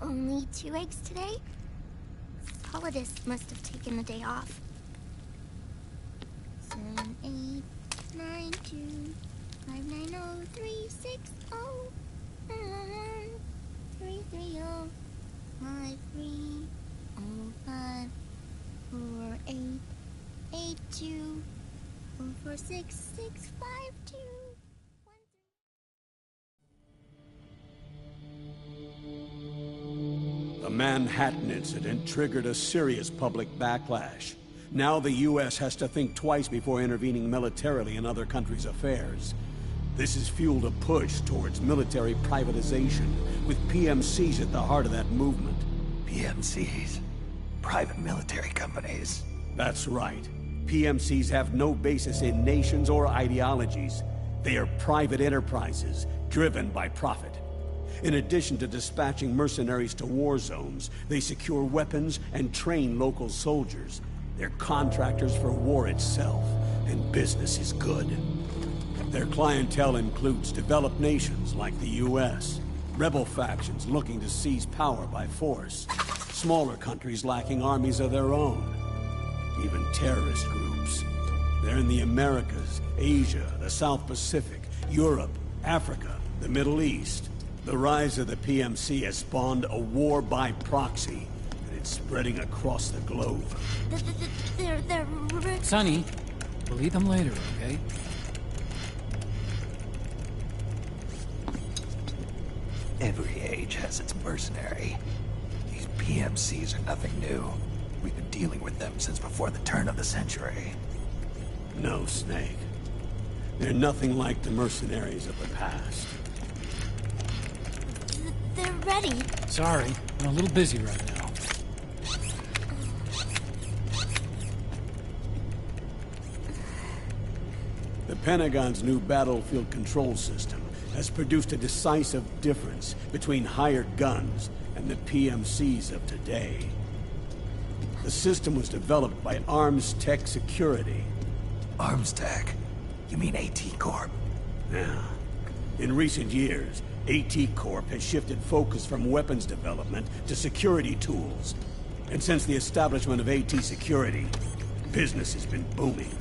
Only 2 eggs today? Solidus must have taken the day off. 7, 8, 9, 2, 5, 9, 0, 3, 6, 0, 3, 3, 0, 5, 3, 0, 5, 4, 8, 8, 2, 4, 4, 6, 6, 5, 2. The Manhattan incident triggered a serious public backlash. Now the U.S. has to think twice before intervening militarily in other countries' affairs. This has fueled a push towards military privatization, with PMCs at the heart of that movement. PMCs? Private military companies? That's right. PMCs have no basis in nations or ideologies. They are private enterprises, driven by profit. In addition to dispatching mercenaries to war zones, they secure weapons and train local soldiers. They're contractors for war itself, and business is good. Their clientele includes developed nations like the U.S., rebel factions looking to seize power by force, smaller countries lacking armies of their own, even terrorist groups. They're in the Americas, Asia, the South Pacific, Europe, Africa, the Middle East. The rise of the PMC has spawned a war by proxy, and it's spreading across the globe. They're... Sonny, we'll eat them later, okay? Every age has its mercenary. These PMCs are nothing new. We've been dealing with them since before the turn of the century. No, Snake. They're nothing like the mercenaries of the past. They're ready. Sorry, I'm a little busy right now. The Pentagon's new battlefield control system has produced a decisive difference between hired guns and the PMCs of today. The system was developed by Arms Tech Security. Arms Tech? You mean AT Corp? Yeah. In recent years, AT Corp has shifted focus from weapons development to security tools. And since the establishment of AT Security, business has been booming.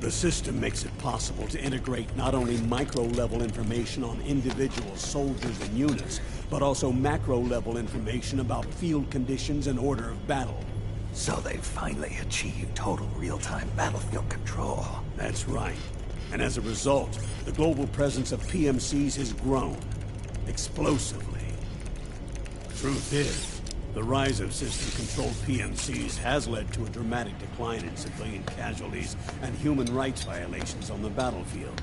The system makes it possible to integrate not only micro-level information on individual soldiers and units, but also macro-level information about field conditions and order of battle. So they've finally achieved total real-time battlefield control. That's right. And as a result, the global presence of PMCs has grown explosively. Truth is, the rise of system-controlled PMCs has led to a dramatic decline in civilian casualties and human rights violations on the battlefield.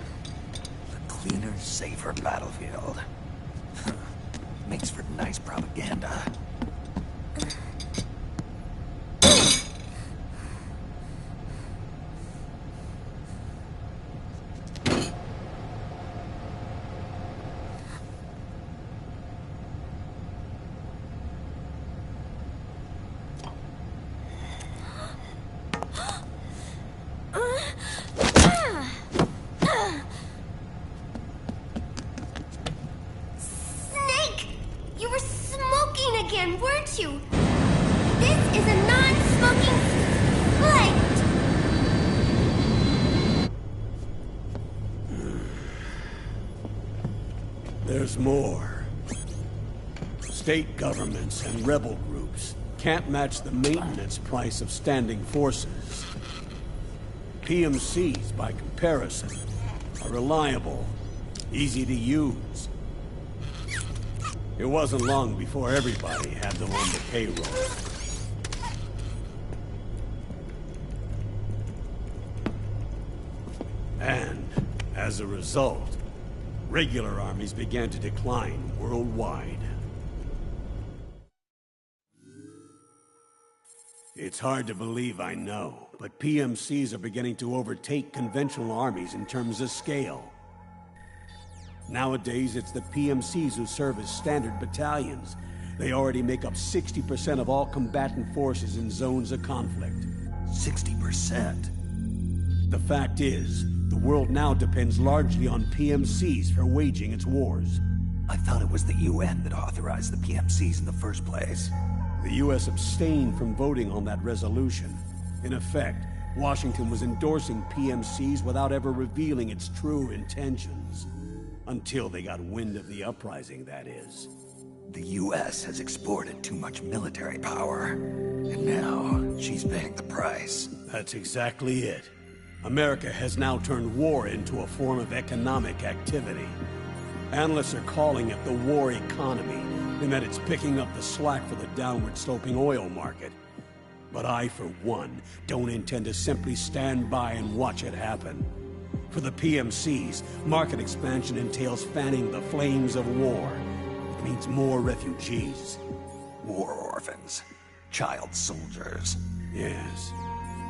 A cleaner, safer battlefield. Makes for nice propaganda. Weren't you? This is a non-smoking flight! There's more. State governments and rebel groups can't match the maintenance price of standing forces. PMCs, by comparison, are reliable, easy to use. It wasn't long before everybody had them on the payroll. And, as a result, regular armies began to decline worldwide. It's hard to believe, I know, but PMCs are beginning to overtake conventional armies in terms of scale. Nowadays, it's the PMCs who serve as standard battalions. They already make up 60% of all combatant forces in zones of conflict. 60%? The fact is, the world now depends largely on PMCs for waging its wars. I thought it was the UN that authorized the PMCs in the first place. The U.S. abstained from voting on that resolution. In effect, Washington was endorsing PMCs without ever revealing its true intentions. Until they got wind of the uprising, that is. The US has exported too much military power, and now she's paying the price. That's exactly it. America has now turned war into a form of economic activity. Analysts are calling it the war economy, and that it's picking up the slack for the downward-sloping oil market. But I, for one, don't intend to simply stand by and watch it happen. For the PMCs, market expansion entails fanning the flames of war. It means more refugees. War orphans. Child soldiers. Yes.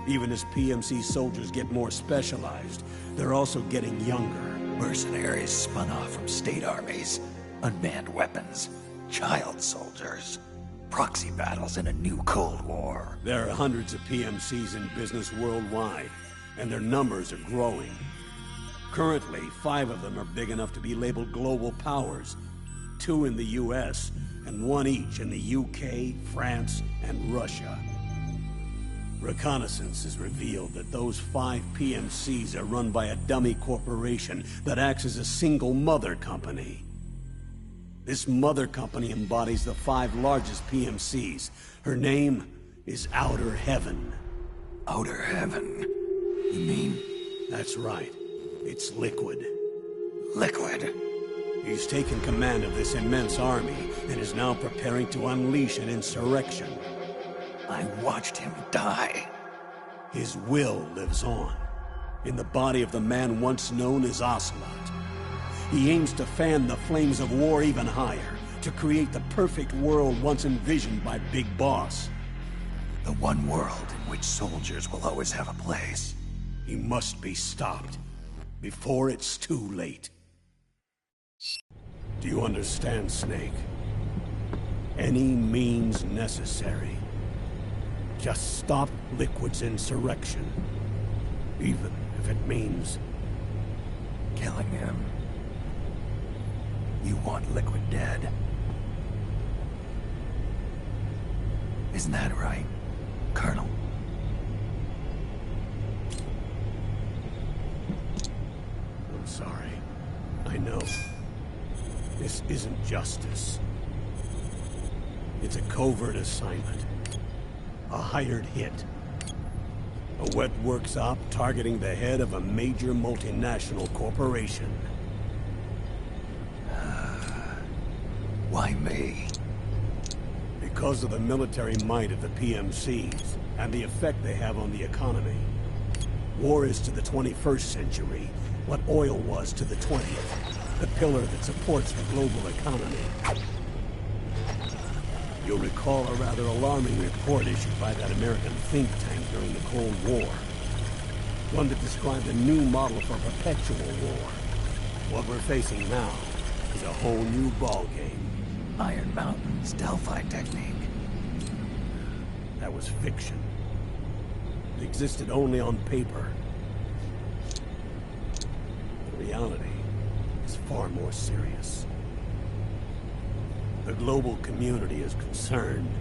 Even as PMC soldiers get more specialized, they're also getting younger. Mercenaries spun off from state armies. Unmanned weapons. Child soldiers. Proxy battles in a new Cold War. There are hundreds of PMCs in business worldwide, and their numbers are growing. Currently, 5 of them are big enough to be labeled global powers. 2 in the US, and 1 each in the UK, France, and Russia. Reconnaissance has revealed that those 5 PMCs are run by a dummy corporation that acts as a single mother company. This mother company embodies the 5 largest PMCs. Her name is Outer Heaven. Outer Heaven? You mean? That's right. It's Liquid. Liquid? He's taken command of this immense army and is now preparing to unleash an insurrection. I watched him die. His will lives on, in the body of the man once known as Ocelot. He aims to fan the flames of war even higher, to create the perfect world once envisioned by Big Boss. The one world in which soldiers will always have a place. He must be stopped, before it's too late. Do you understand, Snake? Any means necessary. Just stop Liquid's insurrection. Even if it means killing him. You want Liquid dead. Isn't that right, Colonel? I'm sorry. I know. This isn't justice. It's a covert assignment. A hired hit. A wet works op targeting the head of a major multinational corporation. Why me? Because of the military might of the PMCs, and the effect they have on the economy. War is to the 21st century what oil was to the 20th. The pillar that supports the global economy. You'll recall a rather alarming report issued by that American think tank during the Cold War. One that described a new model for perpetual war. What we're facing now is a whole new ballgame. Iron Mountain's Delphi technique. That was fiction. It existed only on paper. The reality is far more serious. The global community is concerned,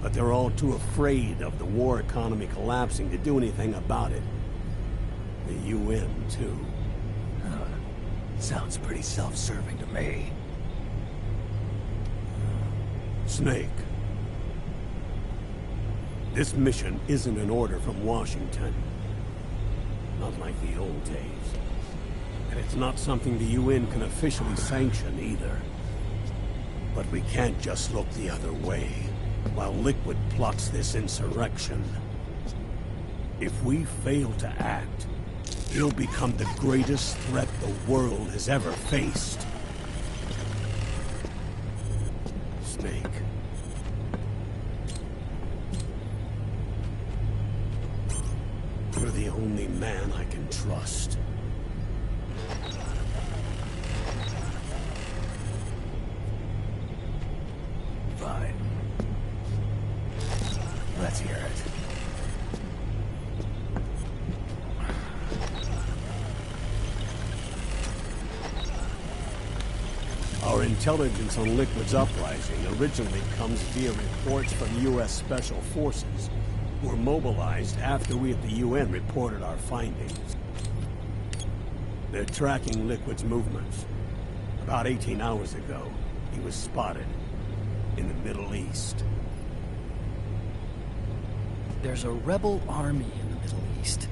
but they're all too afraid of the war economy collapsing to do anything about it. The UN, too. Sounds pretty self-serving to me. Snake. This mission isn't an order from Washington. Not like the old days. And it's not something the UN can officially sanction either. But we can't just look the other way, while Liquid plots this insurrection. If we fail to act, he'll become the greatest threat the world has ever faced. Snake. You're the only man I can trust. Fine. Let's hear it. Our Our intelligence on Liquid's uprising originally comes via reports from U.S. Special Forces, who were mobilized after we at the UN reported our findings. They're tracking Liquid's movements. About 18 hours ago, he was spotted in the Middle East. There's a rebel army in the Middle East,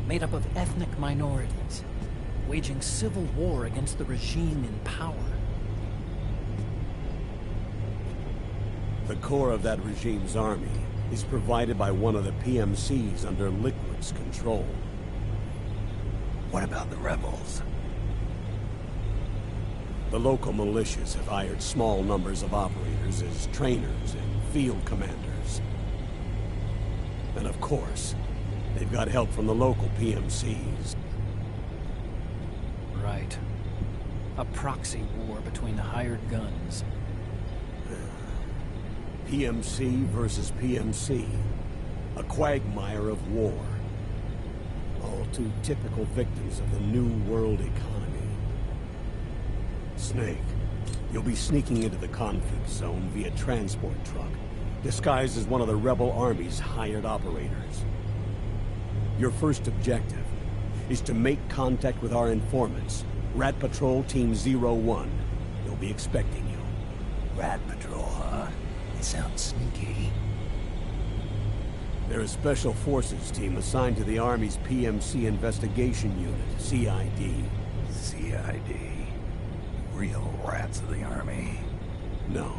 made up of ethnic minorities, waging civil war against the regime in power. The core of that regime's army is provided by one of the PMCs under Liquid's control. What about the rebels? The local militias have hired small numbers of operators as trainers and field commanders. And of course, they've got help from the local PMCs. Right. A proxy war between hired guns. PMC versus PMC. A quagmire of war. All too typical victims of the New World economy. Snake, you'll be sneaking into the conflict zone via transport truck, disguised as one of the rebel army's hired operators. Your first objective is to make contact with our informants, Rat Patrol Team 01. They'll be expecting you. Rat Patrol, huh? It sounds sneaky. They're a special forces team assigned to the Army's PMC Investigation Unit, CID. CID. Real rats of the Army. No.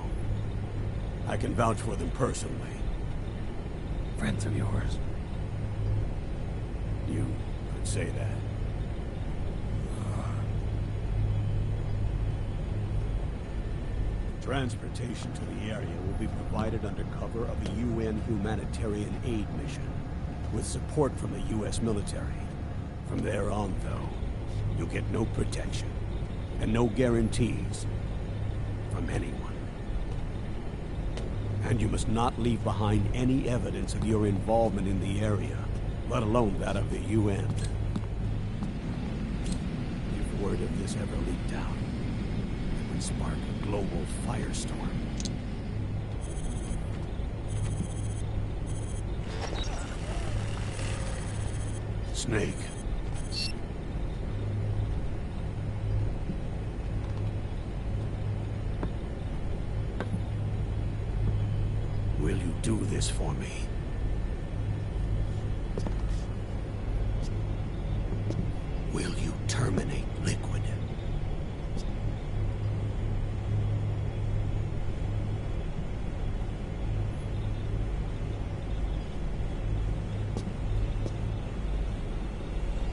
I can vouch for them personally. Friends of yours? You could say that. Transportation to the area will be provided under cover of a UN humanitarian aid mission, with support from the U.S. military. From there on, though, you'll get no protection, and no guarantees from anyone. And you must not leave behind any evidence of your involvement in the area, let alone that of the UN. If word of this ever leaked out, it would spark a global firestorm. Snake. Will you do this for me? Will you terminate Liquid?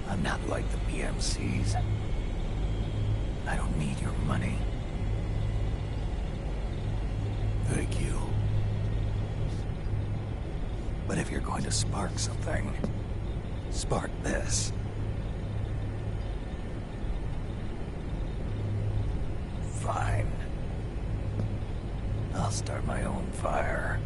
I'm not like the PMCs. I don't need your money. Thank you. But if you're going to spark something, spark this. Fine. I'll start my own fire.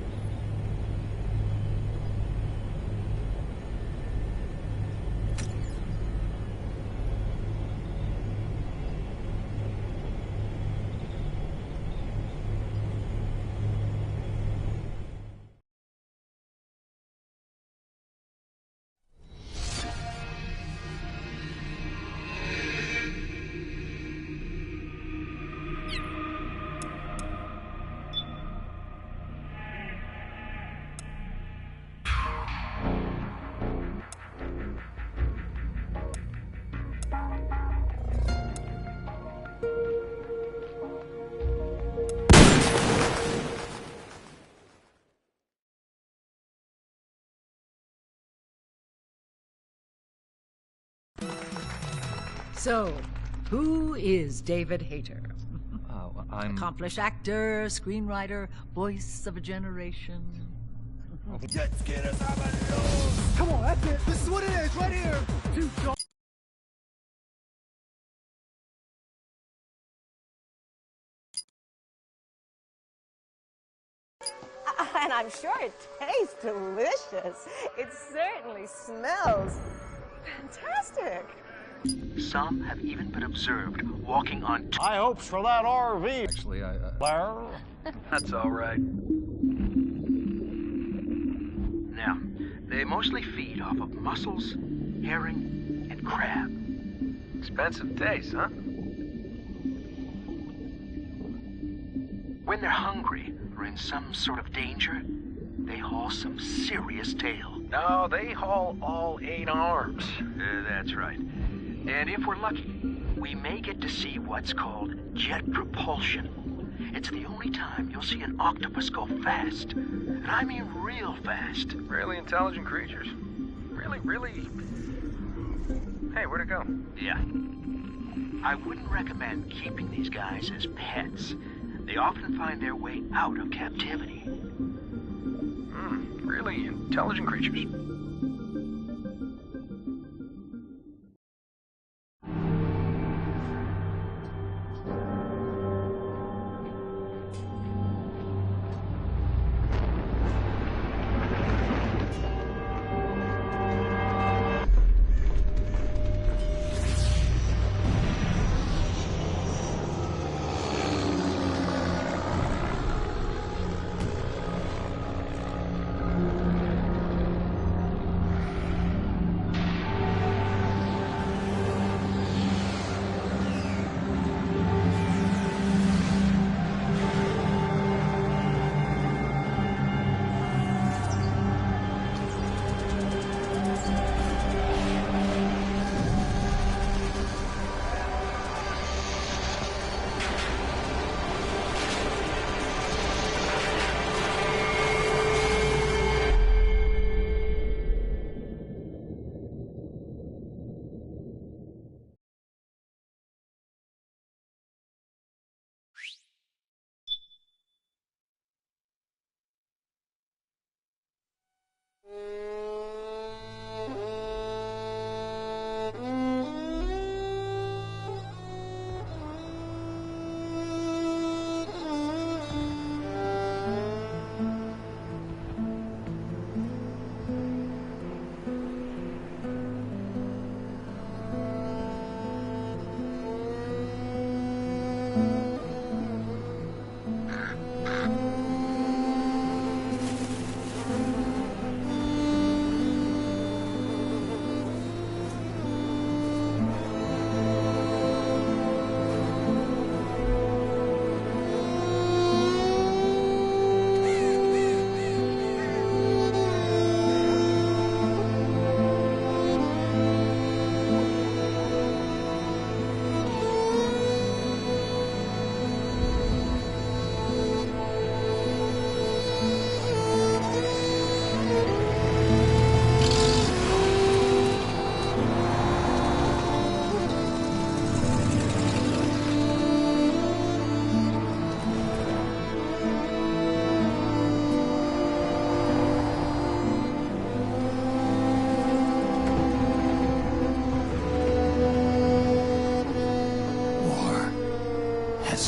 So, who is David Hayter? Oh, I'm... Accomplished actor, screenwriter, voice of a generation. Come on, that's it. This is what it is, right here. And I'm sure it tastes delicious. It certainly smells fantastic. Some have even been observed walking on High hopes for that RV. Actually, That's all right. Now, they mostly feed off of mussels, herring, and crab. Expensive taste, huh? When they're hungry or in some sort of danger, they haul some serious tail. No, they haul all 8 arms. That's right. And if we're lucky, we may get to see what's called jet propulsion. It's the only time you'll see an octopus go fast. And I mean real fast. Really intelligent creatures. Really... Hey, where'd it go? Yeah. I wouldn't recommend keeping these guys as pets. They often find their way out of captivity. Really intelligent creatures.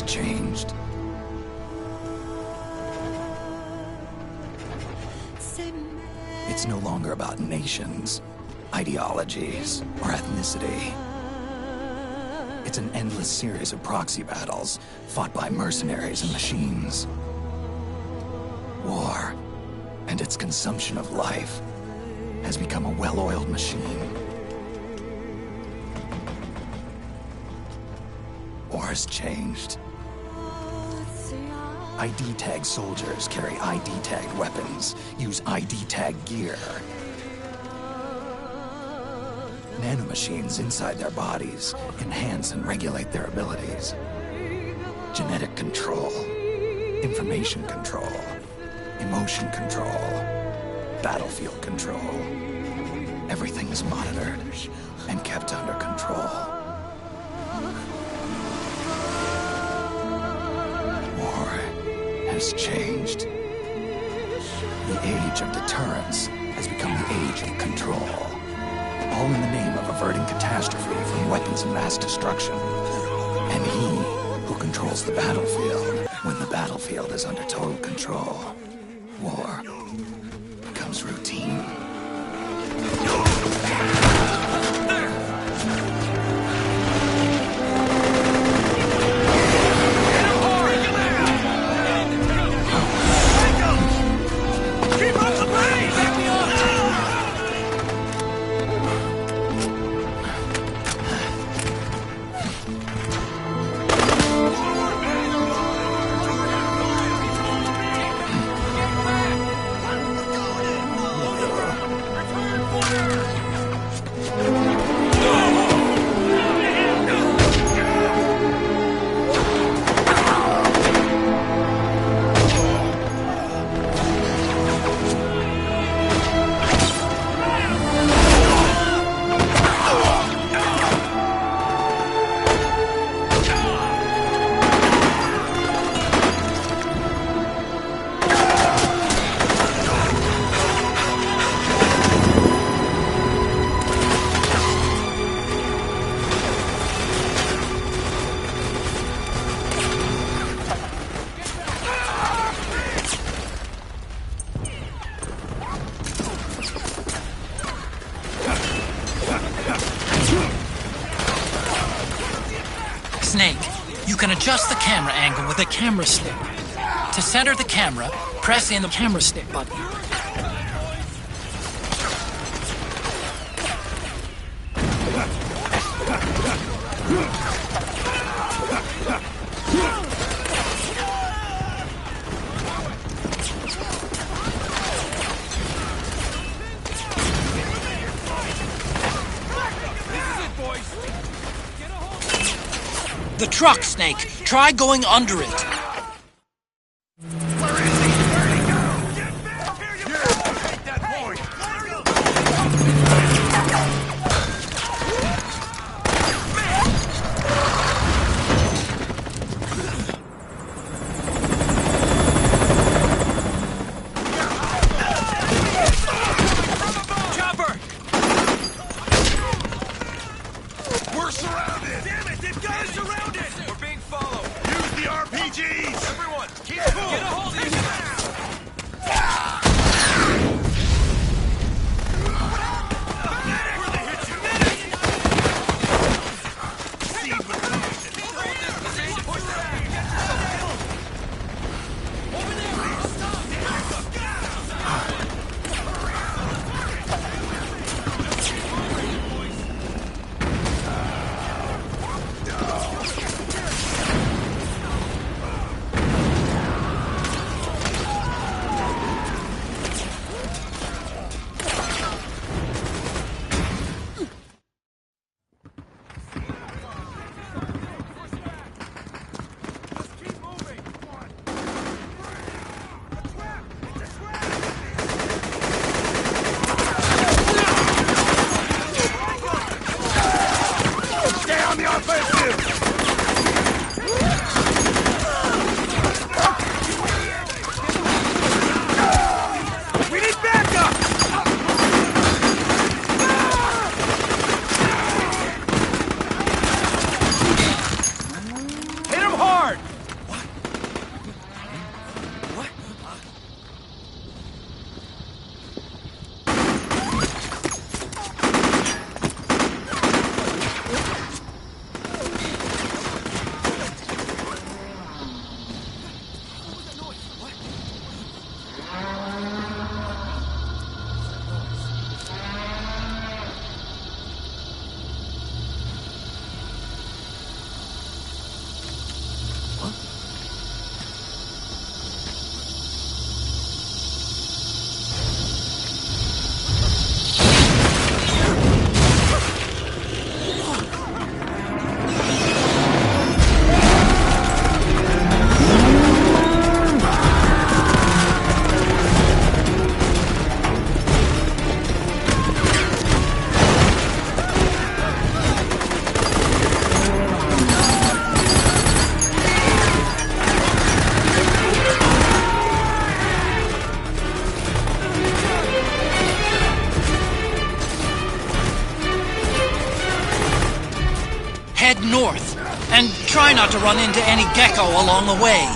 Changed. It's no longer about nations, ideologies, or ethnicity. It's an endless series of proxy battles fought by mercenaries and machines. War and its consumption of life has become a well-oiled machine. War has changed. ID-tagged soldiers carry ID-tagged weapons, use ID-tagged gear. Nanomachines inside their bodies enhance and regulate their abilities. Genetic control, information control, emotion control, battlefield control. Everything is monitored and kept under control. Has changed. The age of deterrence has become the age of control. All in the name of averting catastrophe from weapons of mass destruction. And he who controls the battlefield when the battlefield is under total control. War becomes routine. Snake, you can adjust the camera angle with a camera stick. To center the camera, press in the camera stick button. The truck, Snake. Try going under it. Head north, and try not to run into any gecko along the way.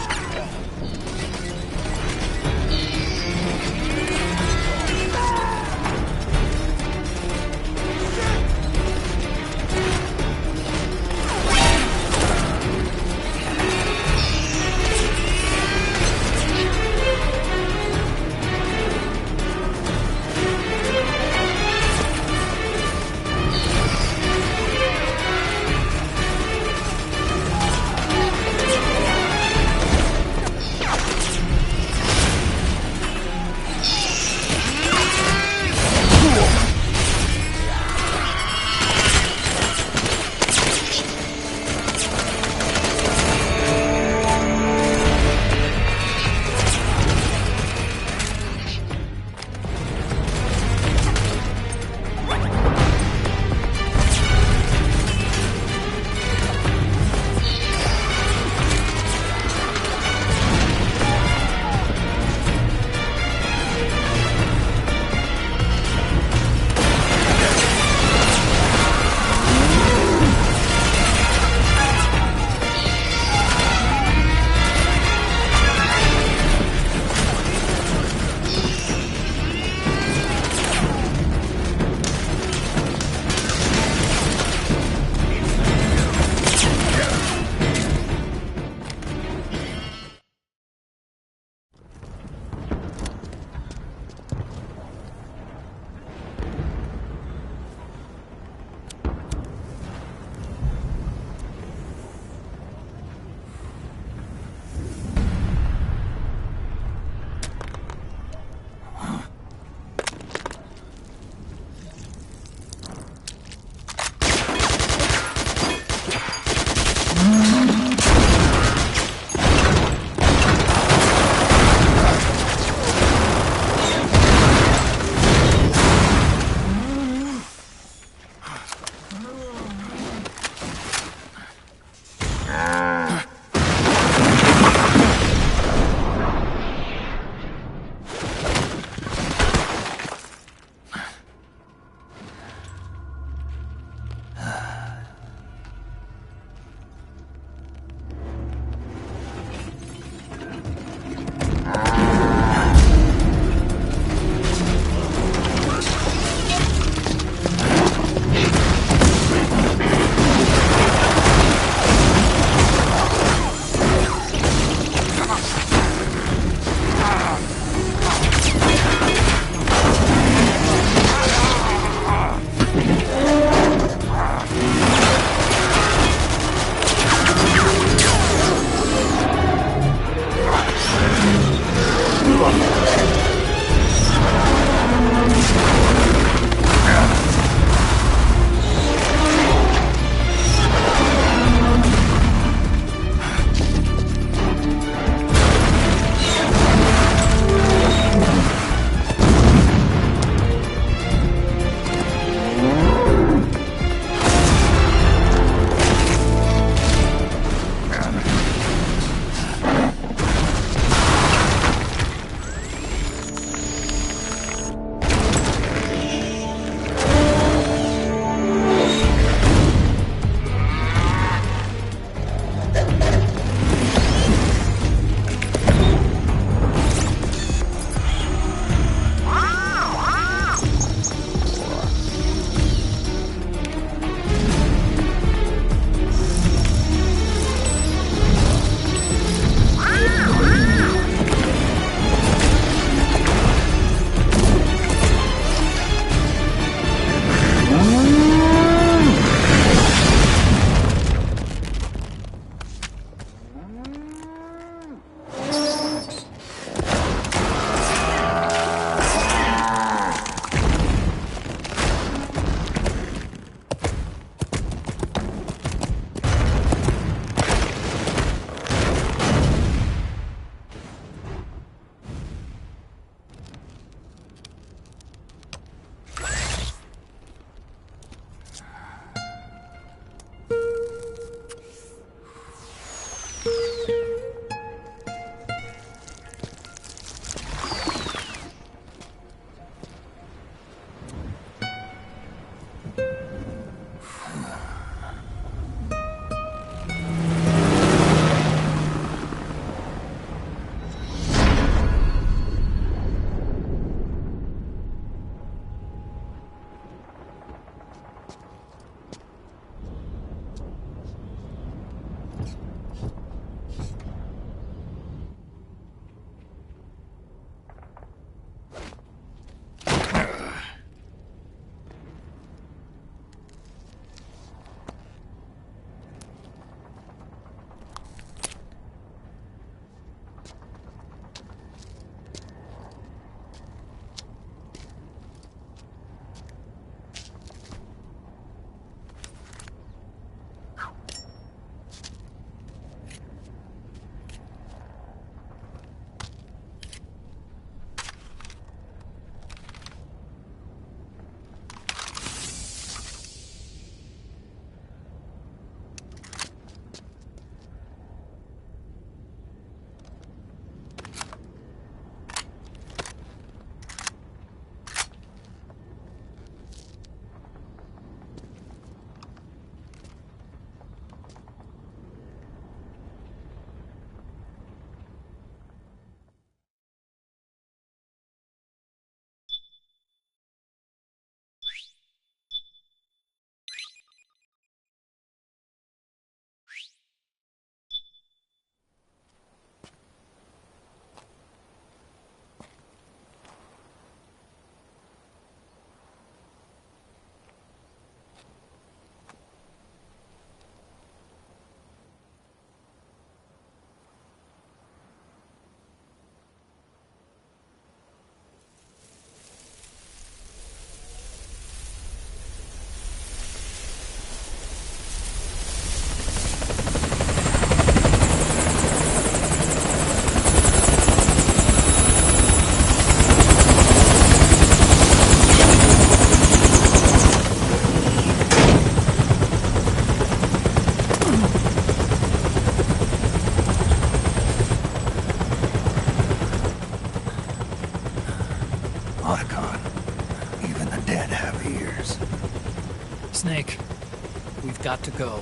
got to go.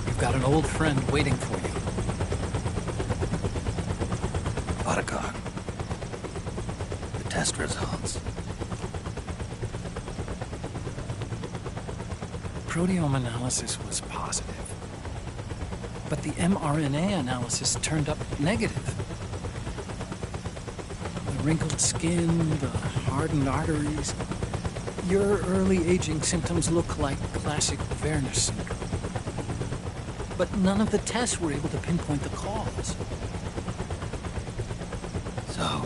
You've got an old friend waiting for you. Otacon. The test results. Proteome analysis was positive, but the mRNA analysis turned up negative. The wrinkled skin, the hardened arteries. Your early aging symptoms look like classic Werner syndrome. But none of the tests were able to pinpoint the cause. So,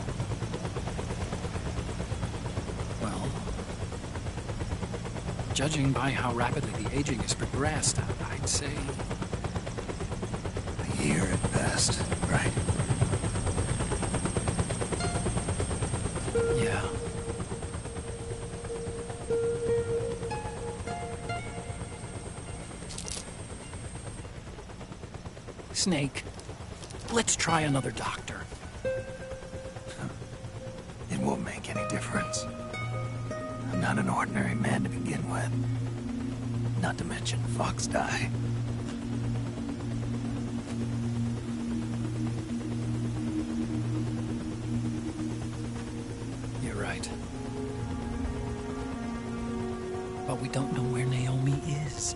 Well, judging by how rapidly the aging has progressed, I'd say... a year at best, right? yeah. Snake, let's try another doctor. It won't make any difference. I'm not an ordinary man to begin with. Not to mention Fox die. You're right. But we don't know where Naomi is.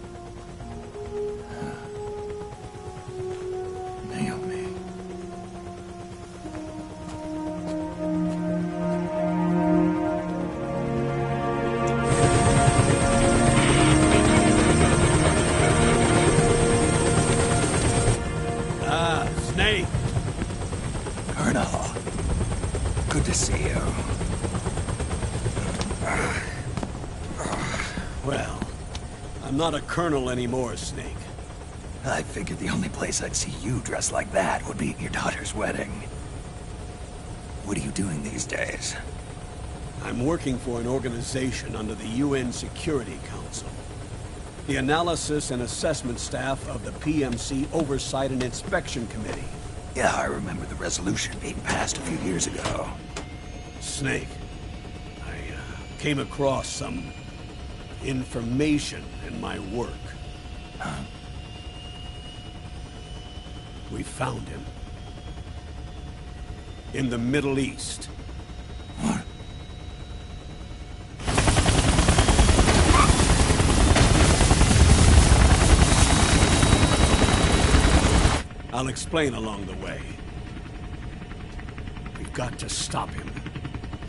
Naomi. Snake! Colonel. Good to see you. Well, I'm not a colonel anymore, Snake. I figured the only place I'd see you dressed like that would be at your daughter's wedding. What are you doing these days? I'm working for an organization under the UN Security Council. The Analysis and Assessment Staff of the PMC Oversight and Inspection Committee. Yeah, I remember the resolution being passed a few years ago. Snake, I came across some information in my work. Huh? We found him. In the Middle East. What? I'll explain along the way. We've got to stop him.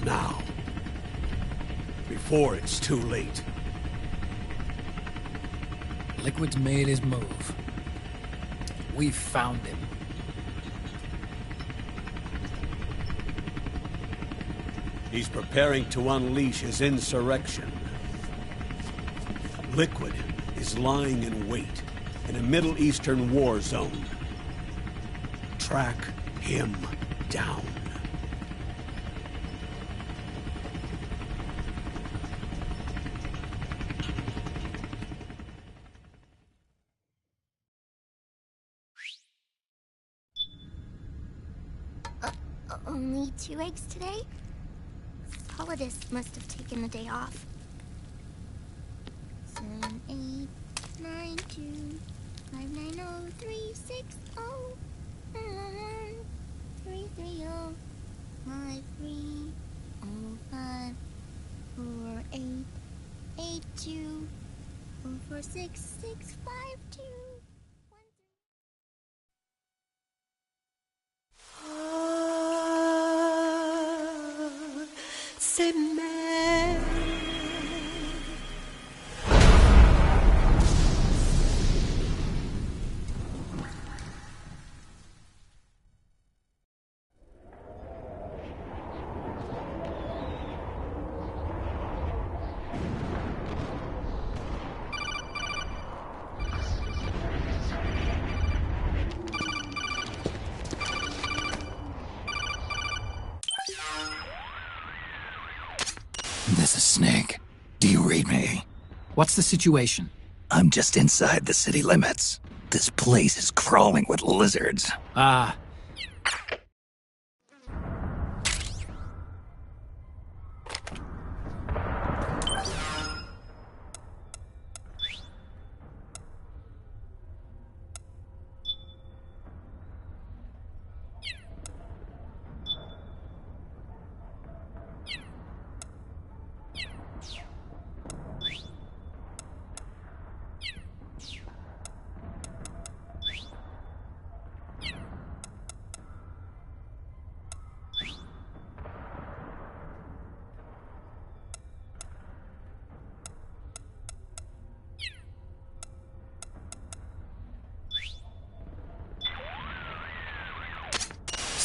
Now. Before it's too late. Liquid's made his move. We've found him. He's preparing to unleash his insurrection. Liquid is lying in wait in a Middle Eastern war zone. Track him down. Only 2 eggs today? Polydus must have taken the day off. 7, 8, 9, 2, 5, 9, 0, 3, 6, 0, 3, 3, 0, 5, 3, 0, 5, 4, 8, 8, 2, 0, 4, 6, 6, 5, 2. C'est mère. This is Snake. Do you read me? What's the situation? I'm just inside the city limits. This place is crawling with lizards. Ah.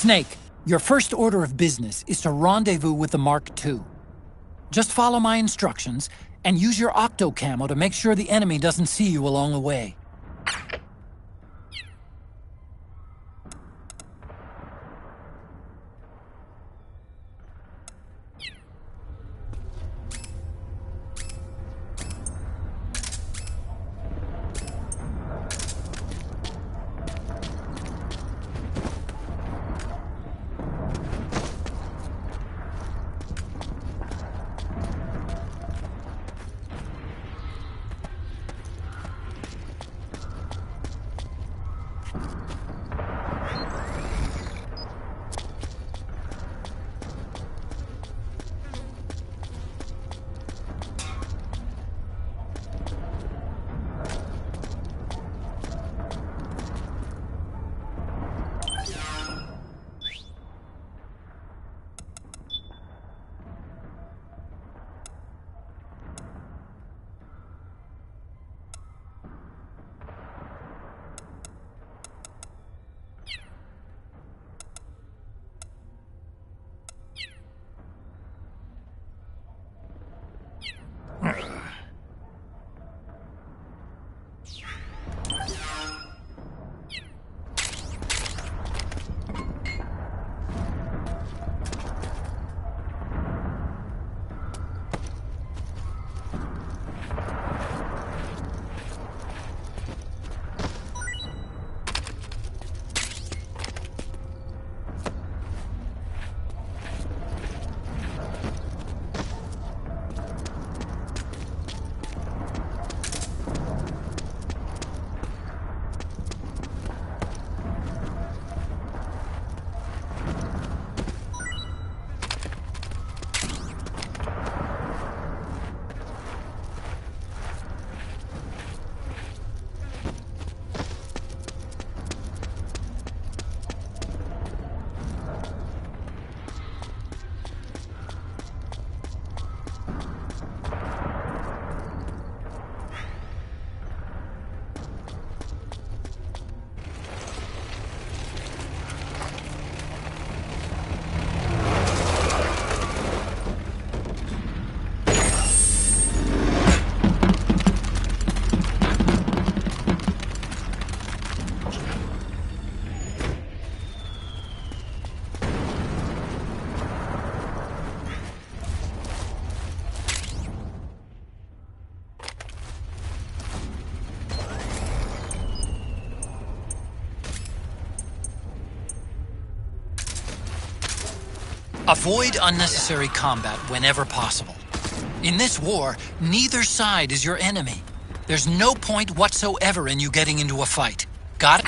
Snake, your first order of business is to rendezvous with the Mark II. Just follow my instructions and use your octo-camo to make sure the enemy doesn't see you along the way. Avoid unnecessary combat whenever possible. In this war, neither side is your enemy. There's no point whatsoever in you getting into a fight. Got it?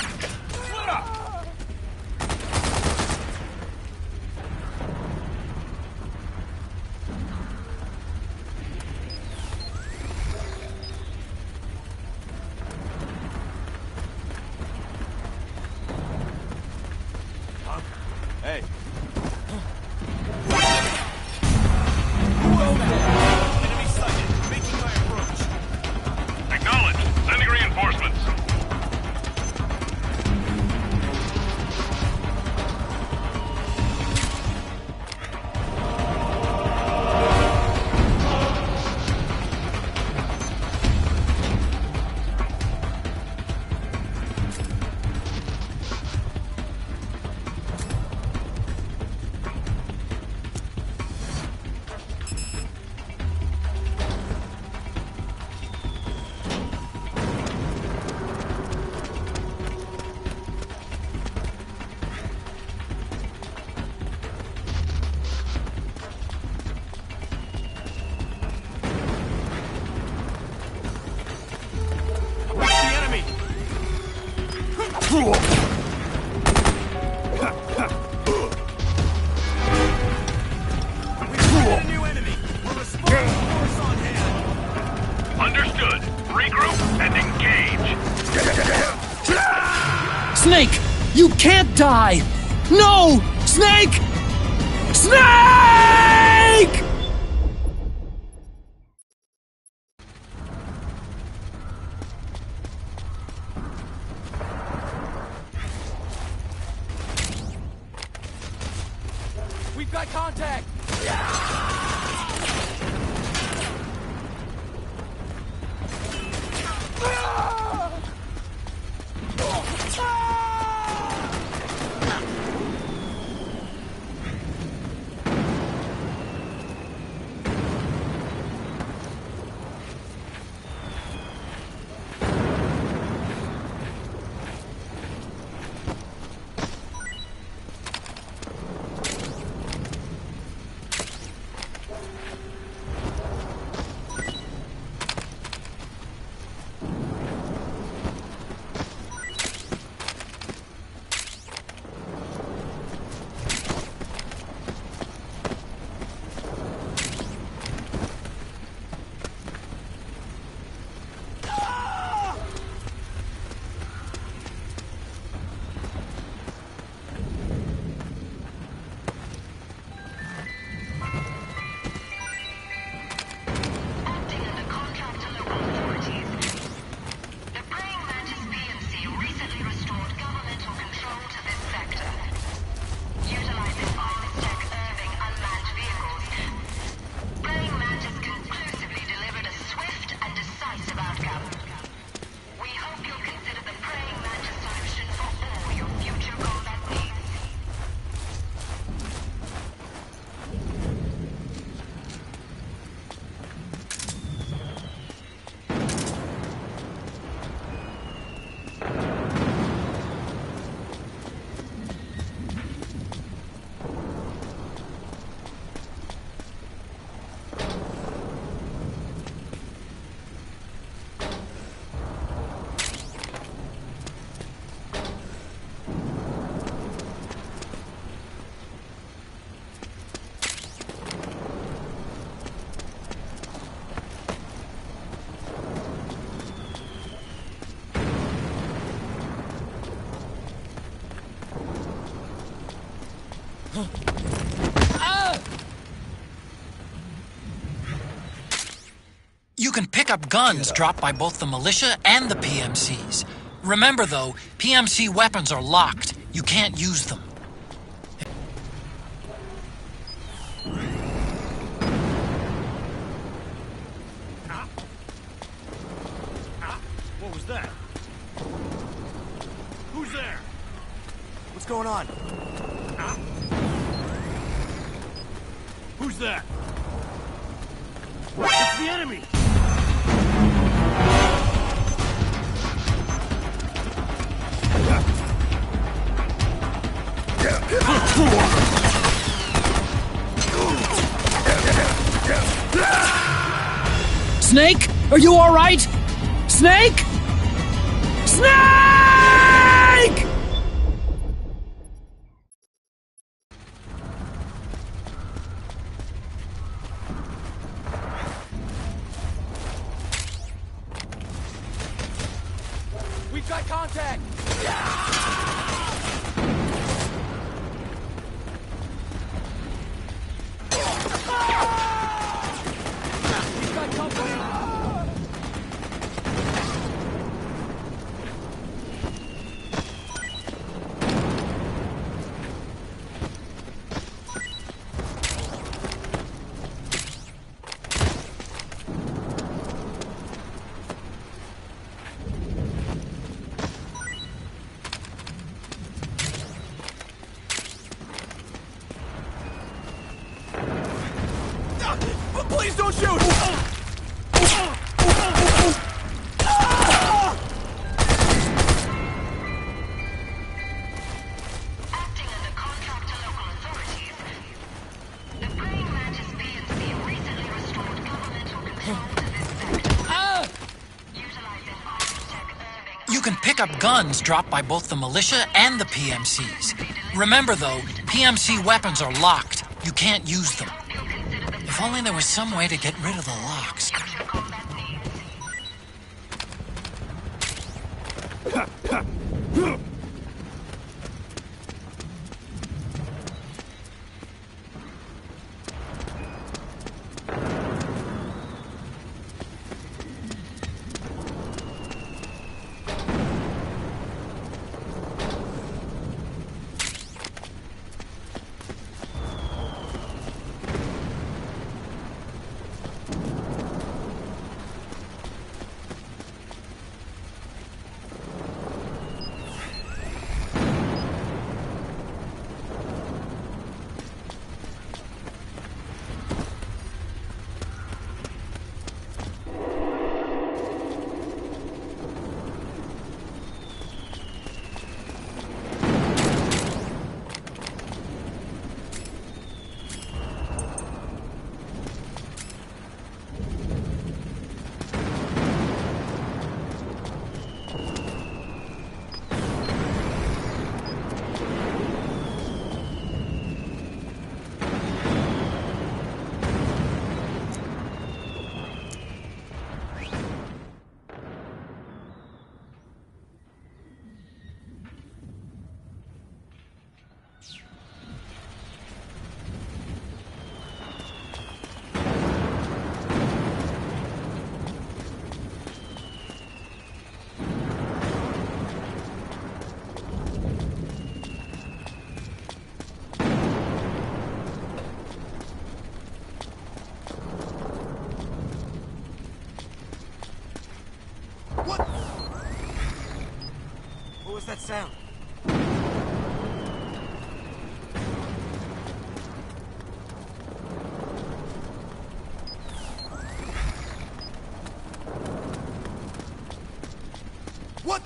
Hey. Acknowledged. Sending reinforcements. Understood. Regroup and engage. Snake! You can't die! No! Snake! Snake! can pick up guns dropped by both the militia and the PMCs. Remember, though, PMC weapons are locked. You can't use them. What was that? Who's there? What's going on? Who's that? It's the enemy! Snake? Are you all right? Snake? Snake! We've got contact! We've got company! Please don't shoot! Acting under contract to local authorities, the Praying Mantis PMC recently restored governmental control to this sector. Utilizing biotech Irving. You can pick up guns dropped by both the militia and the PMCs. Remember, though, PMC weapons are locked. You can't use them. If only there was some way to get rid of the locks. What was that sound? What?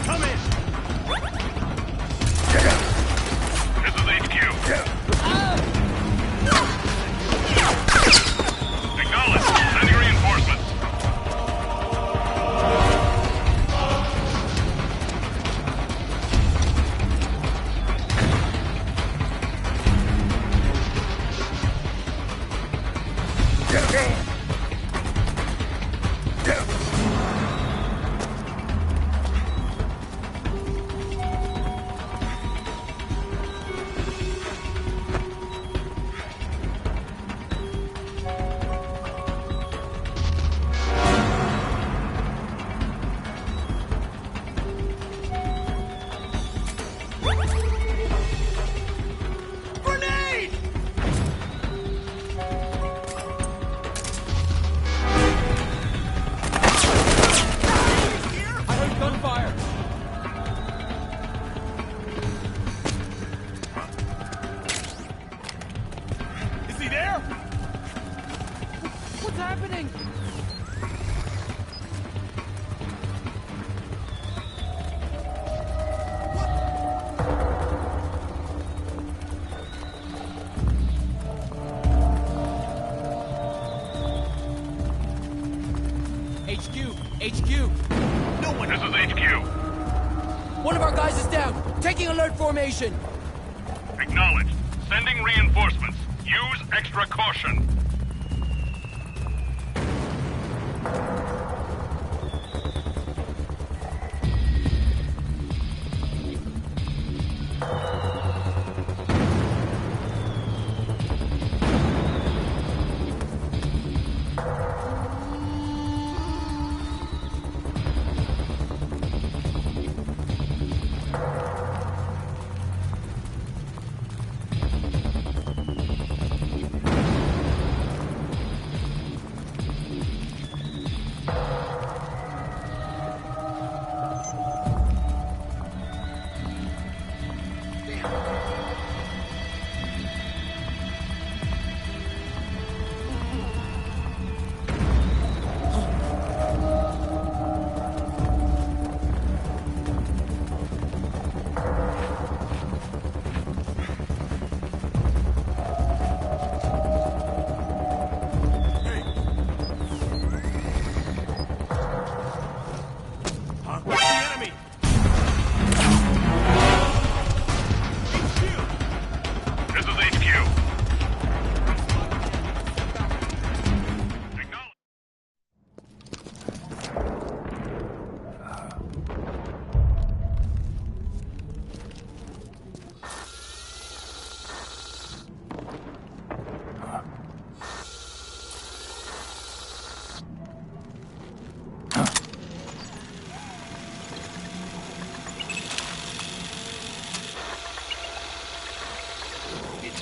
Come in! This is HQ. Acknowledge. Sending reinforcements. One of our guys is down. Taking alert formation. Acknowledged. Sending reinforcements. Use extra caution.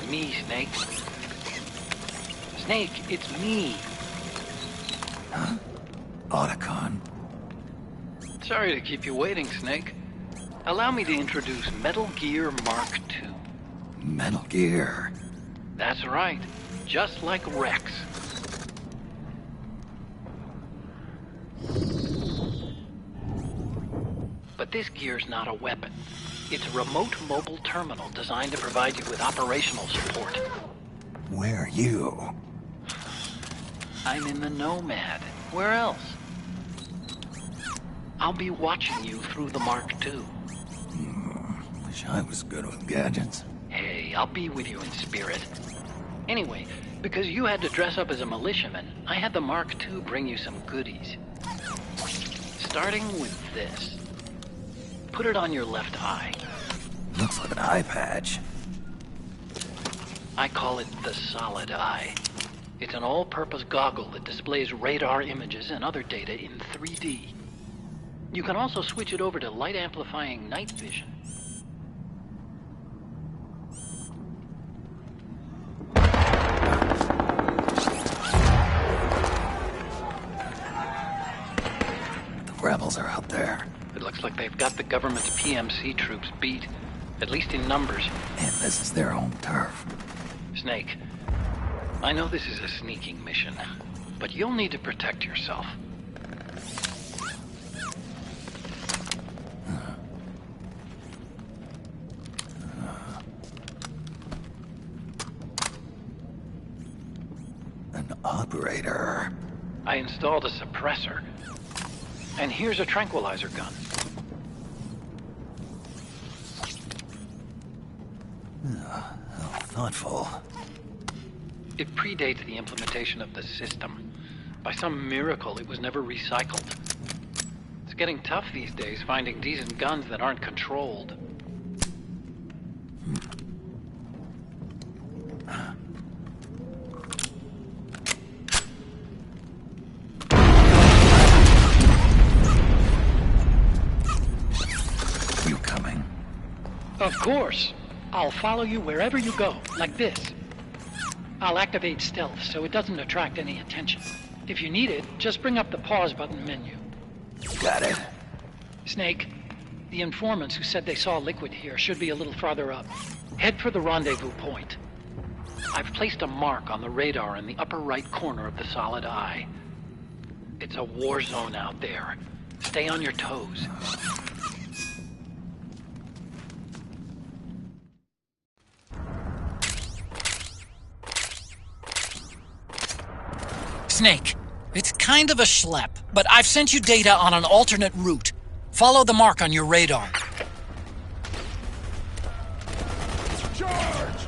Me, Snake. Snake, it's me. Huh? Otacon. Sorry to keep you waiting, Snake. Allow me to introduce Metal Gear Mark II. Metal Gear? That's right. Just like Rex. But this gear's not a weapon. It's a remote mobile terminal designed to provide you with operational support. Where are you? I'm in the Nomad. Where else? I'll be watching you through the Mark II. Wish I was good with gadgets. Hey, I'll be with you in spirit. Anyway, because you had to dress up as a militiaman, I had the Mark II bring you some goodies. Starting with this. Put it on your left eye. Looks like an eye patch. I call it the Solid Eye. It's an all-purpose goggle that displays radar images and other data in 3D. You can also switch it over to light-amplifying night vision. The rebels are out there. It looks like they've got the government's PMC troops beat, at least in numbers. And this is their home turf. Snake, I know this is a sneaking mission, but you'll need to protect yourself. An operator. I installed a suppressor. And here's a tranquilizer gun. How thoughtful. It predates the implementation of the system. By some miracle, it was never recycled. It's getting tough these days finding decent guns that aren't controlled. You coming? Of course. I'll follow you wherever you go, like this. I'll activate stealth so it doesn't attract any attention. If you need it, just bring up the pause button menu. Got it. Snake, the informants who said they saw liquid here should be a little farther up. Head for the rendezvous point. I've placed a mark on the radar in the upper right corner of the solid eye. It's a war zone out there. Stay on your toes. Snake, it's kind of a schlep, but I've sent you data on an alternate route. Follow the mark on your radar. Charge!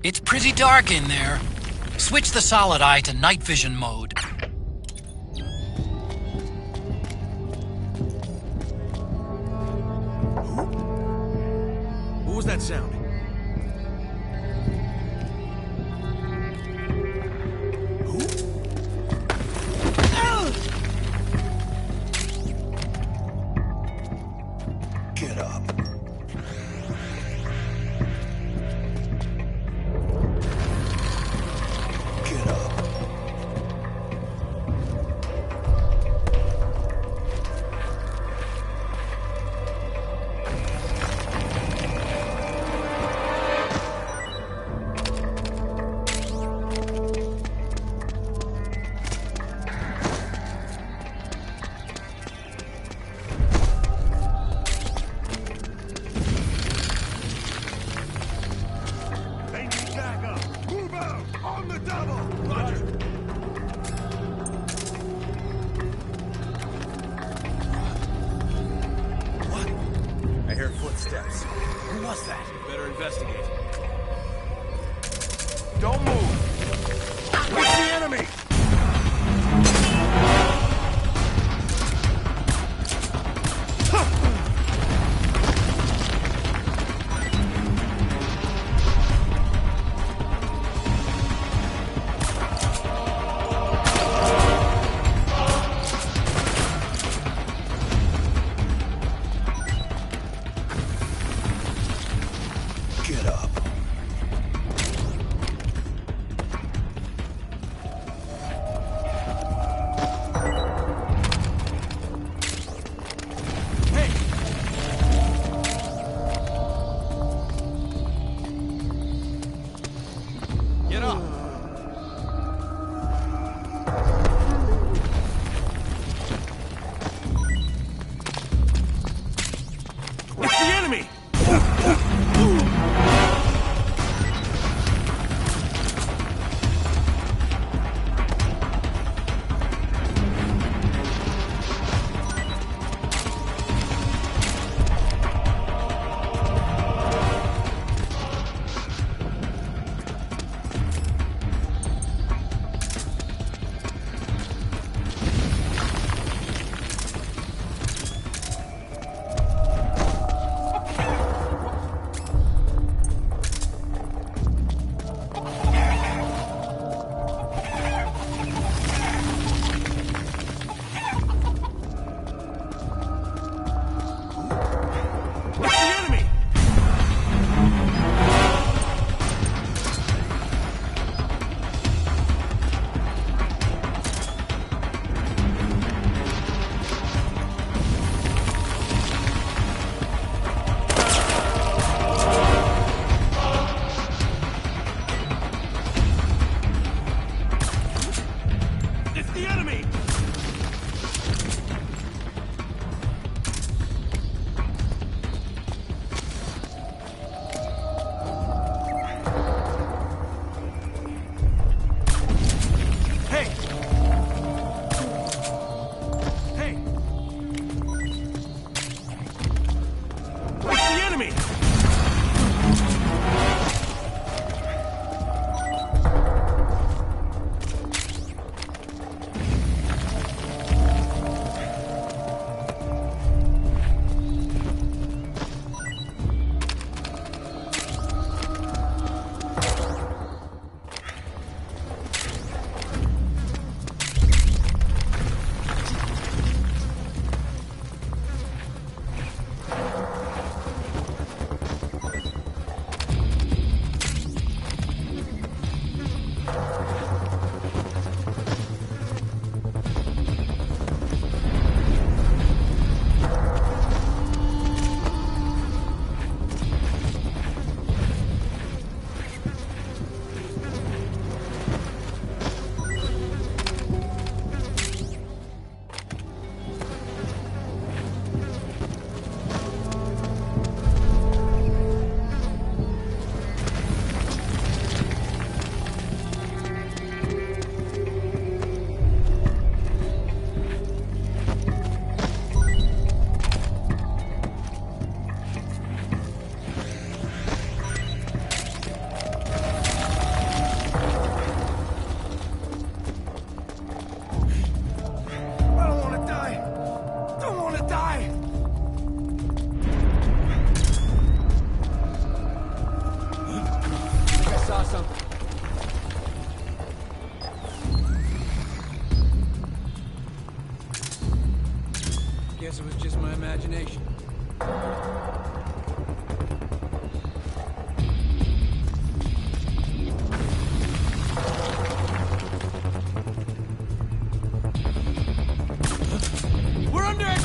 It's pretty dark in there. Switch the solid eye to night vision mode. What was that sound? Get up. Get On the double! Roger! What? I hear footsteps. Who was that? Better investigate. Don't move! It's the enemy! Get up. Get up! It's the enemy! Guess it was just my imagination. We're under it!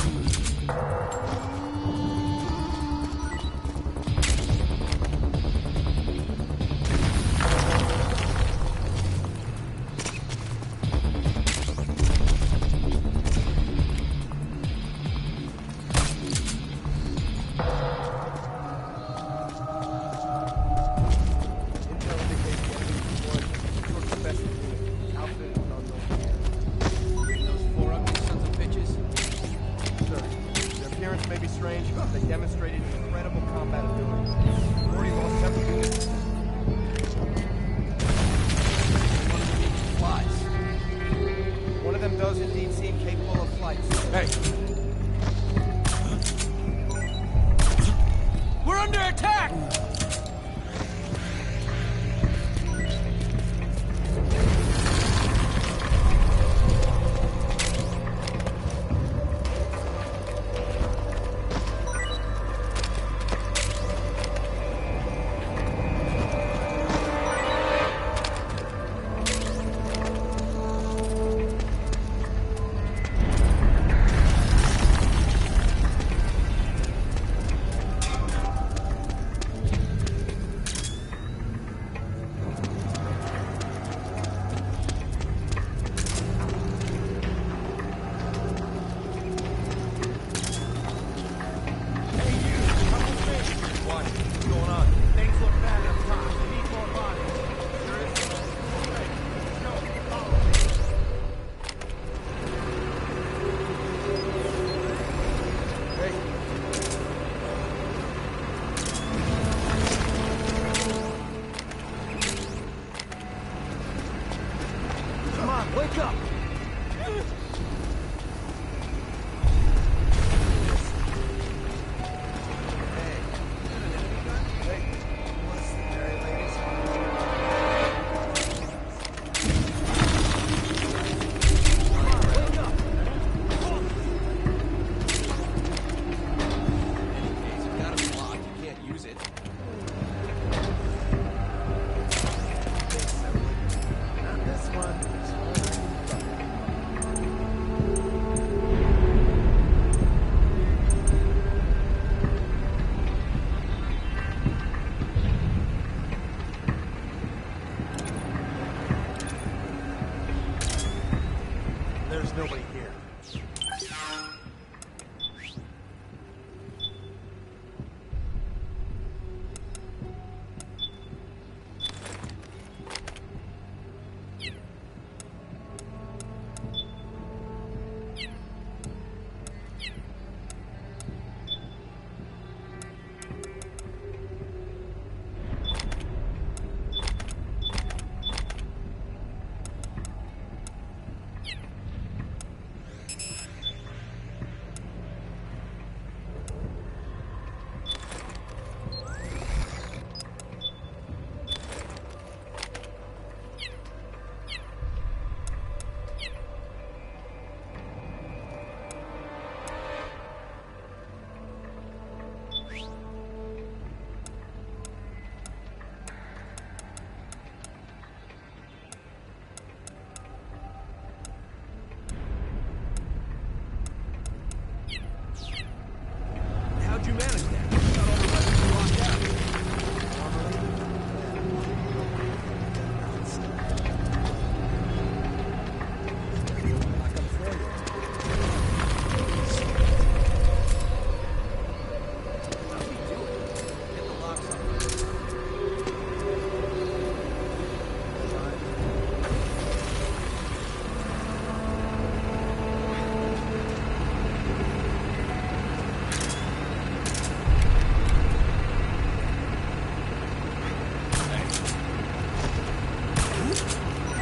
nobody here. How'd you manage that? Got all the weapons locked out. Lock up for you. How'd we do it? Get the locks on.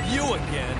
You again?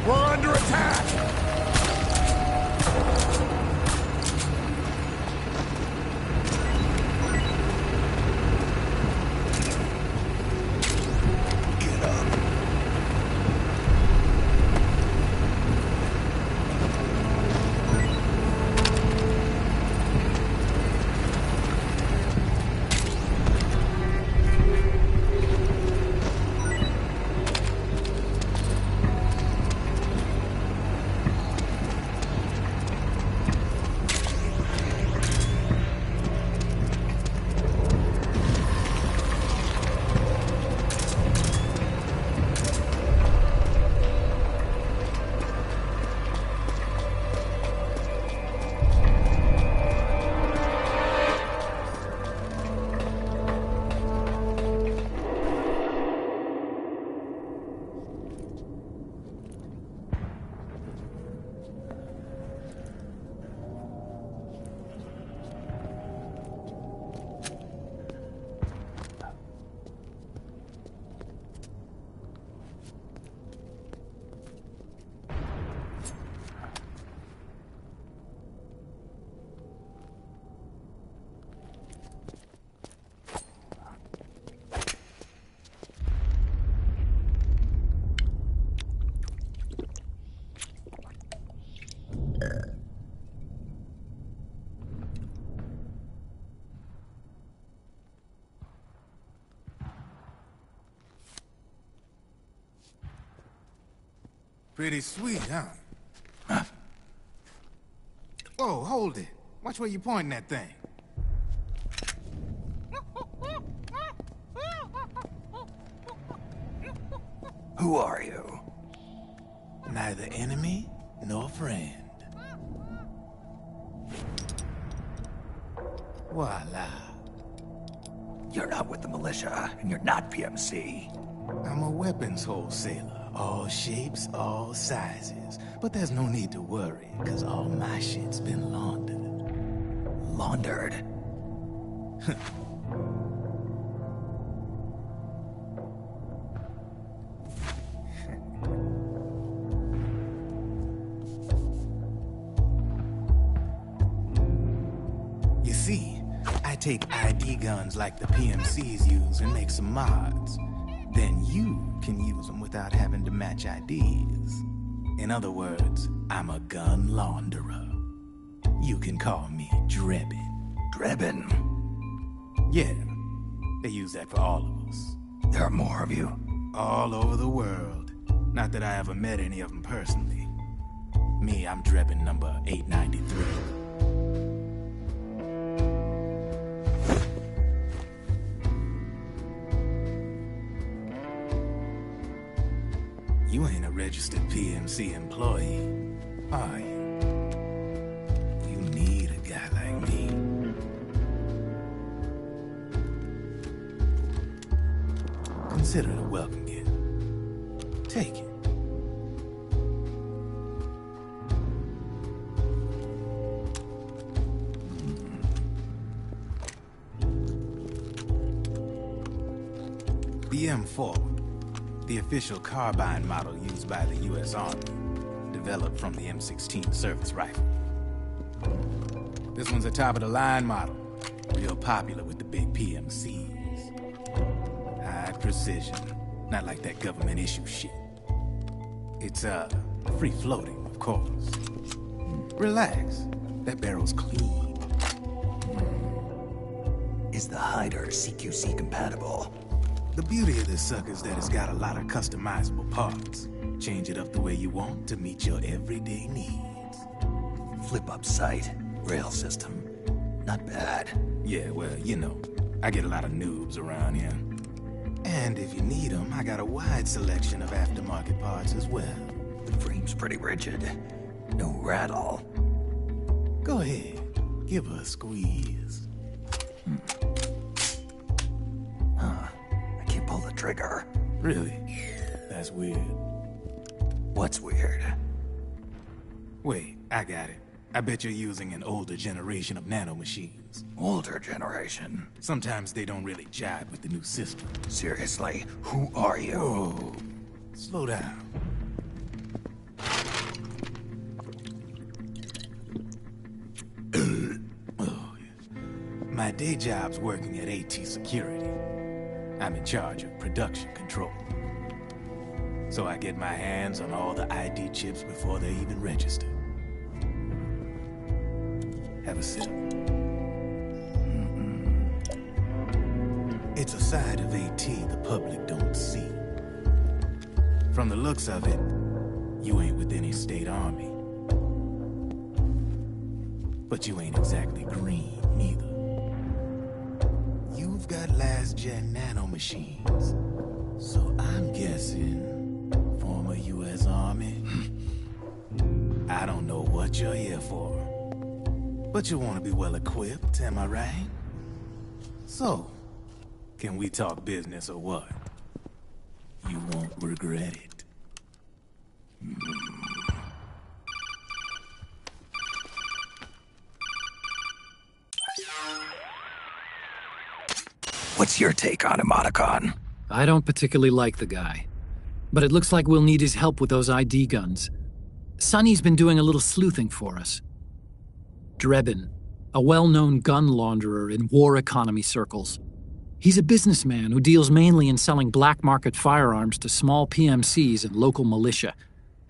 We're under attack! Get up. Pretty sweet, huh? Whoa, hold it. Watch where you pointing that thing. Who are you? Neither enemy nor friend. Voila. You're not with the militia, and you're not PMC. I'm a weapons wholesaler. All shapes, all sizes. But there's no need to worry, because all my shit's been laundered. Laundered? You see, I take ID guns like the PMCs use and make some mods. Then you can use them without having to match IDs. In other words, I'm a gun launderer. You can call me Drebin. Drebin? Yeah, they use that for all of us. There are more of you? All over the world. Not that I ever met any of them personally. Me, I'm Drebin number 893. You ain't a registered PMC employee, are you? You need a guy like me. Consider it a welcome gift. Take it. The M4, the official carbine model used by the U.S. Army, developed from the M16 service rifle. This one's a top-of-the-line model, real popular with the big PMCs. High precision, not like that government issue shit. It's, free-floating, of course. Relax, that barrel's clean. Is the hider CQC compatible? The beauty of this sucker is that it's got a lot of customizable parts. Change it up the way you want to meet your everyday needs. Flip-up sight, rail system. Not bad. Yeah, well, you know, I get a lot of noobs around here. And if you need them, I got a wide selection of aftermarket parts as well. The frame's pretty rigid. No rattle. Go ahead, give her a squeeze. Huh. I can't pull the trigger. Really? That's weird. What's weird? Wait, I got it. I bet you're using an older generation of nanomachines. Older generation? Sometimes they don't really jive with the new system. Seriously, who are you? Whoa. Slow down. Oh, yeah. My day job's working at AT Security. I'm in charge of production control. So I get my hands on all the ID chips before they even register. Have a sip. It's a side of AT the public don't see. From the looks of it, you ain't with any state army. But you ain't exactly green, neither. You've got last-gen nanomachines. So I'm guessing former U.S. Army. I don't know what you're here for. But you want to be well-equipped, am I right? So, can we talk business or what? You won't regret it. What's your take on Emoticon? I don't particularly like the guy. But it looks like we'll need his help with those ID guns. Sonny's been doing a little sleuthing for us. Drebin, a well-known gun launderer in war economy circles. He's a businessman who deals mainly in selling black market firearms to small PMCs and local militia.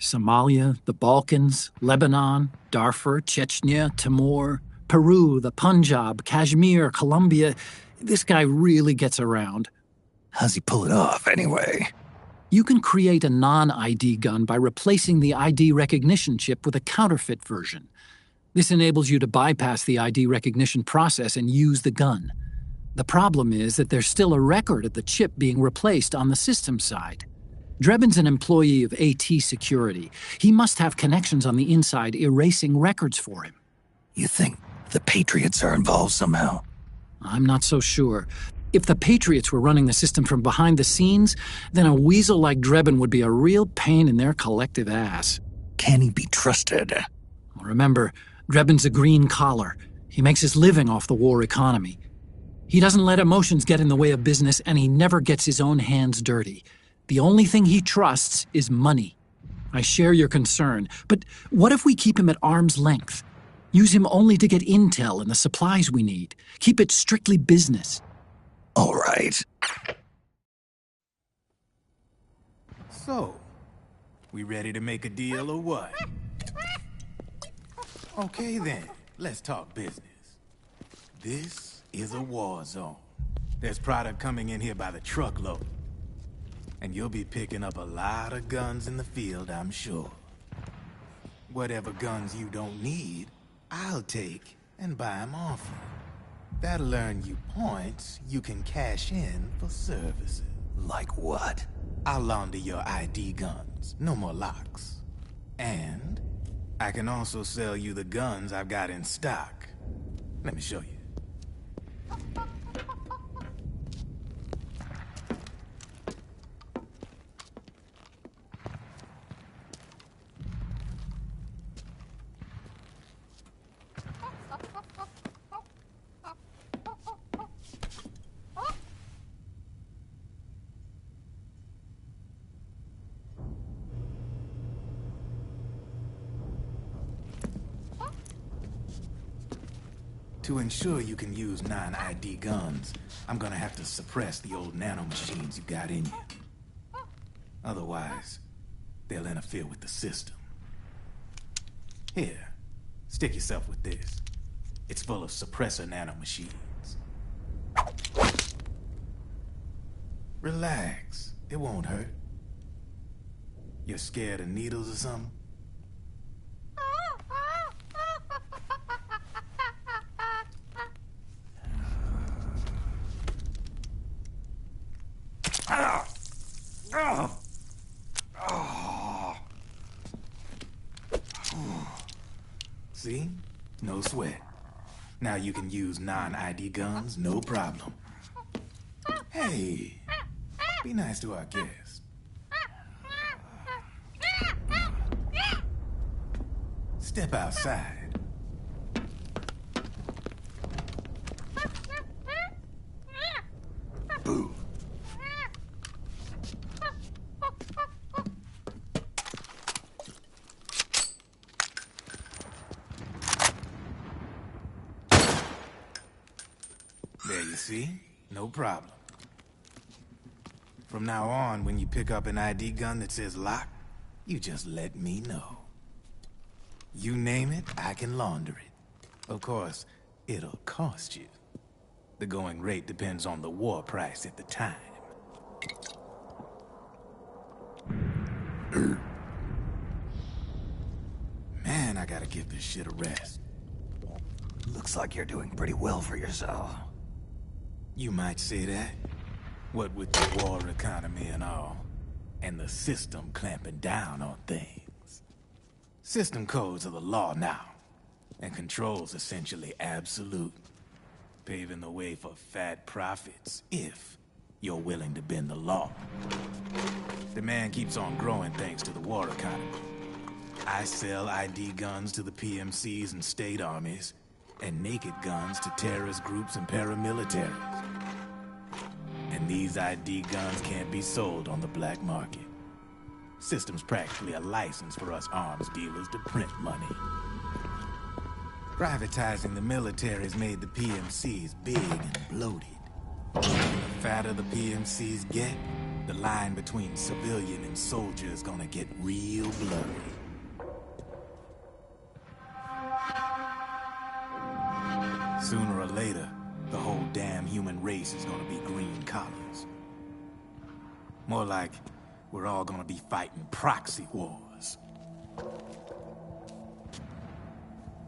Somalia, the Balkans, Lebanon, Darfur, Chechnya, Timor, Peru, the Punjab, Kashmir, Colombia. This guy really gets around. How's he pull it off, anyway? You can create a non-ID gun by replacing the ID recognition chip with a counterfeit version. This enables you to bypass the ID recognition process and use the gun. The problem is that there's still a record of the chip being replaced on the system side. Drebin's an employee of AT Security. He must have connections on the inside erasing records for him. You think the Patriots are involved somehow? I'm not so sure. If the Patriots were running the system from behind the scenes, then a weasel like Drebin would be a real pain in their collective ass. Can he be trusted? Remember, Drebin's a green collar. He makes his living off the war economy. He doesn't let emotions get in the way of business, and he never gets his own hands dirty. The only thing he trusts is money. I share your concern, but what if we keep him at arm's length? Use him only to get intel and the supplies we need. Keep it strictly business. All right. So, we ready to make a deal or what? Okay then, let's talk business. This is a war zone. There's product coming in here by the truckload. And you'll be picking up a lot of guns in the field, I'm sure. Whatever guns you don't need, I'll take and buy them off you. That'll earn you points you can cash in for services. Like what? I'll launder your ID guns, no more locks. And I can also sell you the guns I've got in stock. Let me show you. To ensure you can use non-ID guns, I'm gonna have to suppress the old nanomachines you got in you. Otherwise, they'll interfere with the system. Here, stick yourself with this. It's full of suppressor nanomachines. Relax, it won't hurt. You're scared of needles or something? See? No sweat. Now you can use non-ID guns, no problem. Hey, be nice to our guest. Step outside. Boo. There you see? No problem. From now on, when you pick up an ID gun that says lock, you just let me know. You name it, I can launder it. Of course, it'll cost you. The going rate depends on the war price at the time. Man, I gotta give this shit a rest. Looks like you're doing pretty well for yourself. You might say that. What with the war economy and all, and the system clamping down on things. System codes are the law now, and control's essentially absolute, paving the way for fat profits if you're willing to bend the law. Demand keeps on growing thanks to the war economy. I sell ID guns to the PMCs and state armies, and naked guns to terrorist groups and paramilitaries. And these ID guns can't be sold on the black market. System's practically a license for us arms dealers to print money. Privatizing the military's made the PMCs big and bloated. The fatter the PMCs get, the line between civilian and soldier is gonna get real blurry. Sooner or later, the whole damn human race is gonna be green collars. More like, we're all gonna be fighting proxy wars.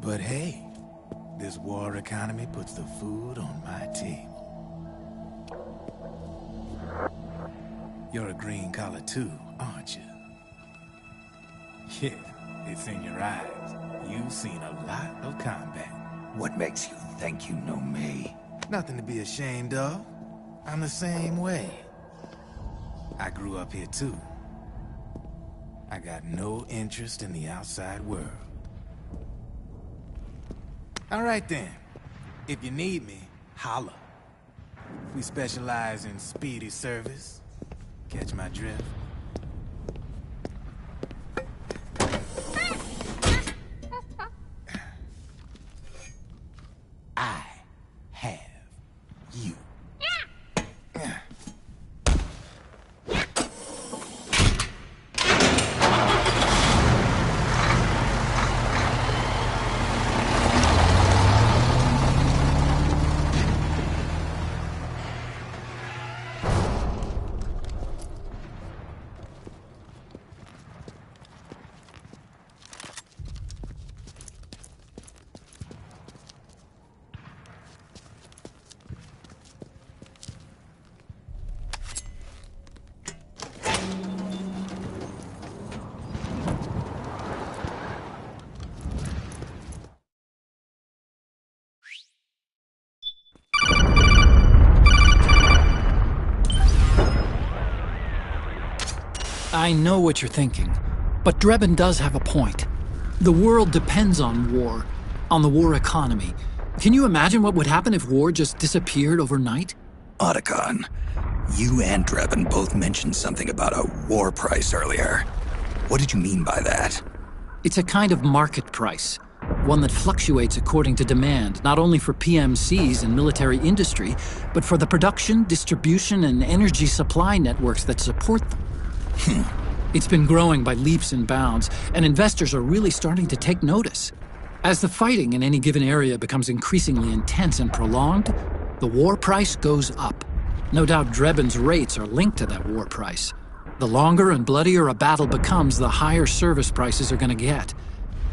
But hey, this war economy puts the food on my table. You're a green collar too, aren't you? Yeah, it's in your eyes. You've seen a lot of combat. What makes you think you know me? Nothing to be ashamed of. I'm the same way. I grew up here too. I got no interest in the outside world. All right then. If you need me, holla. We specialize in speedy service. Catch my drift? I have you. I know what you're thinking, but Drebin does have a point. The world depends on war, on the war economy. Can you imagine what would happen if war just disappeared overnight? Otacon, you and Drebin both mentioned something about a war price earlier. What did you mean by that? It's a kind of market price, one that fluctuates according to demand, not only for PMCs and military industry, but for the production, distribution, and energy supply networks that support them. It's been growing by leaps and bounds, and investors are really starting to take notice. As the fighting in any given area becomes increasingly intense and prolonged, the war price goes up. No doubt Drebin's rates are linked to that war price. The longer and bloodier a battle becomes, the higher service prices are going to get.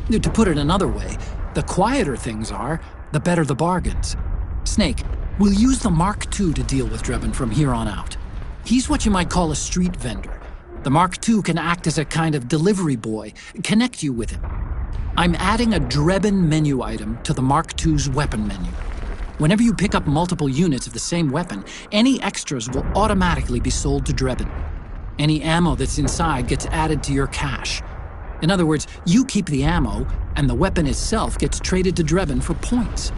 To put it another way, the quieter things are, the better the bargains. Snake, we'll use the Mark II to deal with Drebin from here on out. He's what you might call a street vendor. The Mark II can act as a kind of delivery boy, connect you with him. I'm adding a Drebin menu item to the Mark II's weapon menu. Whenever you pick up multiple units of the same weapon, any extras will automatically be sold to Drebin. Any ammo that's inside gets added to your cache. In other words, you keep the ammo, and the weapon itself gets traded to Drebin for points.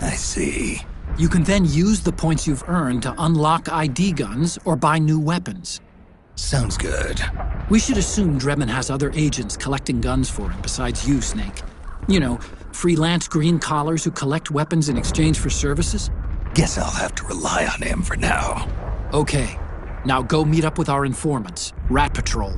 I see. You can then use the points you've earned to unlock ID guns or buy new weapons. Sounds good. We should assume Drebin has other agents collecting guns for him besides you, Snake. You know, freelance green collars who collect weapons in exchange for services? Guess I'll have to rely on him for now. Okay. Now go meet up with our informants, Rat Patrol.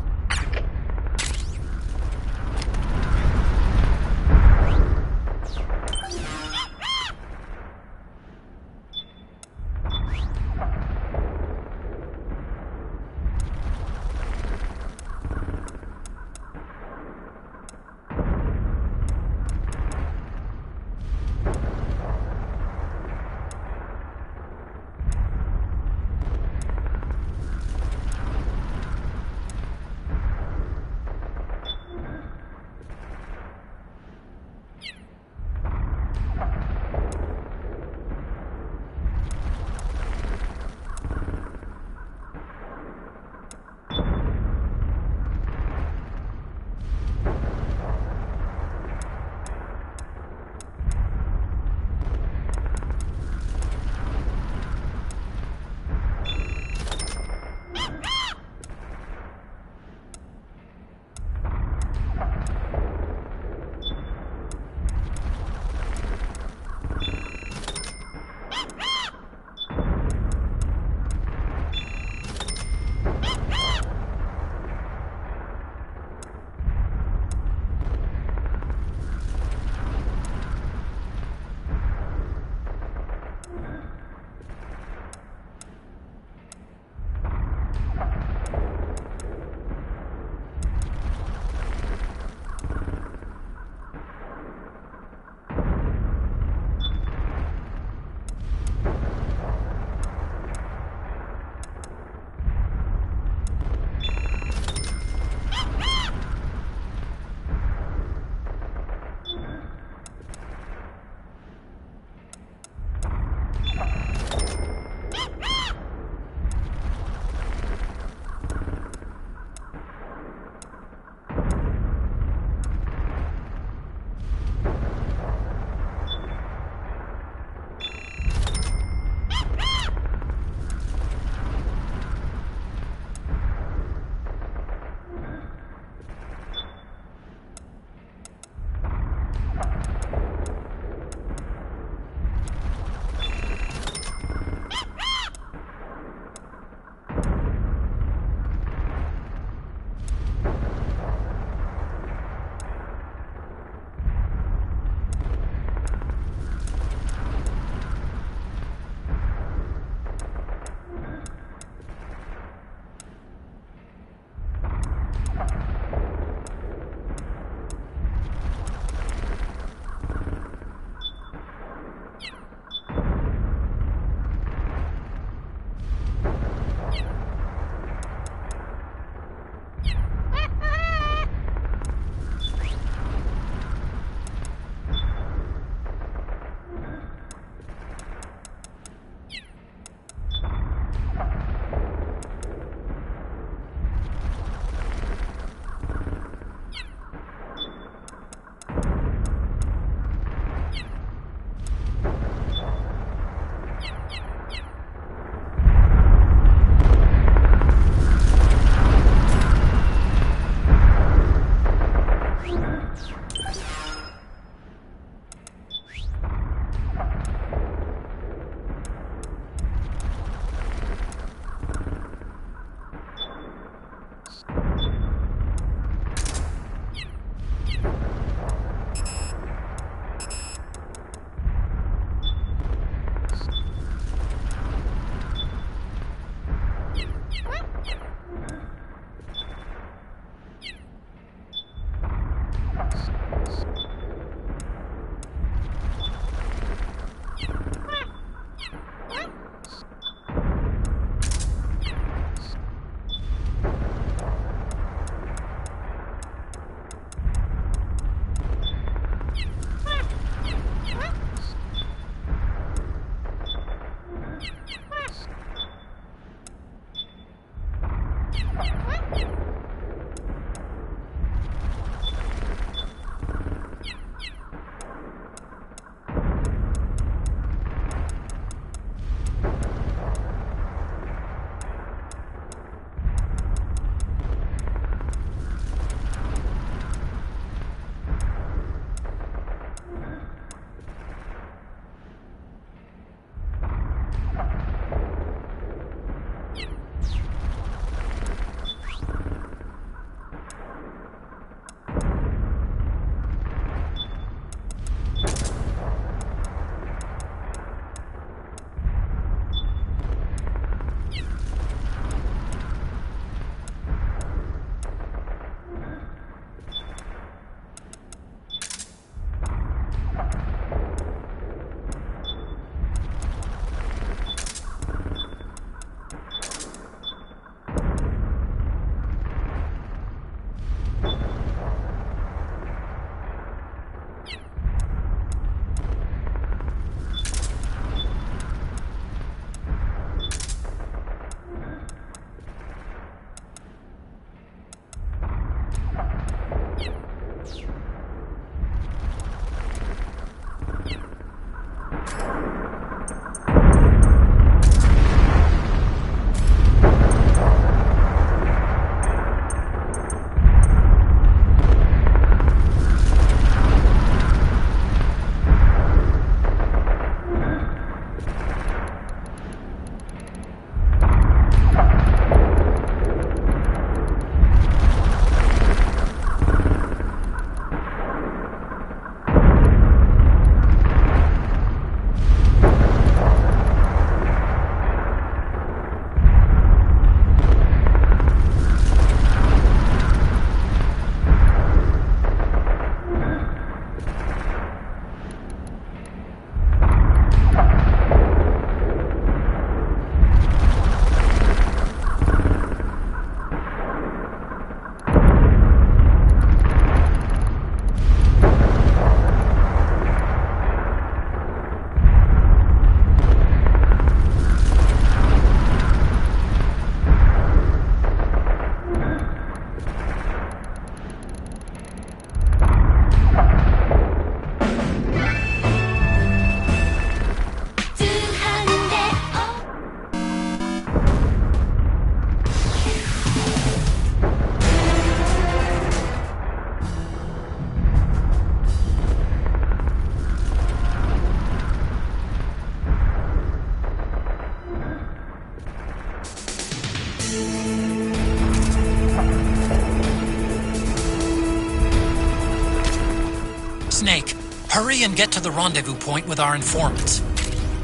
Snake, hurry and get to the rendezvous point with our informants.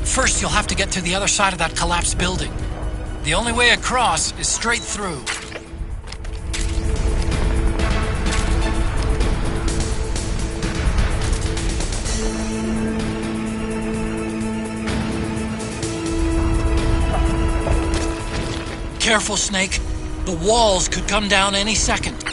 First, you'll have to get to the other side of that collapsed building. The only way across is straight through. Careful, Snake. The walls could come down any second.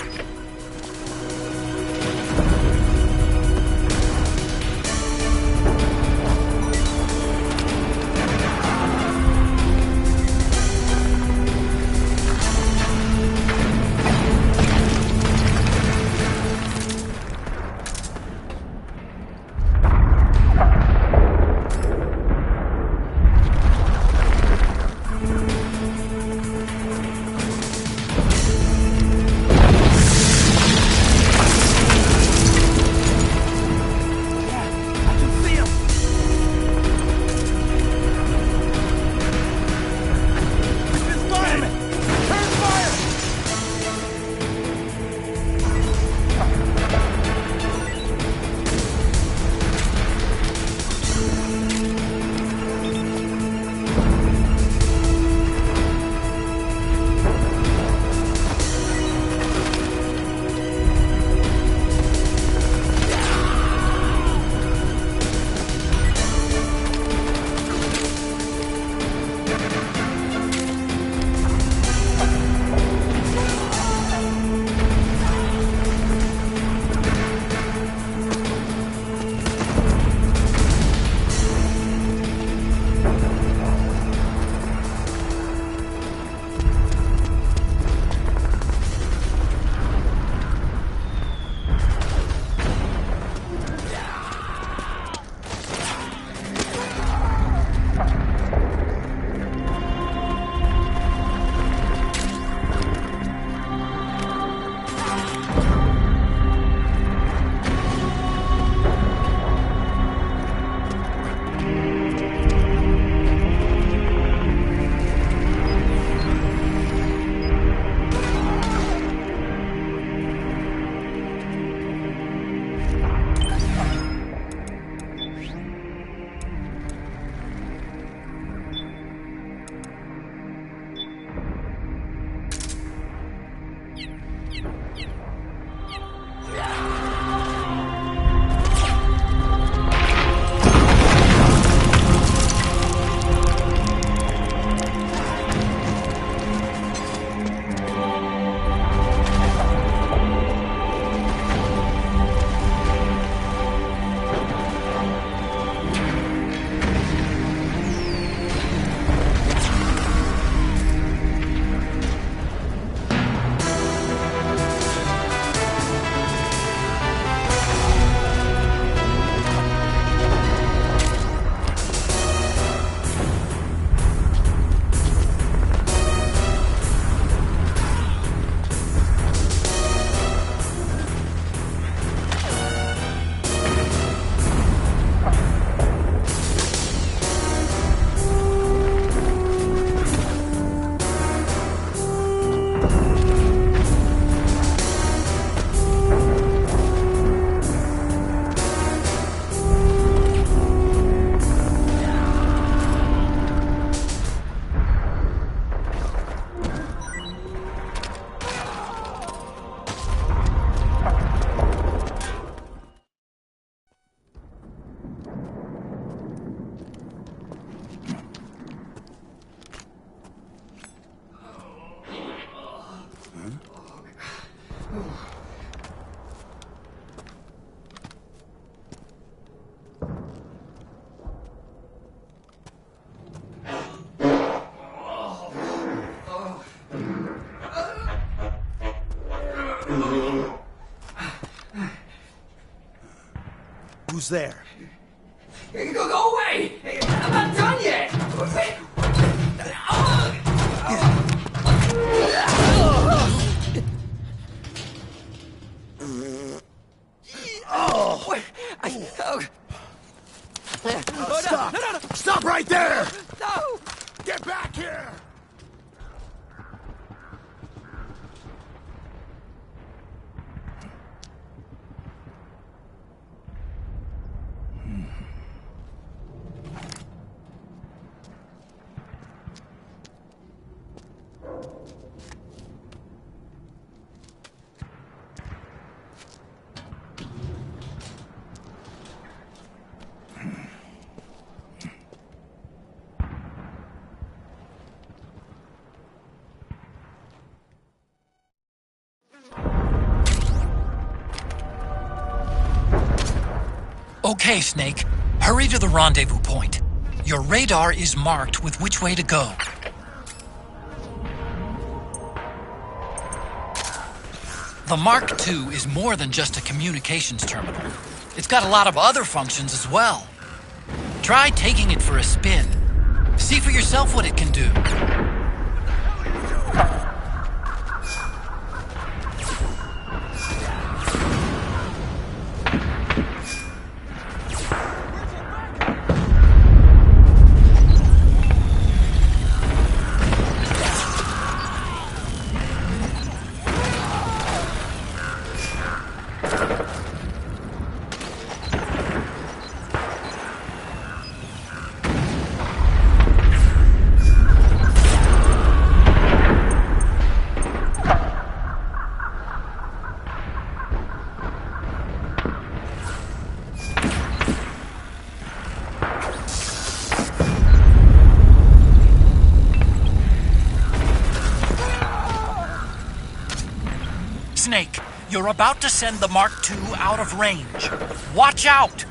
Who's there? Go away! I'm not done yet! Stop! No. Stop right there! No! Get back here! Okay, Snake. Hurry to the rendezvous point. Your radar is marked with which way to go. The Mark II is more than just a communications terminal. It's got a lot of other functions as well. Try taking it for a spin. See for yourself what it can do. Snake, you're about to send the Mark II out of range. Watch out!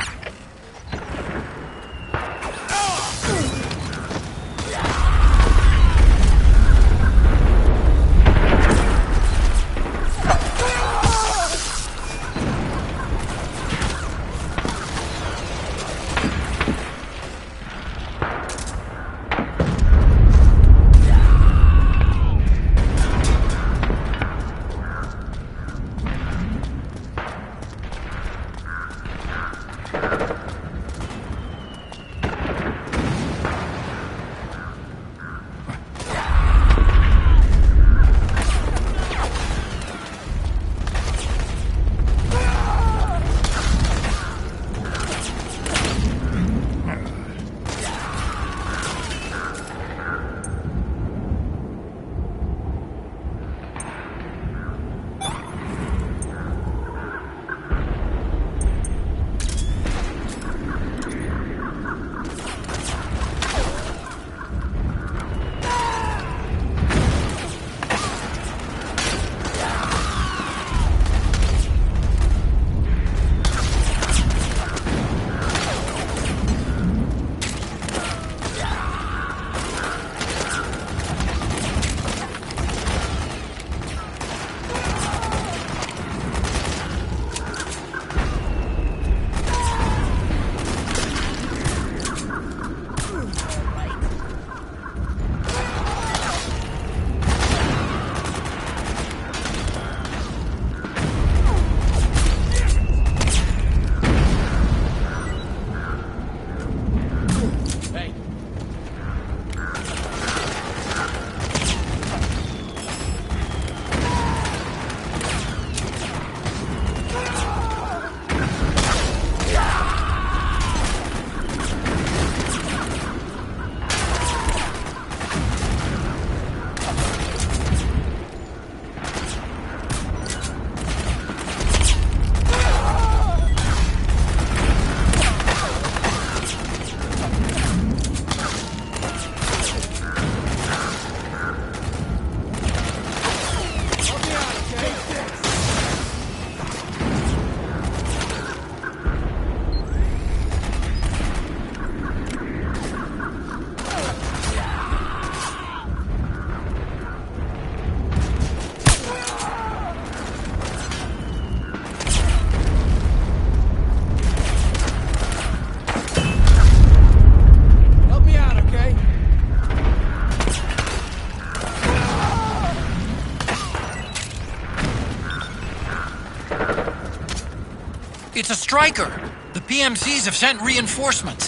It's a striker! The PMCs have sent reinforcements.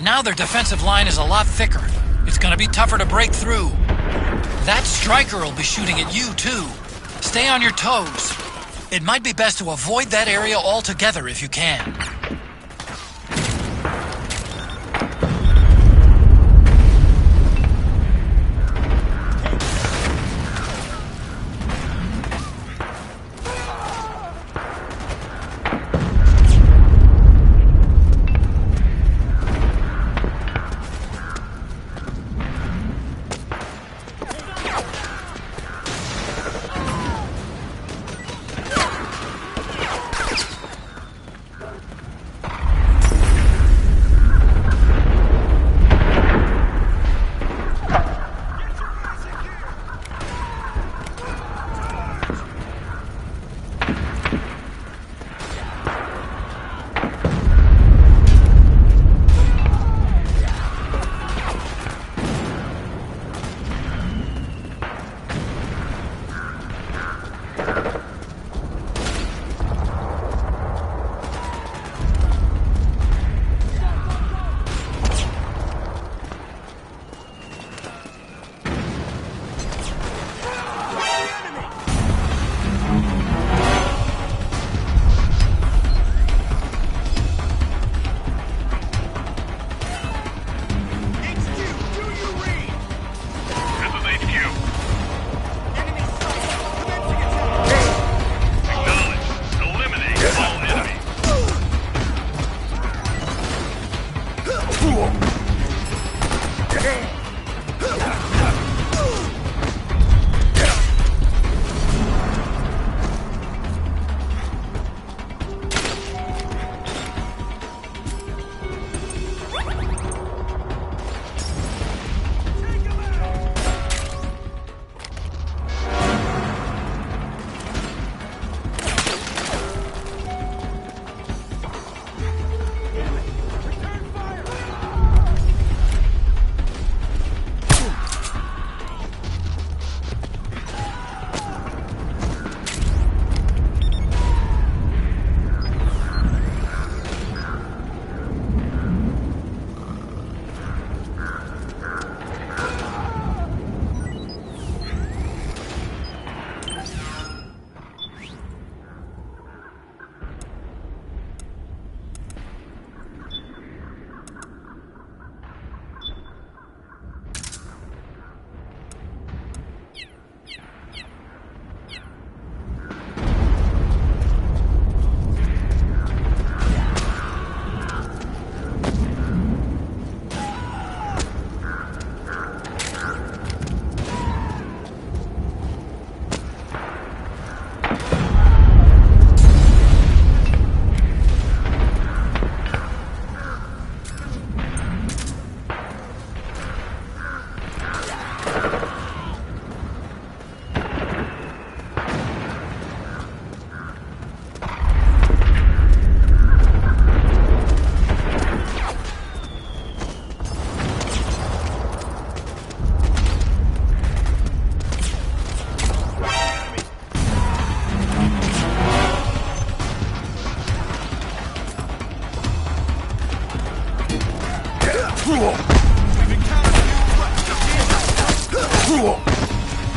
Now their defensive line is a lot thicker. It's gonna be tougher to break through. That striker will be shooting at you, too. Stay on your toes. It might be best to avoid that area altogether if you can.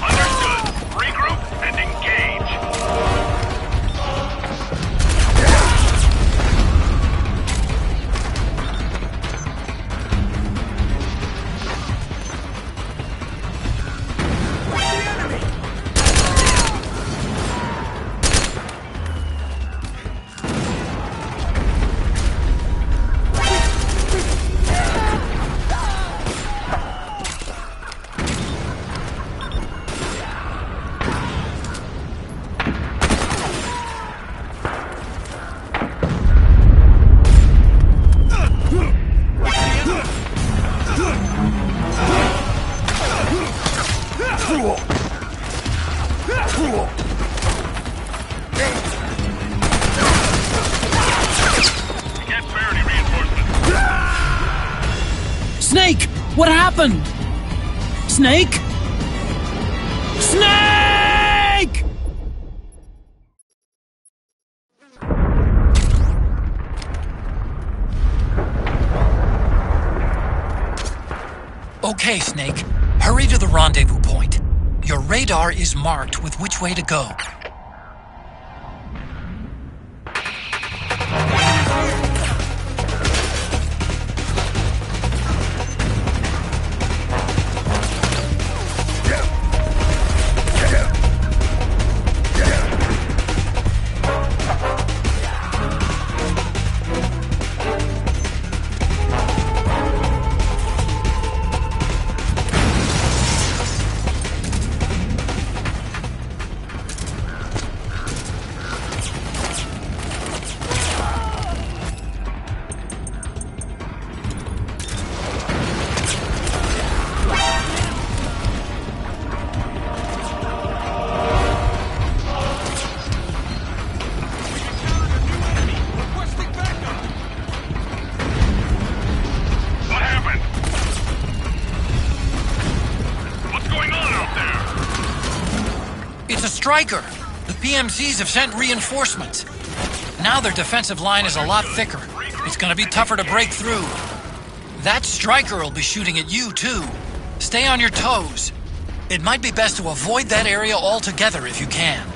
Understood. Regroup and engage. Snake! What happened? Snake? Snake! Okay, Snake. Hurry to the rendezvous point. Your radar is marked with which way to go. Striker! The PMCs have sent reinforcements. Now their defensive line is a lot thicker. It's gonna be tougher to break through. That Striker will be shooting at you, too. Stay on your toes. It might be best to avoid that area altogether if you can.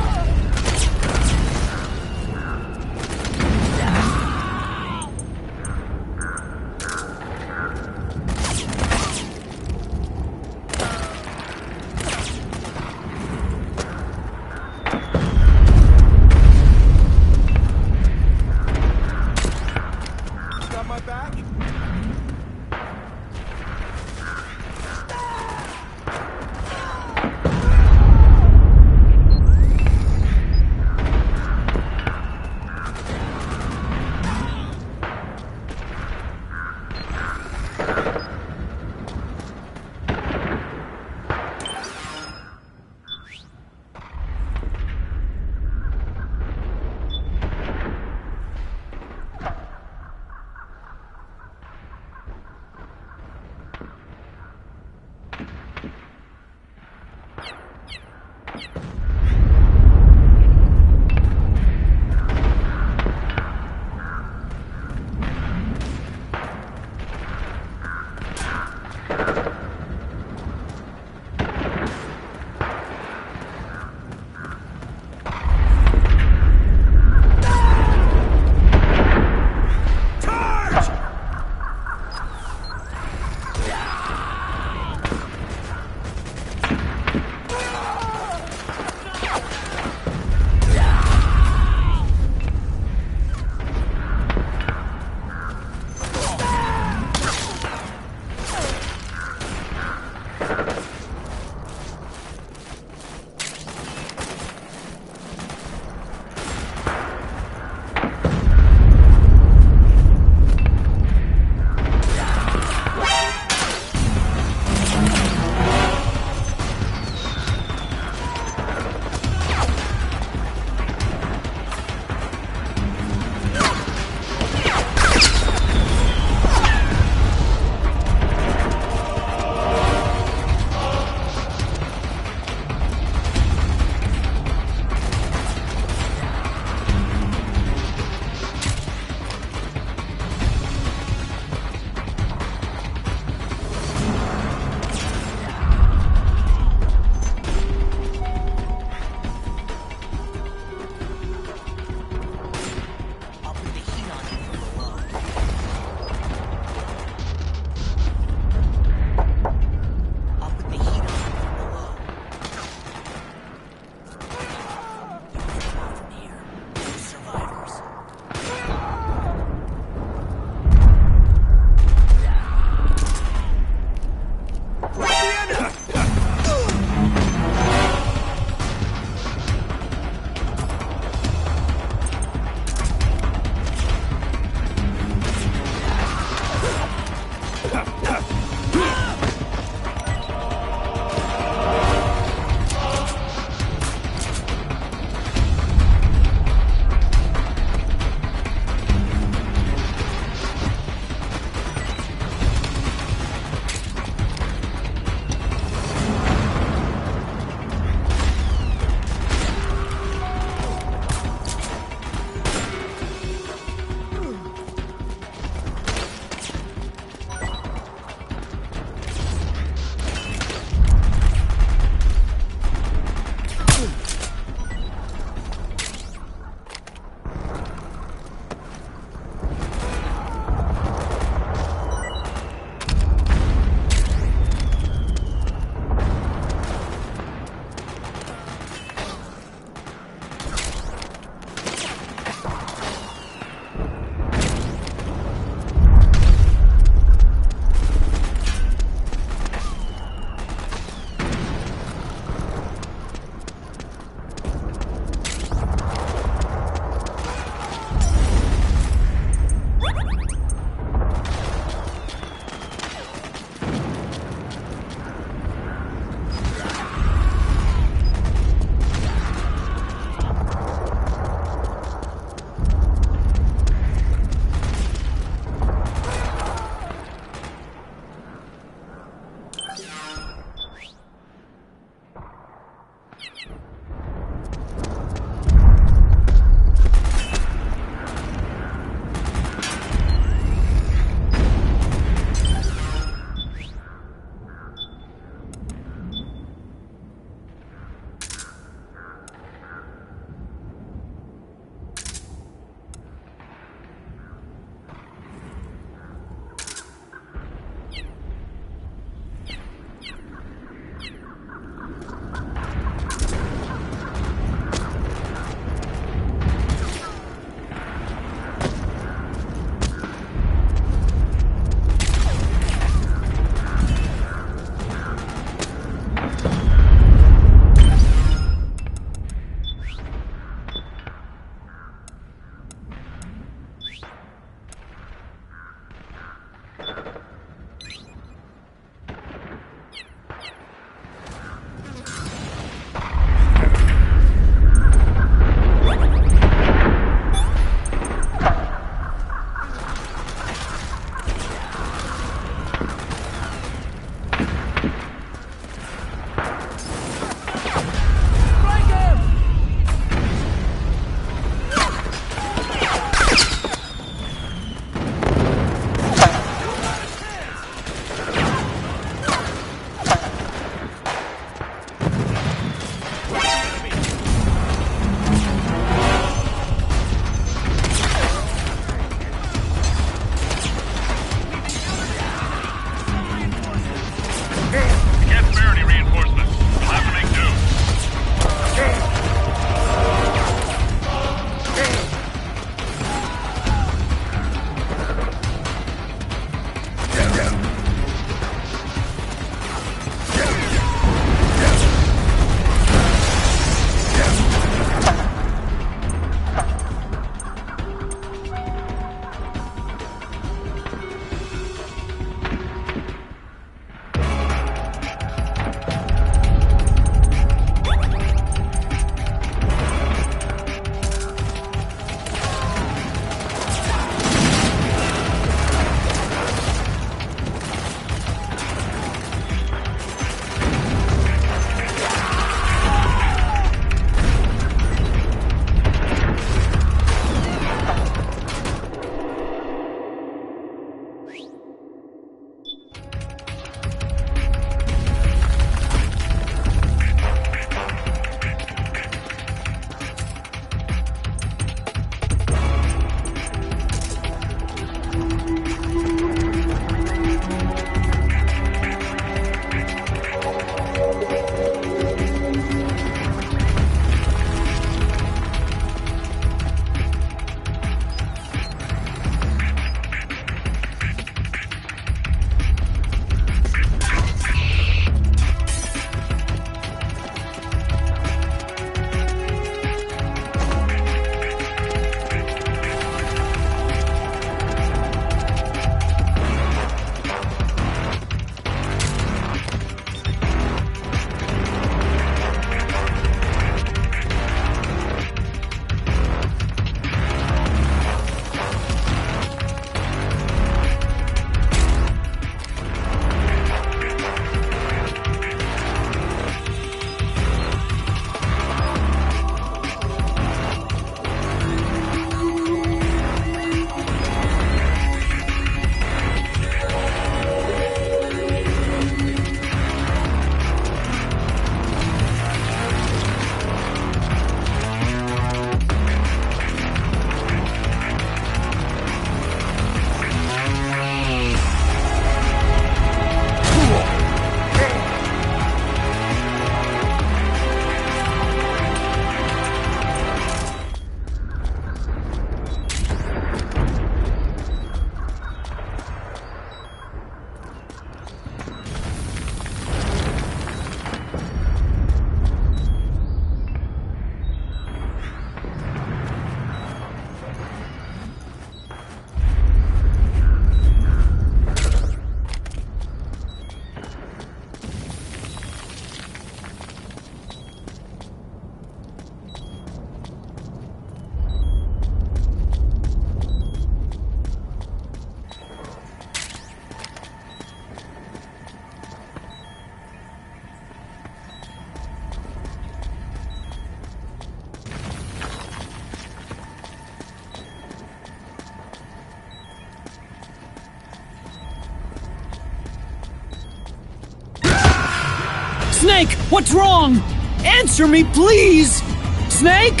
Snake, what's wrong? Answer me, please! Snake?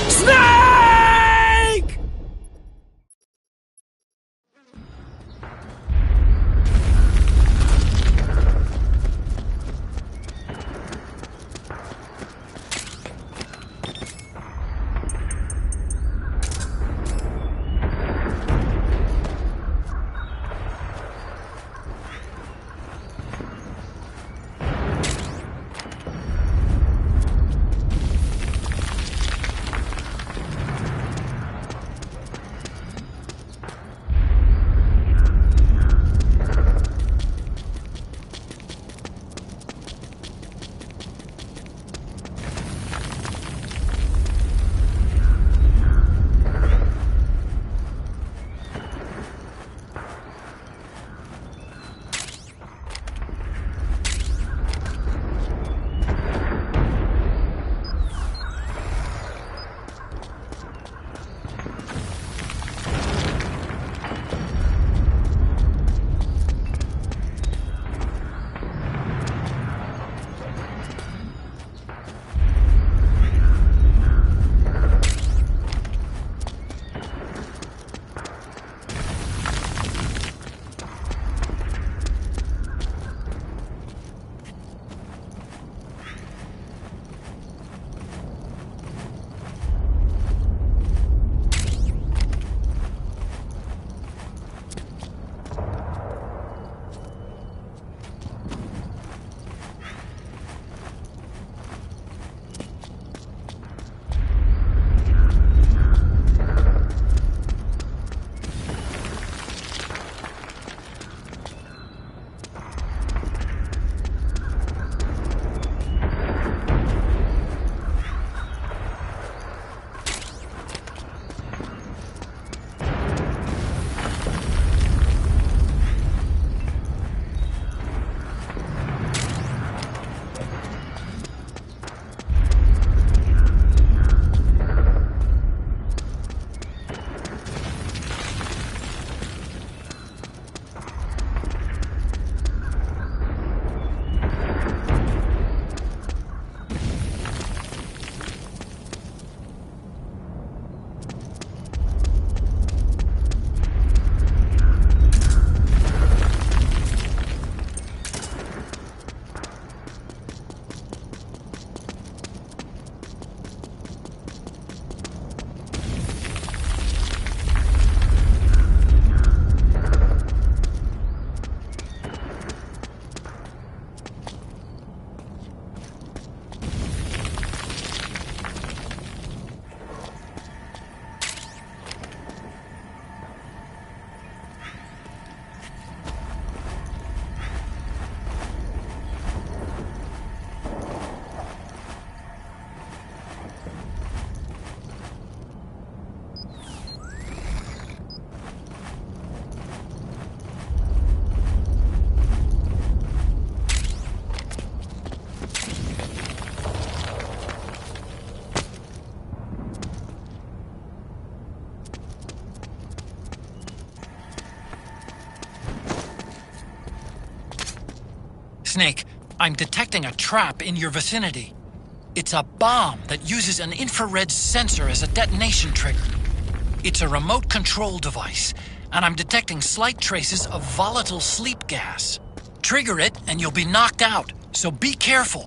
Snake! Snake, I'm detecting a trap in your vicinity. It's a bomb that uses an infrared sensor as a detonation trigger. It's a remote control device, and I'm detecting slight traces of volatile sleep gas. Trigger it, and you'll be knocked out, so be careful.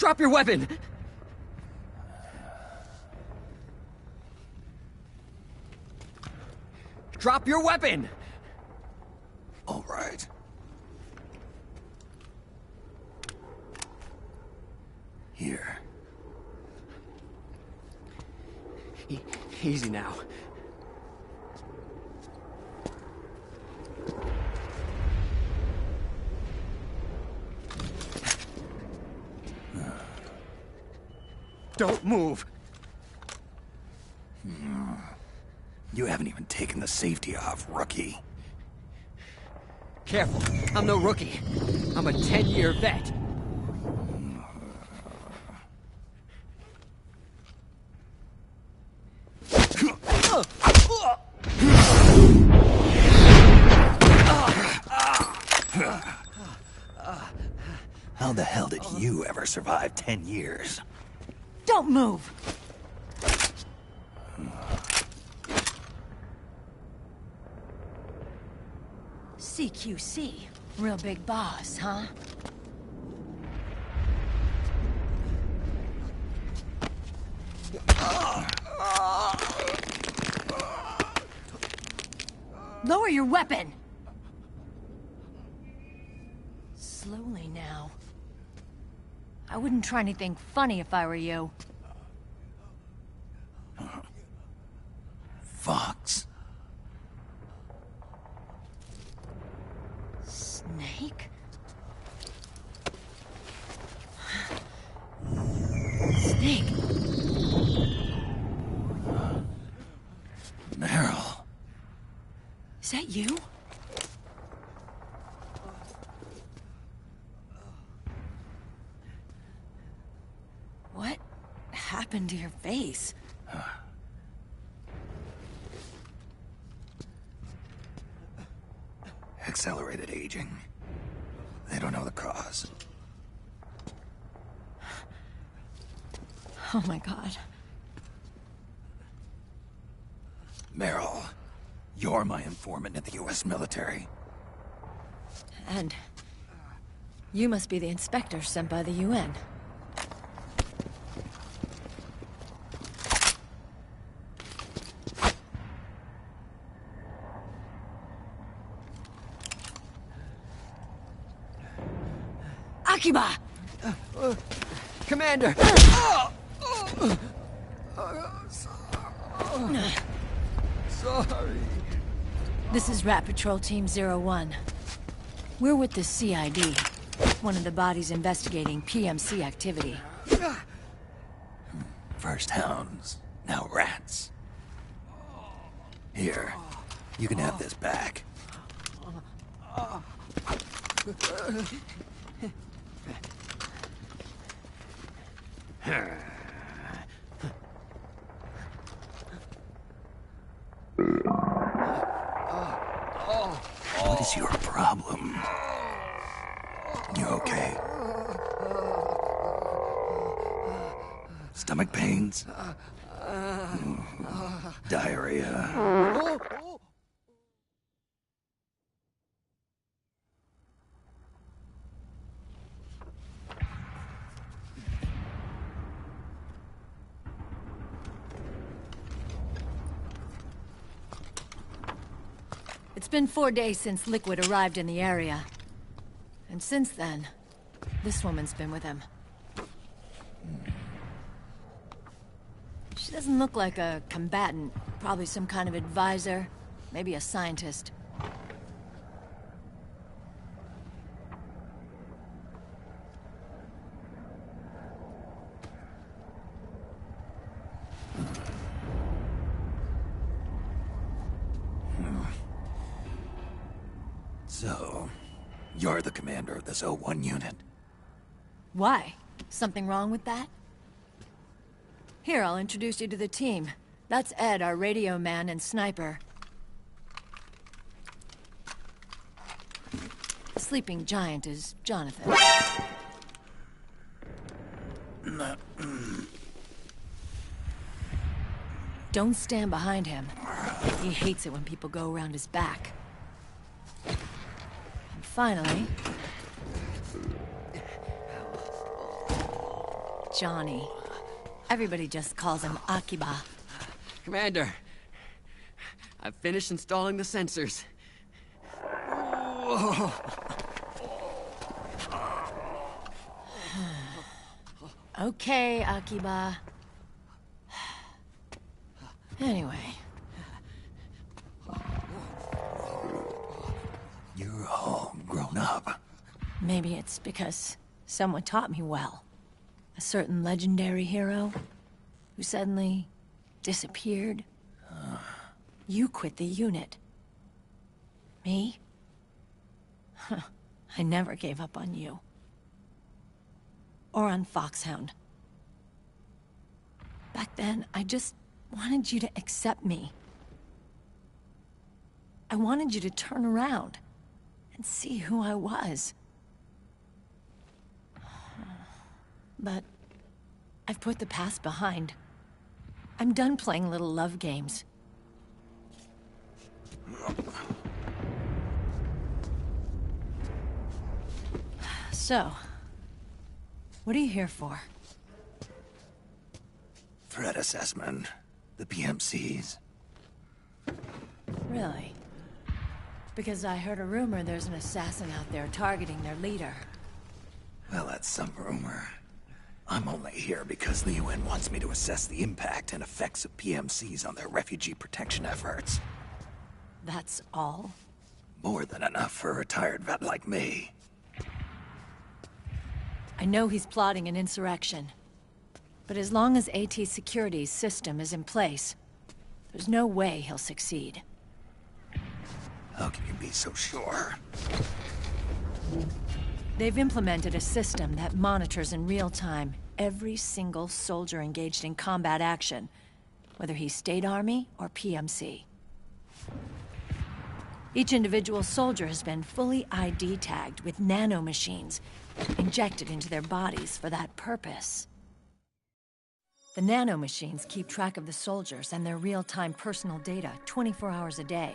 Drop your weapon! Drop your weapon! All right. Here. Easy now. Don't move! You haven't even taken the safety off, rookie. Careful, I'm no rookie. I'm a 10-year vet. How the hell did you ever survive 10 years? Don't move! CQC. Real big boss, huh? Lower your weapon! Slowly now. I wouldn't try anything funny if I were you. Fox. Snake? think? Meryl. Is that you? What happened to your face? Accelerated aging. They don't know the cause. Oh my god. Meryl, you're my informant in the U.S. military. And you must be the inspector sent by the UN. Akiba! Commander! Sorry. This is Rat Patrol Team 01. We're with the CID, one of the bodies investigating PMC activity. First hounds, now rats. Here, you can have this back. What is your problem? You okay? Stomach pains? Diarrhea? It's been 4 days since Liquid arrived in the area. And since then, this woman's been with him. She doesn't look like a combatant. Probably some kind of advisor. Maybe a scientist. So, you're the commander of this O1 unit? Why? Something wrong with that? Here, I'll introduce you to the team. That's Ed, our radio man and sniper. The sleeping giant is Jonathan. Don't stand behind him. He hates it when people go around his back. And finally... Johnny. Everybody just calls him Akiba. Commander, I've finished installing the sensors. Okay, Akiba. Anyway. You're all grown up. Maybe it's because someone taught me well. A certain legendary hero who suddenly disappeared. You quit the unit. Me? Huh. I never gave up on you. Or on Foxhound. Back then, I just wanted you to accept me. I wanted you to turn around and see who I was. But I've put the past behind. I'm done playing little love games. So, what are you here for? Threat assessment. The PMCs. Really? Because I heard a rumor there's an assassin out there targeting their leader. Well, that's some rumor. I'm only here because the UN wants me to assess the impact and effects of PMCs on their refugee protection efforts. That's all? More than enough for a retired vet like me. I know he's plotting an insurrection. But as long as AT Security's system is in place, there's no way he'll succeed. How can you be so sure? They've implemented a system that monitors in real time every single soldier engaged in combat action, whether he's State Army or PMC. Each individual soldier has been fully ID tagged with nanomachines injected into their bodies for that purpose. The nanomachines keep track of the soldiers and their real-time personal data 24 hours a day.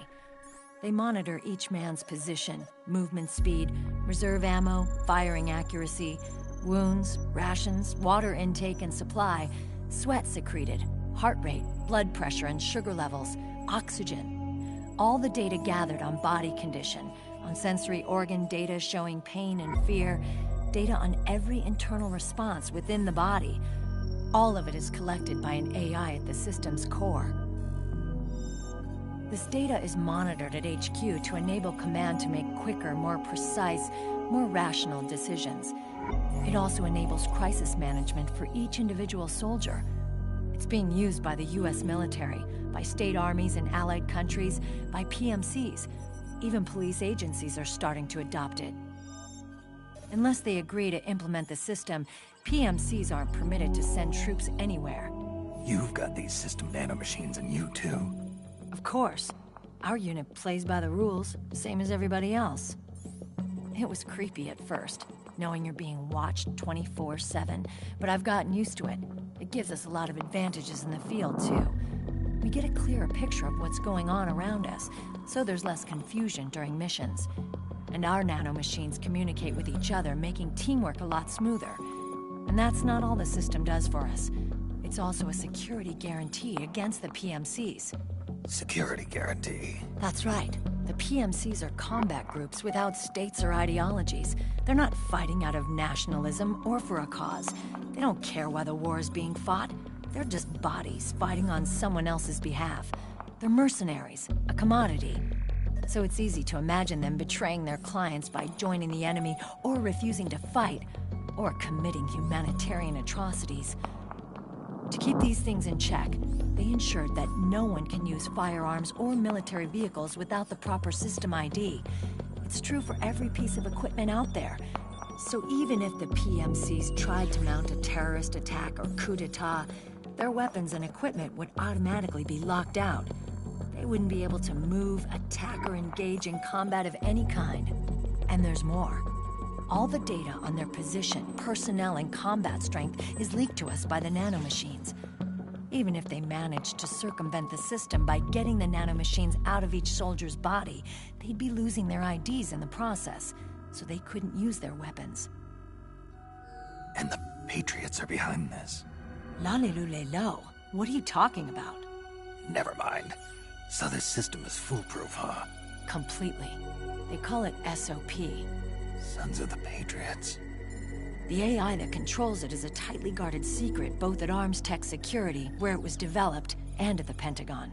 They monitor each man's position, movement speed, reserve ammo, firing accuracy, wounds, rations, water intake and supply, sweat secreted, heart rate, blood pressure and sugar levels, oxygen. All the data gathered on body condition, on sensory organ data showing pain and fear, data on every internal response within the body. All of it is collected by an AI at the system's core. This data is monitored at HQ to enable command to make quicker, more precise, more rational decisions. It also enables crisis management for each individual soldier. It's being used by the US military, by state armies in allied countries, by PMCs. Even police agencies are starting to adopt it. Unless they agree to implement the system, PMCs aren't permitted to send troops anywhere. You've got these system nanomachines in you too. Of course. Our unit plays by the rules, same as everybody else. It was creepy at first, knowing you're being watched 24/7, but I've gotten used to it. It gives us a lot of advantages in the field, too. We get a clearer picture of what's going on around us, so there's less confusion during missions. And our nanomachines communicate with each other, making teamwork a lot smoother. And that's not all the system does for us. It's also a security guarantee against the PMCs. Security guarantee? That's right. The PMCs are combat groups without states or ideologies. They're not fighting out of nationalism or for a cause. They don't care why the war is being fought. They're just bodies fighting on someone else's behalf. They're mercenaries, a commodity. So it's easy to imagine them betraying their clients by joining the enemy or refusing to fight, or committing humanitarian atrocities. To keep these things in check, they ensured that no one can use firearms or military vehicles without the proper system ID. It's true for every piece of equipment out there. So even if the PMCs tried to mount a terrorist attack or coup d'etat, their weapons and equipment would automatically be locked out. They wouldn't be able to move, attack, or engage in combat of any kind. And there's more. All the data on their position, personnel, and combat strength is leaked to us by the nanomachines. Even if they managed to circumvent the system by getting the nanomachines out of each soldier's body, they'd be losing their IDs in the process, so they couldn't use their weapons. And the Patriots are behind this. Lalilulelo, what are you talking about? Never mind. So this system is foolproof, huh? Completely. They call it SOP. Sons of the Patriots. The AI that controls it is a tightly guarded secret, both at Arms Tech Security, where it was developed, and at the Pentagon.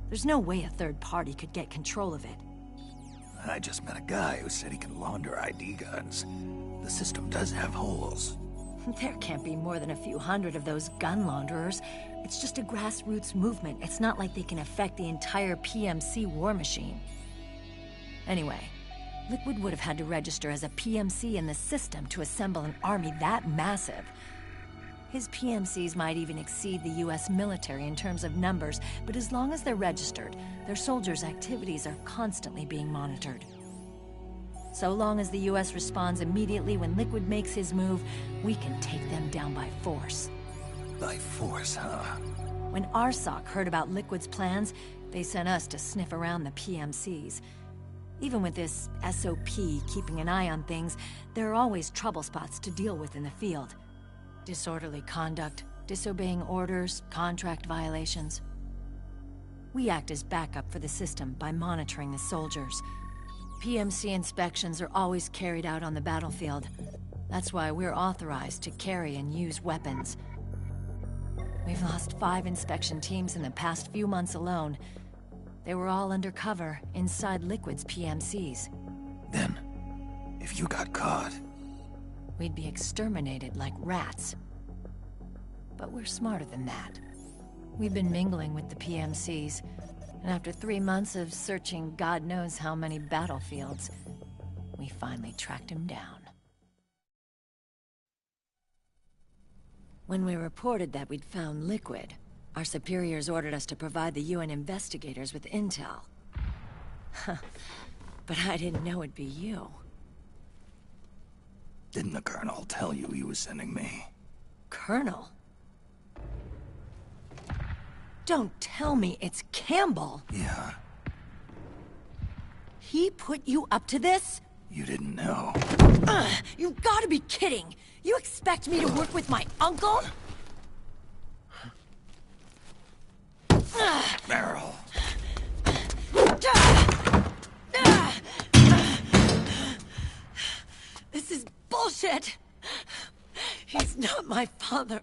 There's no way a third party could get control of it. I just met a guy who said he can launder ID guns. The system does have holes. There can't be more than a few hundred of those gun launderers. It's just a grassroots movement. It's not like they can affect the entire PMC war machine. Anyway, Liquid would have had to register as a PMC in the system to assemble an army that massive. His PMCs might even exceed the US military in terms of numbers, but as long as they're registered, their soldiers' activities are constantly being monitored. So long as the US responds immediately when Liquid makes his move, we can take them down by force. By force, huh? When RSOC heard about Liquid's plans, they sent us to sniff around the PMCs. Even with this SOP keeping an eye on things, there are always trouble spots to deal with in the field. Disorderly conduct, disobeying orders, contract violations. We act as backup for the system by monitoring the soldiers. PMC inspections are always carried out on the battlefield. That's why we're authorized to carry and use weapons. We've lost 5 inspection teams in the past few months alone. They were all undercover, inside Liquid's PMCs. Then, if you got caught... we'd be exterminated like rats. But we're smarter than that. We've been mingling with the PMCs, and after 3 months of searching God knows how many battlefields, we finally tracked him down. When we reported that we'd found liquid, our superiors ordered us to provide the UN investigators with intel. But I didn't know it'd be you. Didn't the Colonel tell you he was sending me? Colonel? Don't tell me it's Campbell! Yeah. He put you up to this? You didn't know. You've gotta be kidding! You expect me to work with my uncle? Meryl. This is bullshit! He's not my father.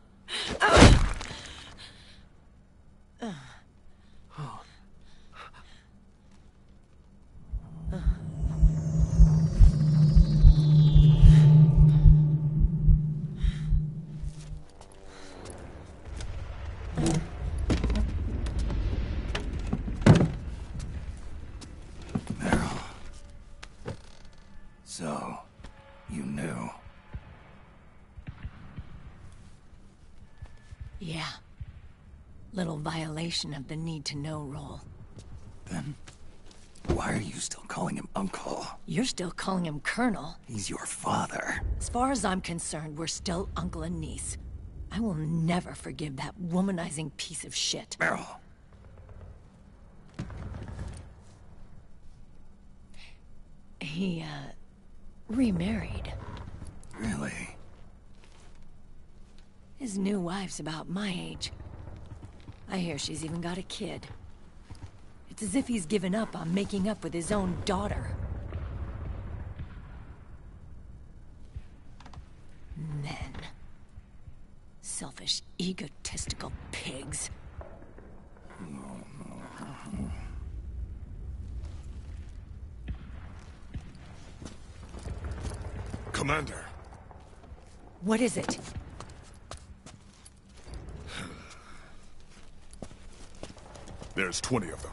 Meryl. So, you knew. Yeah. Little violation of the need-to-know rule. Then, why are you still calling him Uncle? You're still calling him Colonel. He's your father. As far as I'm concerned, we're still uncle and niece. I will never forgive that womanizing piece of shit. Meryl. He, remarried. Really? His new wife's about my age. I hear she's even got a kid. It's as if he's given up on making up with his own daughter. Men. Selfish, egotistical pigs. Commander. What is it? There's 20 of them.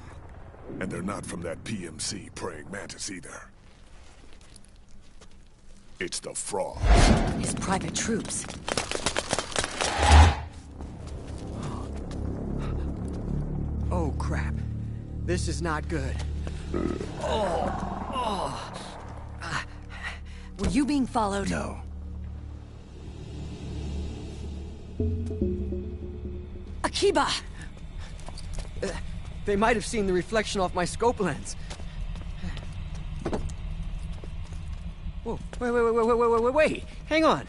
And they're not from that PMC praying mantis either. It's the Frog. His private troops. Oh, crap. This is not good. Were you being followed? No. Akiba! They might have seen the reflection off my scope lens. Whoa, wait. Hang on.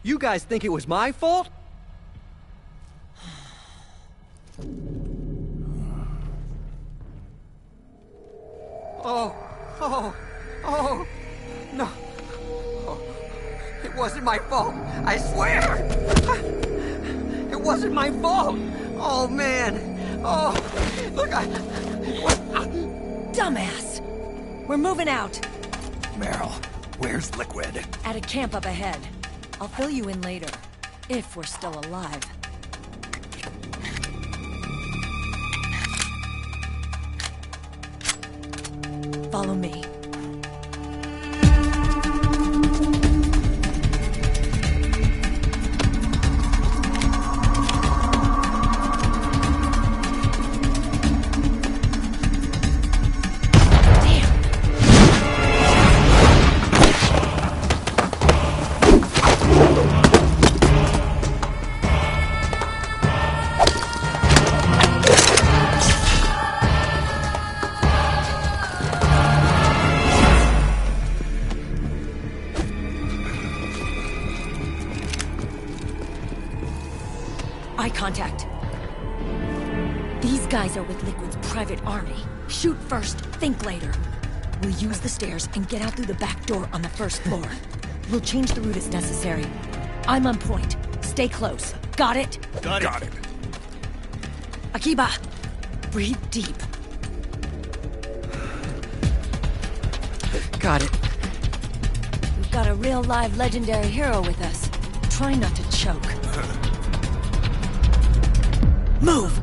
You guys think it was my fault? Oh, no. Oh, it wasn't my fault, I swear! It wasn't my fault! Oh, man! Oh, look, Dumbass! We're moving out. Meryl, where's Liquid? At a camp up ahead. I'll fill you in later. If we're still alive. Follow me. Eye contact. These guys are with Liquid's private army. Shoot first, think later. We'll use the stairs and get out through the back door on the first floor. We'll change the route as necessary. I'm on point. Stay close. Got it? Got it. Akiba, breathe deep. Got it. We've got a real live legendary hero with us. Try not to choke. Move!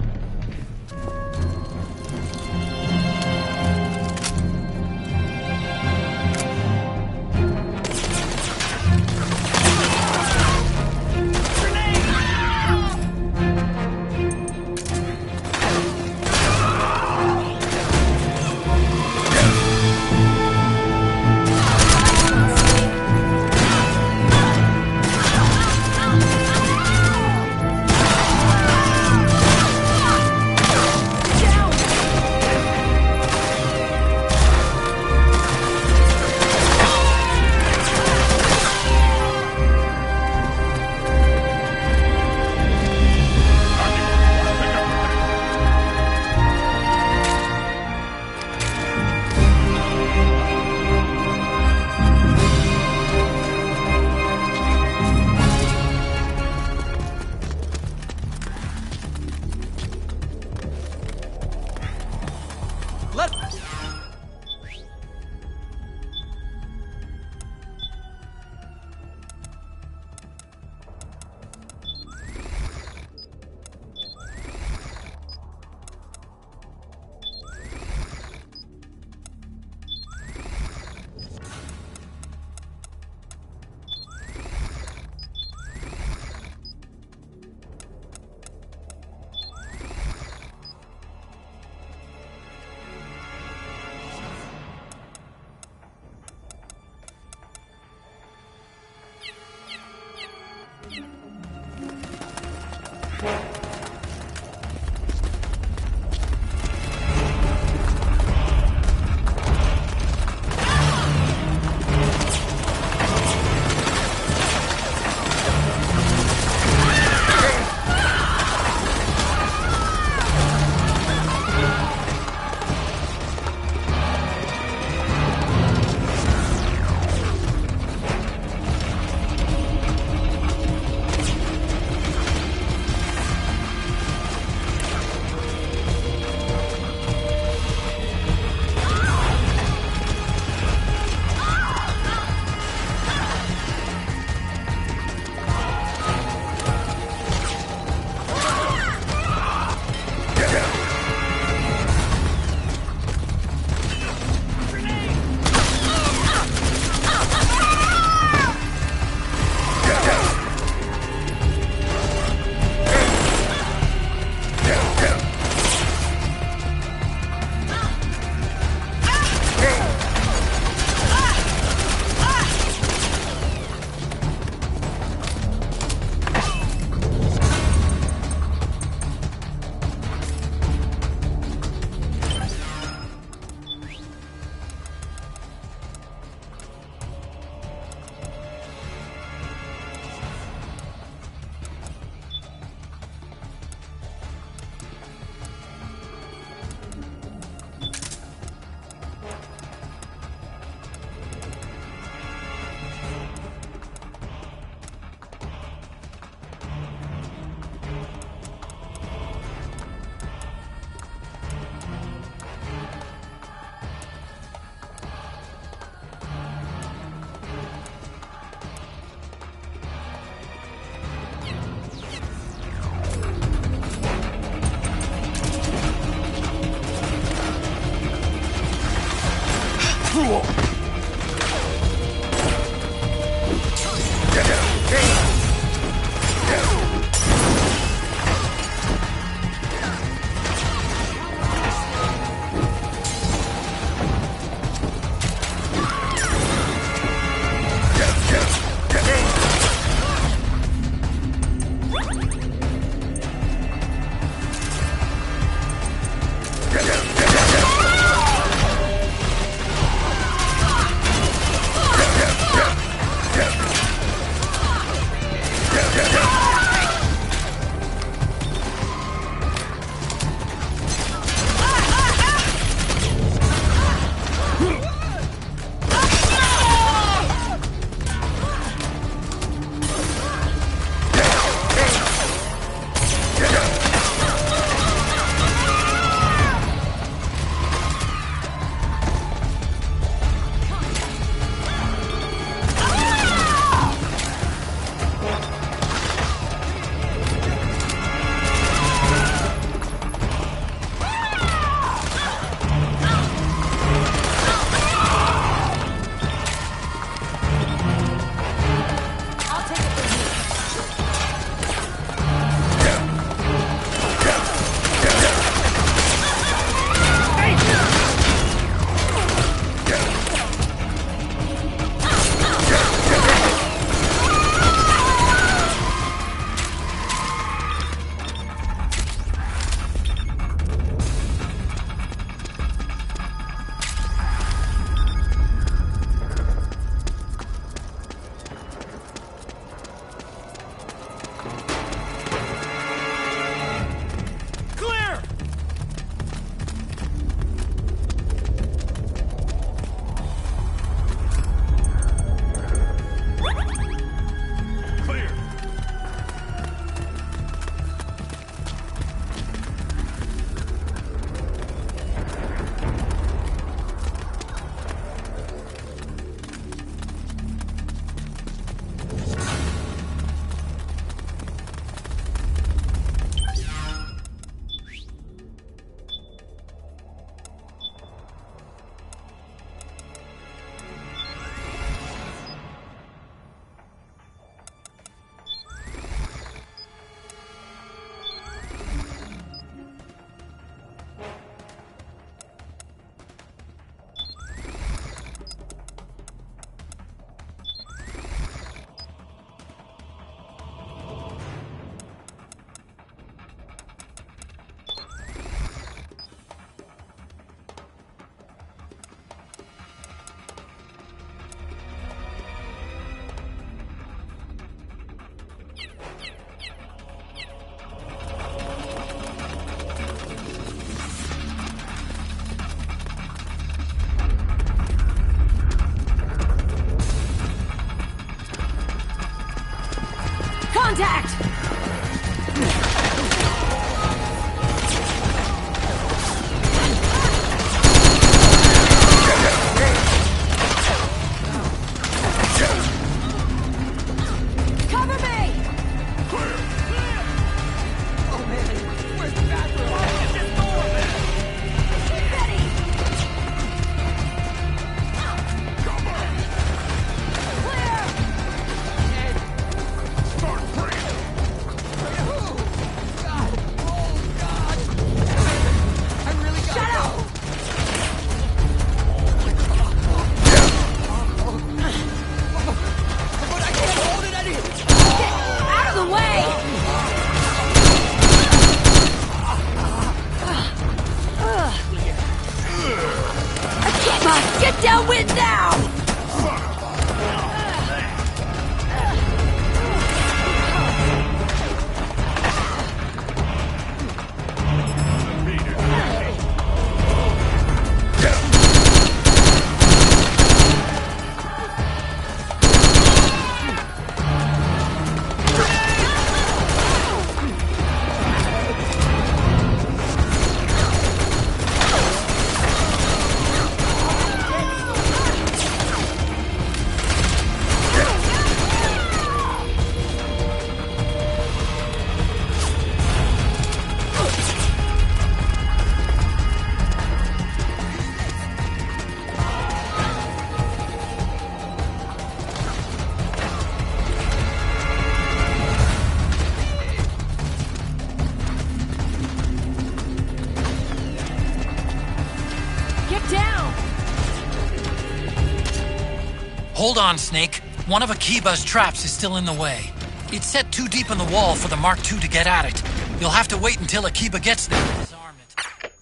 Hold on, Snake. One of Akiba's traps is still in the way. It's set too deep in the wall for the Mark II to get at it. You'll have to wait until Akiba gets there to disarm it.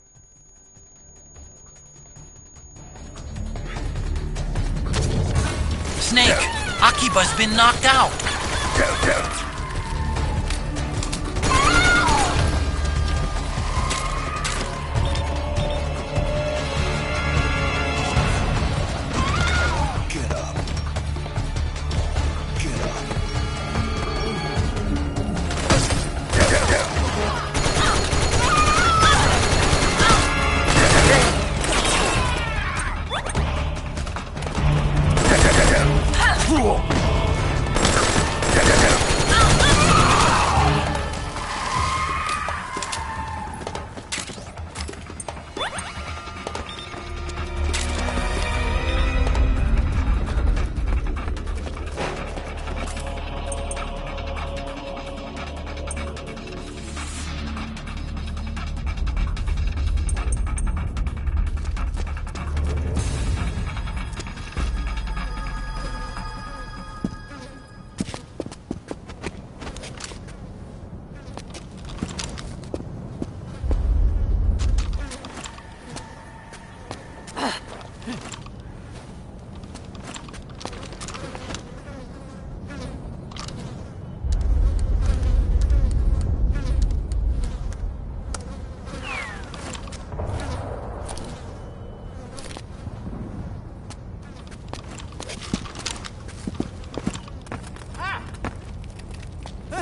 Snake, Akiba's been knocked out.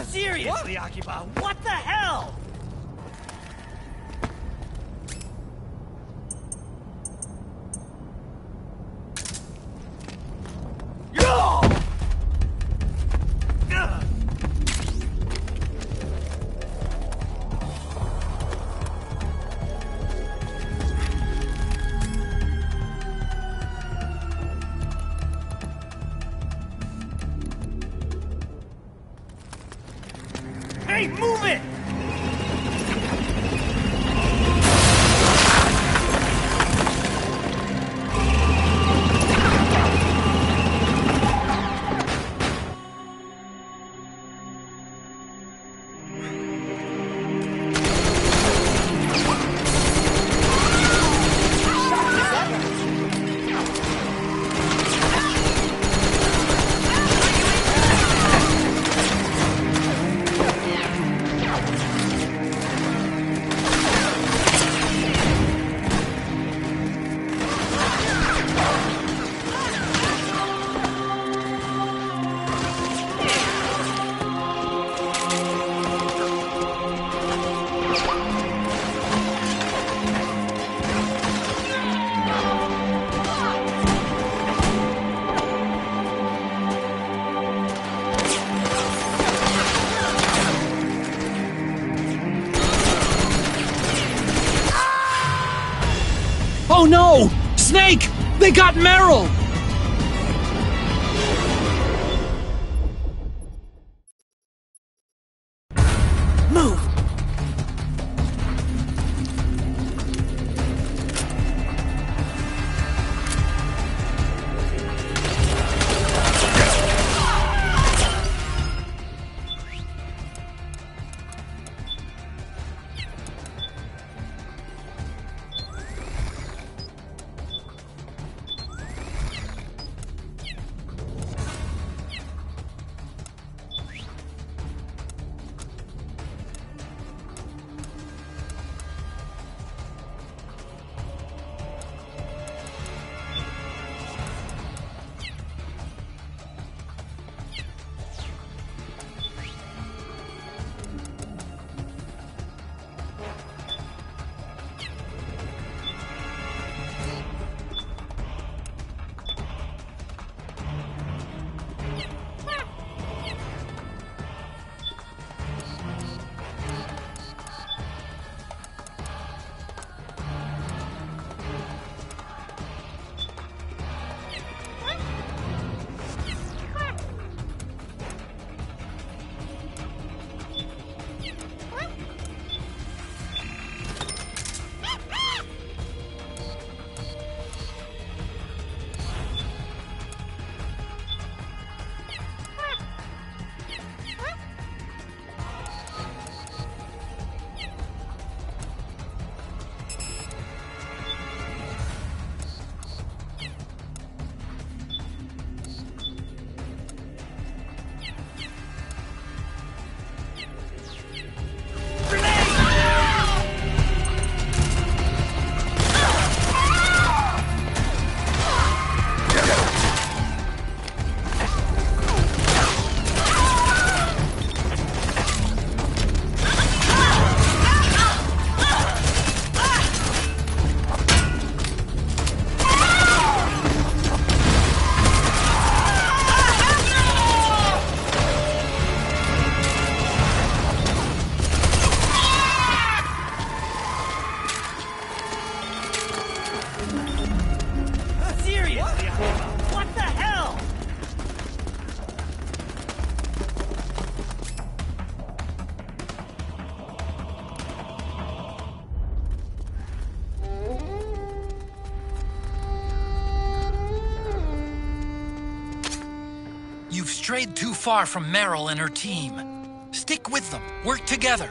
Seriously, Akiba, what the hell? Hey, move it! Oh no! Snake! They got Meryl! Move! strayed too far from Meryl and her team. Stick with them. Work together.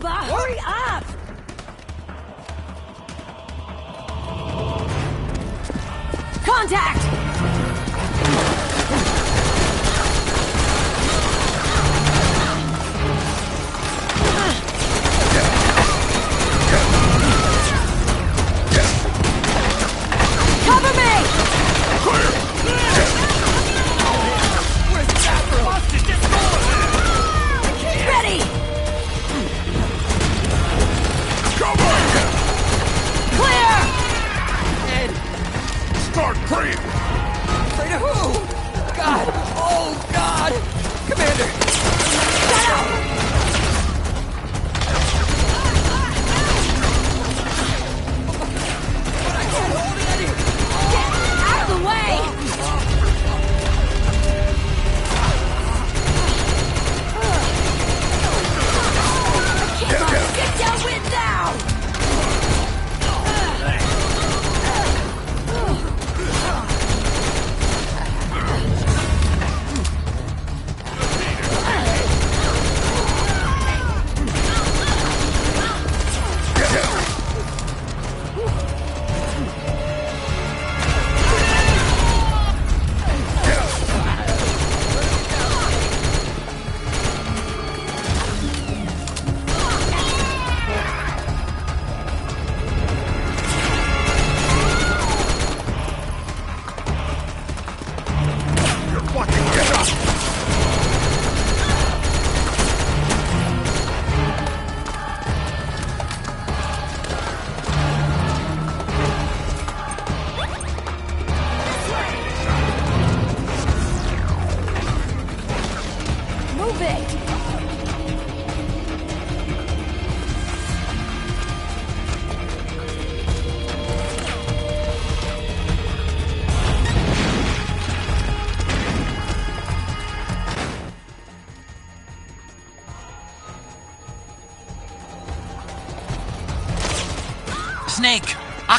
Hurry up! Contact! Cover me! Where's the bathroom? Ready! Clear! And start praying. Pray to who? God! Oh, God! Commander! Shut up! But I can't hold it anymore! Get out of the way! I can't get down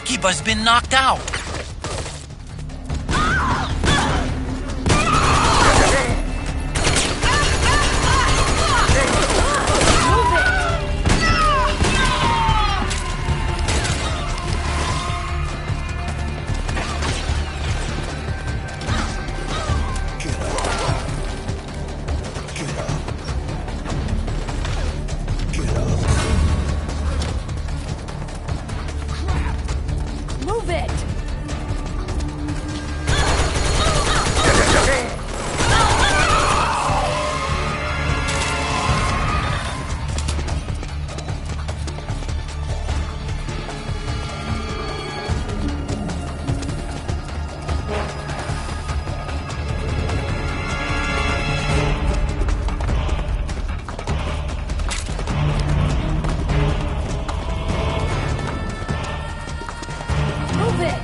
Akiba's been knocked out. Move it! Move it!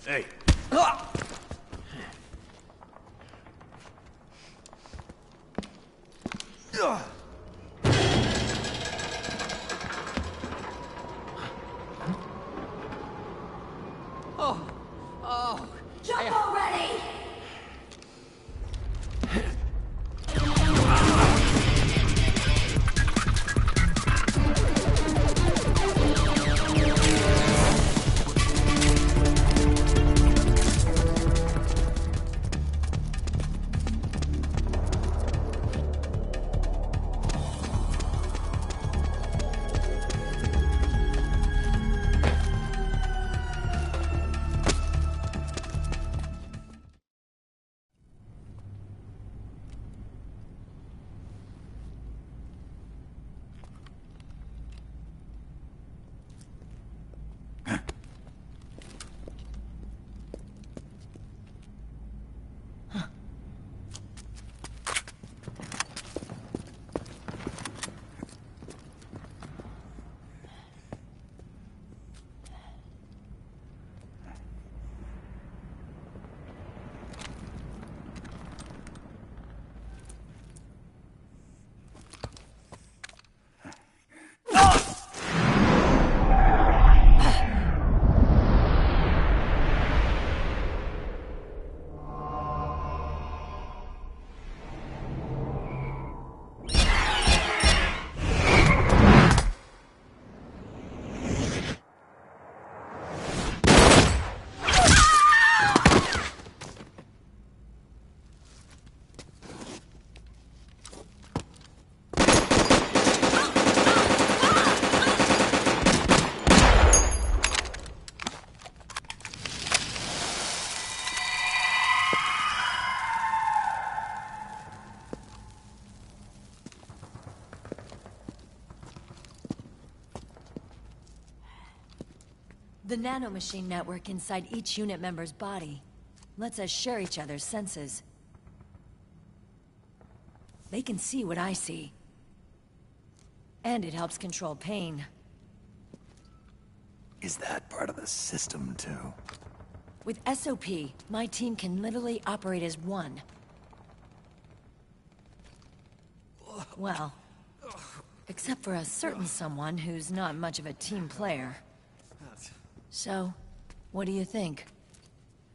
Hey. Jump already! The nanomachine network inside each unit member's body lets us share each other's senses. They can see what I see. And it helps control pain. Is that part of the system, too? With SOP, my team can literally operate as one. Well, except for a certain someone who's not much of a team player. So, what do you think?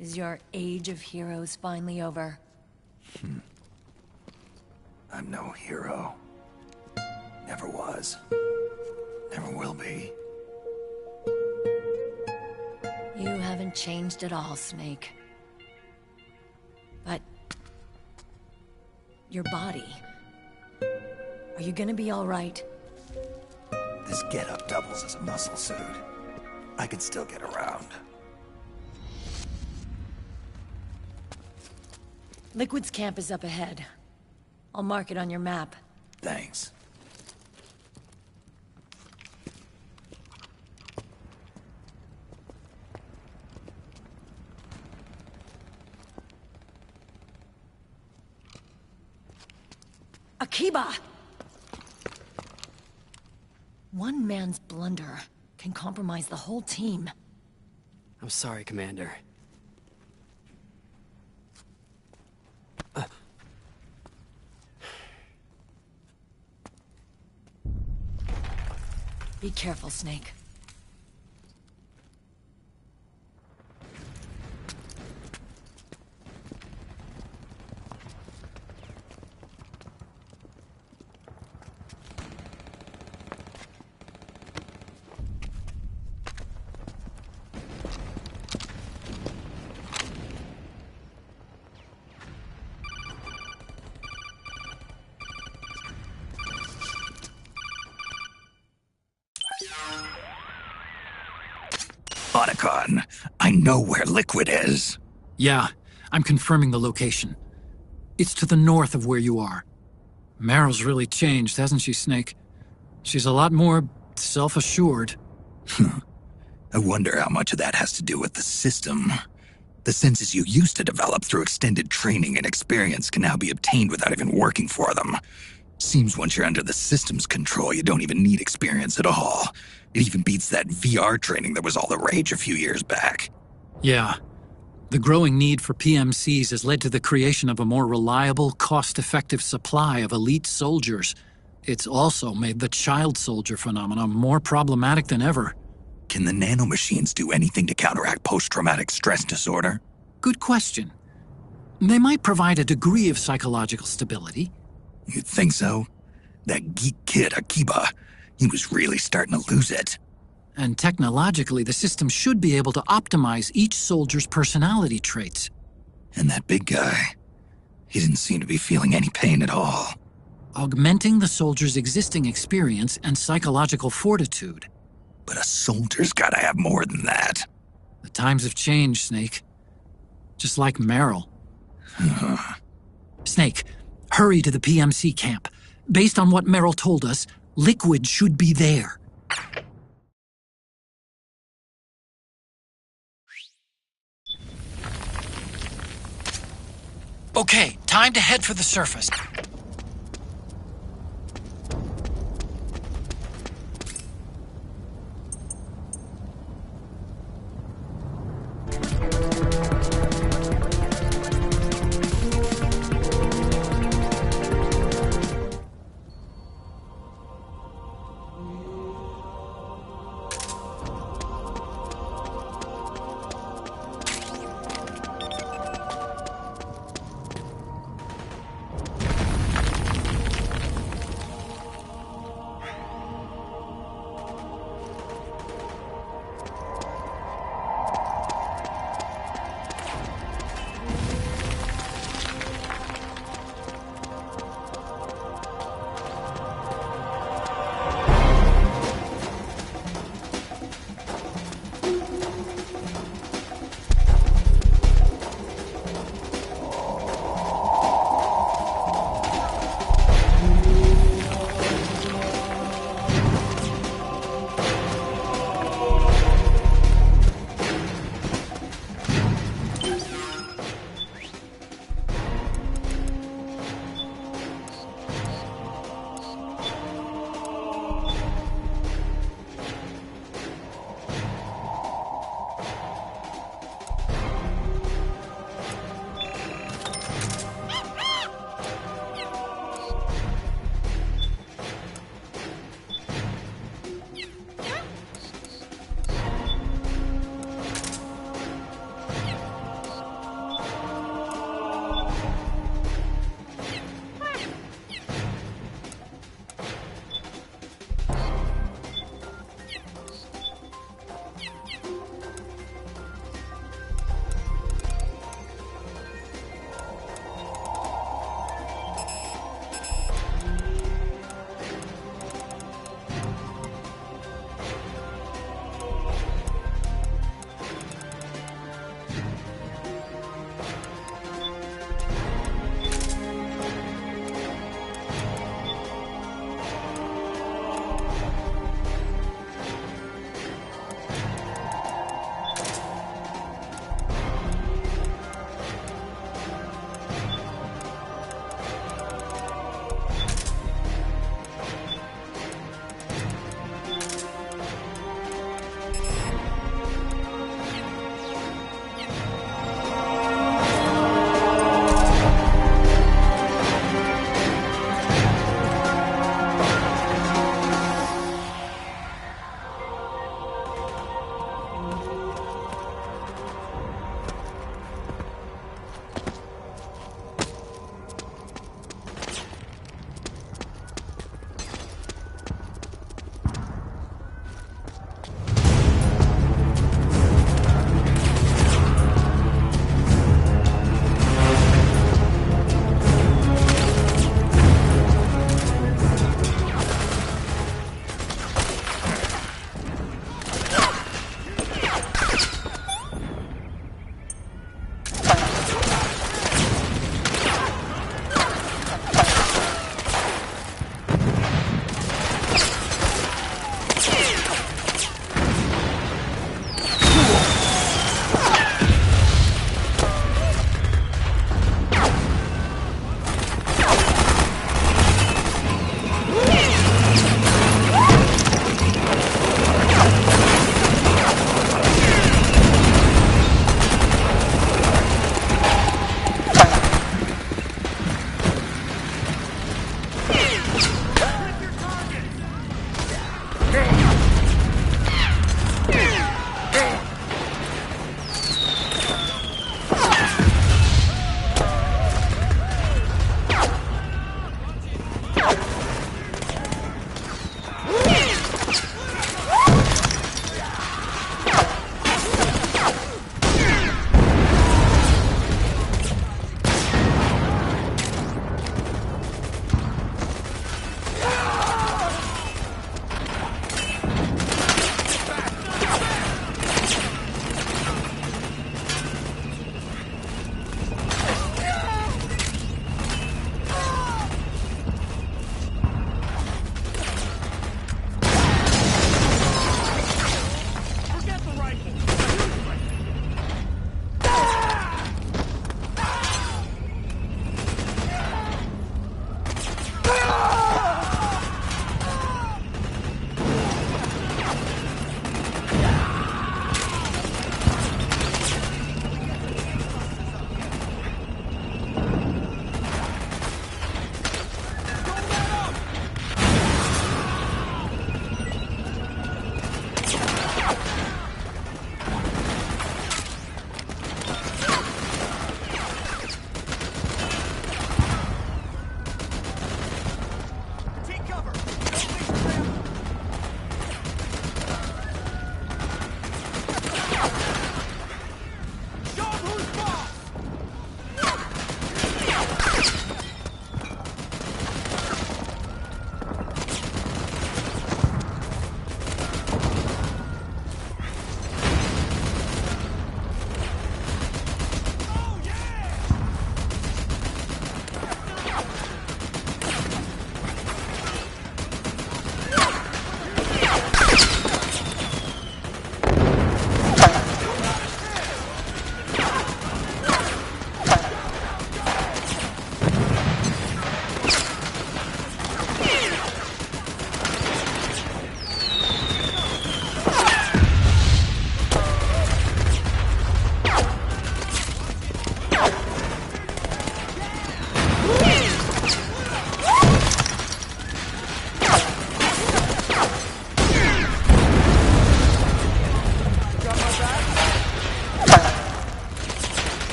Is your age of heroes finally over? I'm no hero. Never was. Never will be. You haven't changed at all, Snake. But... your body... are you gonna be alright? This getup doubles as a muscle suit. I can still get around. Liquid's camp is up ahead. I'll mark it on your map. Thanks. Akiba! One man's blunder can compromise the whole team. I'm sorry, Commander. Be careful, Snake. Otacon, I know where Liquid is. Yeah, I'm confirming the location. It's to the north of where you are. Meryl's really changed, hasn't she, Snake? She's a lot more self-assured. I wonder how much of that has to do with the system. The senses you used to develop through extended training and experience can now be obtained without even working for them. Seems once you're under the system's control, you don't even need experience at all. It even beats that VR training that was all the rage a few years back. Yeah. The growing need for PMCs has led to the creation of a more reliable, cost-effective supply of elite soldiers. It's also made the child soldier phenomenon more problematic than ever. Can the nanomachines do anything to counteract post-traumatic stress disorder? Good question. They might provide a degree of psychological stability. You'd think so? That geek kid, Akiba, he was really starting to lose it. And technologically, the system should be able to optimize each soldier's personality traits. And that big guy, he didn't seem to be feeling any pain at all. Augmenting the soldier's existing experience and psychological fortitude. But a soldier's gotta have more than that. The times have changed, Snake. Just like Meryl. Snake, hurry to the PMC camp. Based on what Meryl told us, Liquid should be there. Okay, time to head for the surface.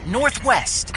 Northwest.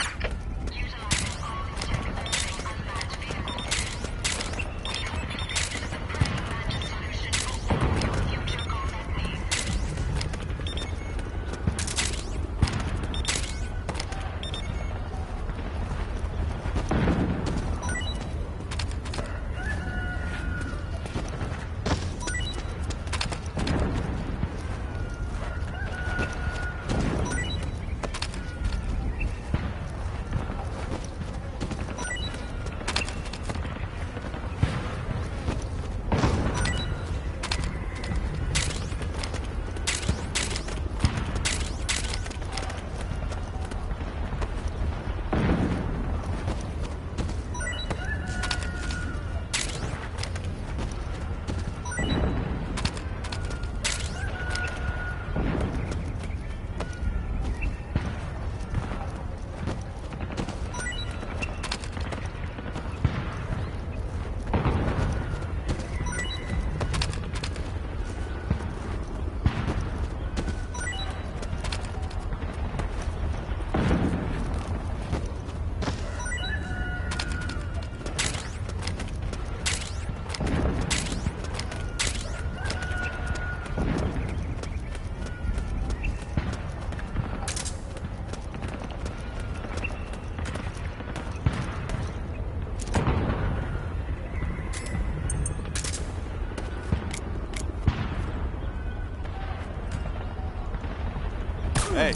Hey.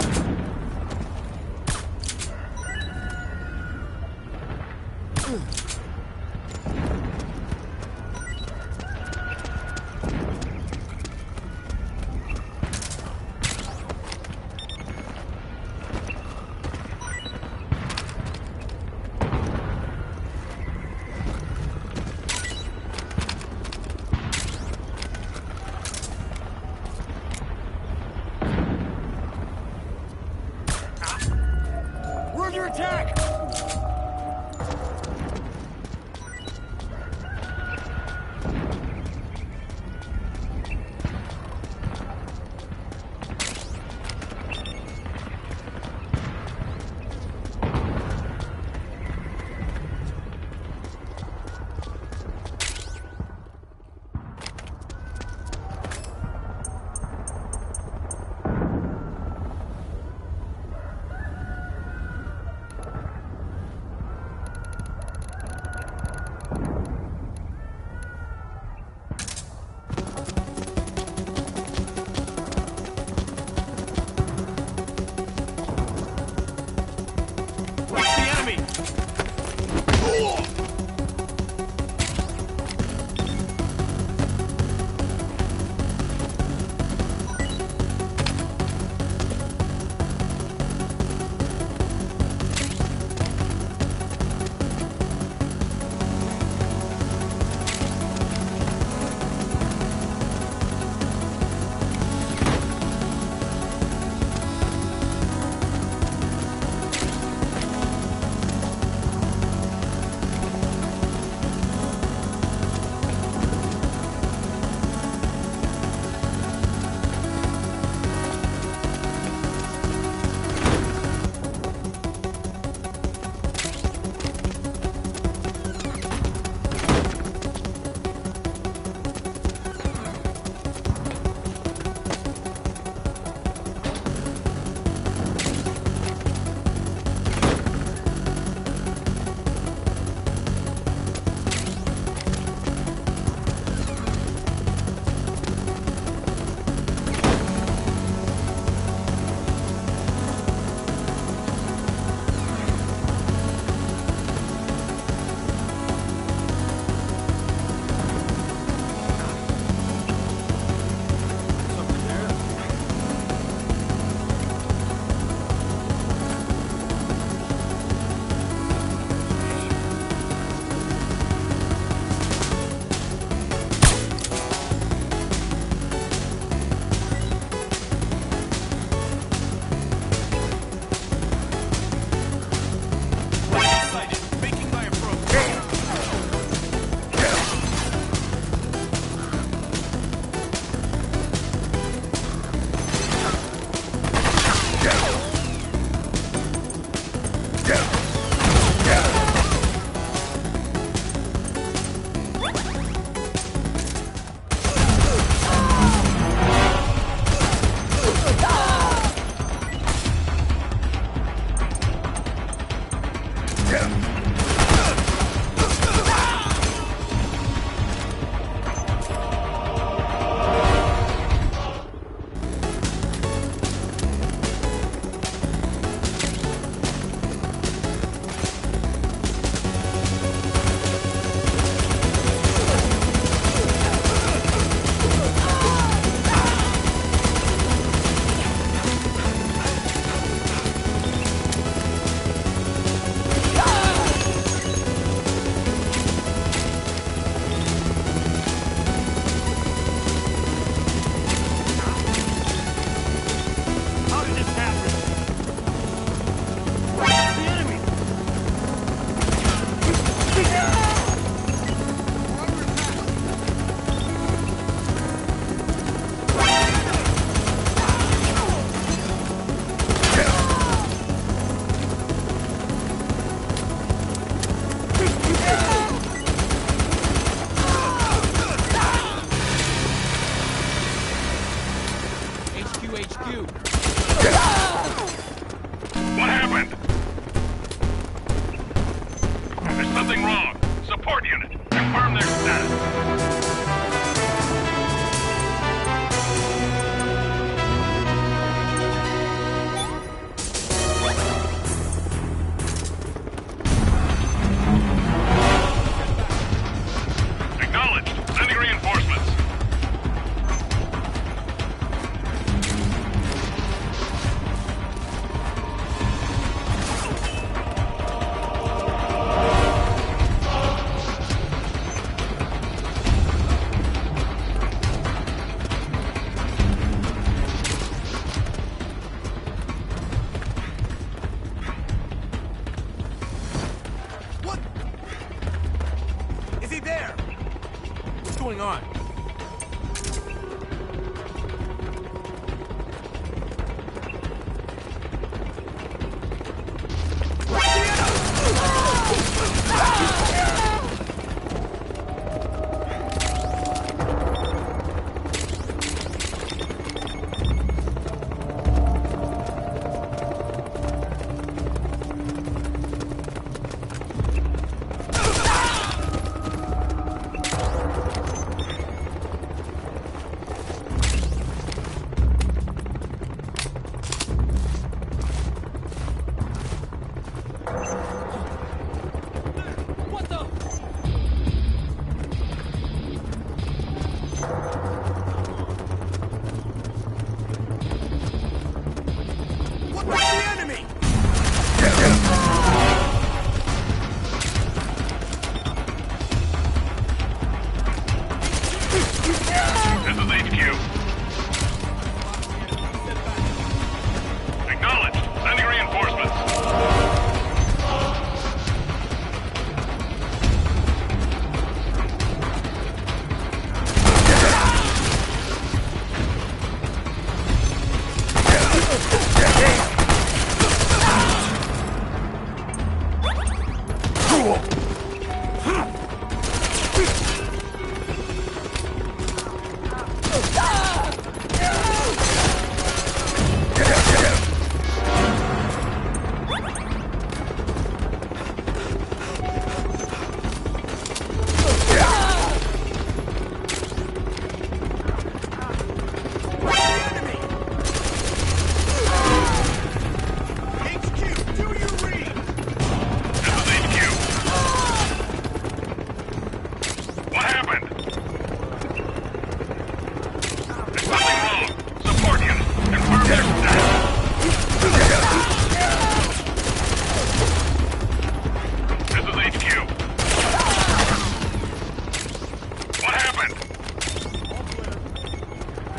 We're under attack! Support unit, confirm their status. Acknowledged. Sending reinforcements. What? Is he there? What's going on? What was the enemy? This is HQ. Acknowledged. Sending reinforcements.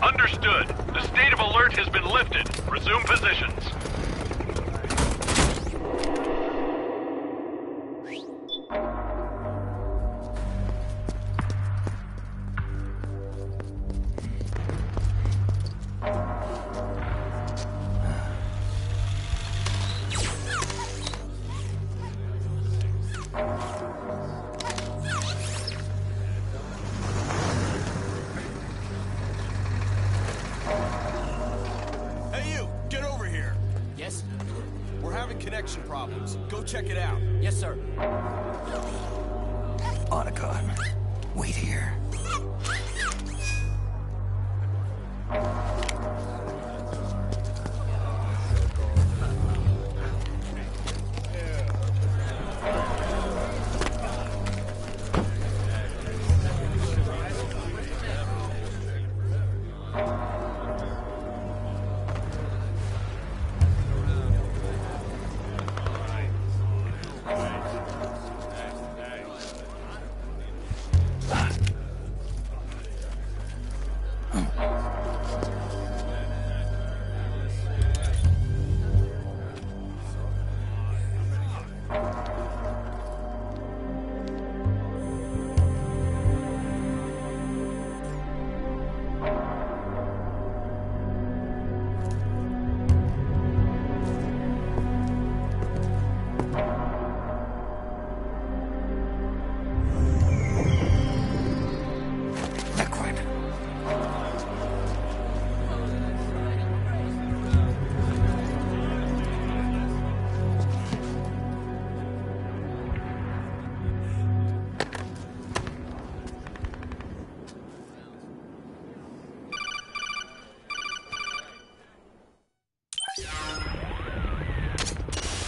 Understood. The state of alert has been lifted. Resume positions. Hey, you! Get over here! Yes? We're having connection problems. Go check it out. Yes, sir. Otacon, wait here.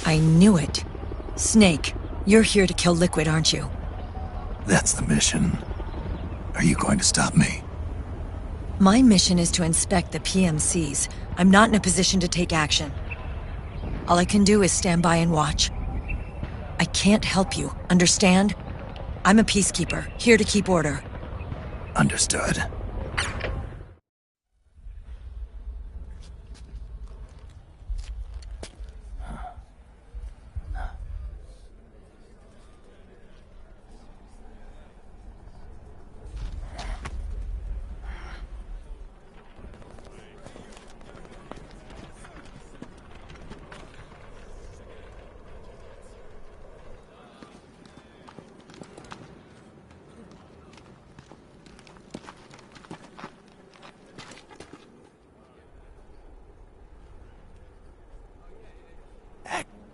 I knew it. Snake, you're here to kill Liquid, aren't you? That's the mission. Are you going to stop me? My mission is to inspect the PMCs. I'm not in a position to take action. All I can do is stand by and watch. I can't help you, understand? I'm a peacekeeper, here to keep order. Understood.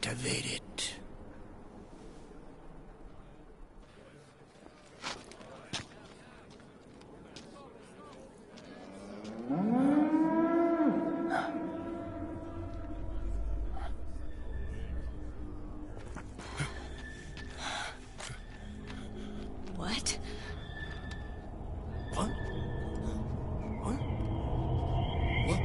Activate it. What? What? What? What?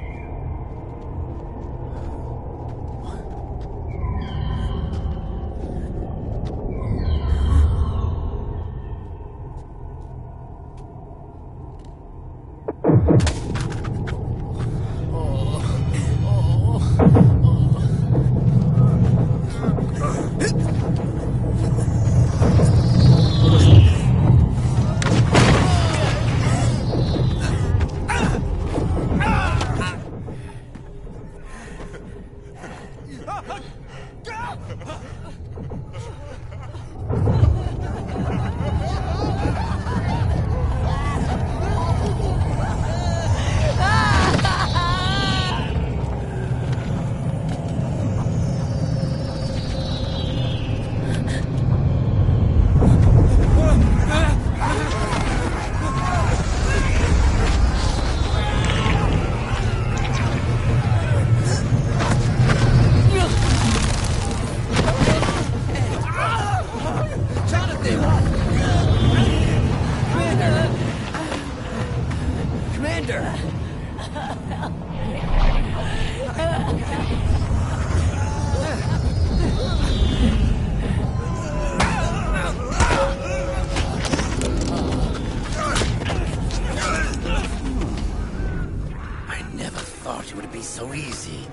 It would be so easy.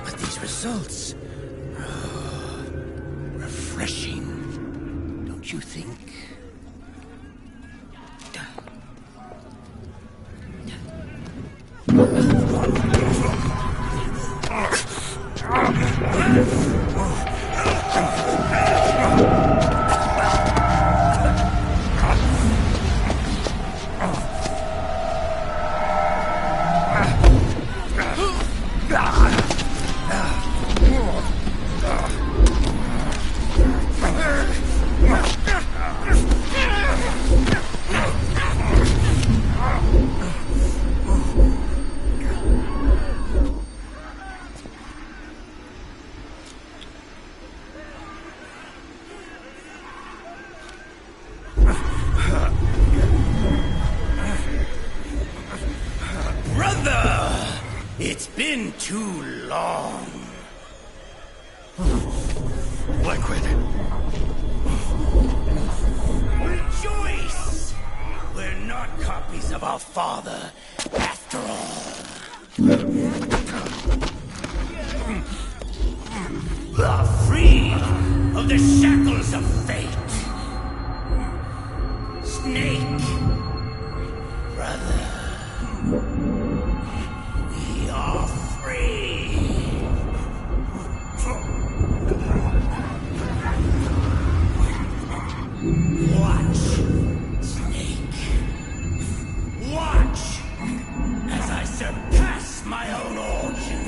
But these results... refreshing. Don't you think? It's been too long. Liquid. Rejoice! We're not copies of our father, after all. Are free of the shackles of fate. Snake, brother. We are free. Watch, Snake. Watch as I surpass my own origin.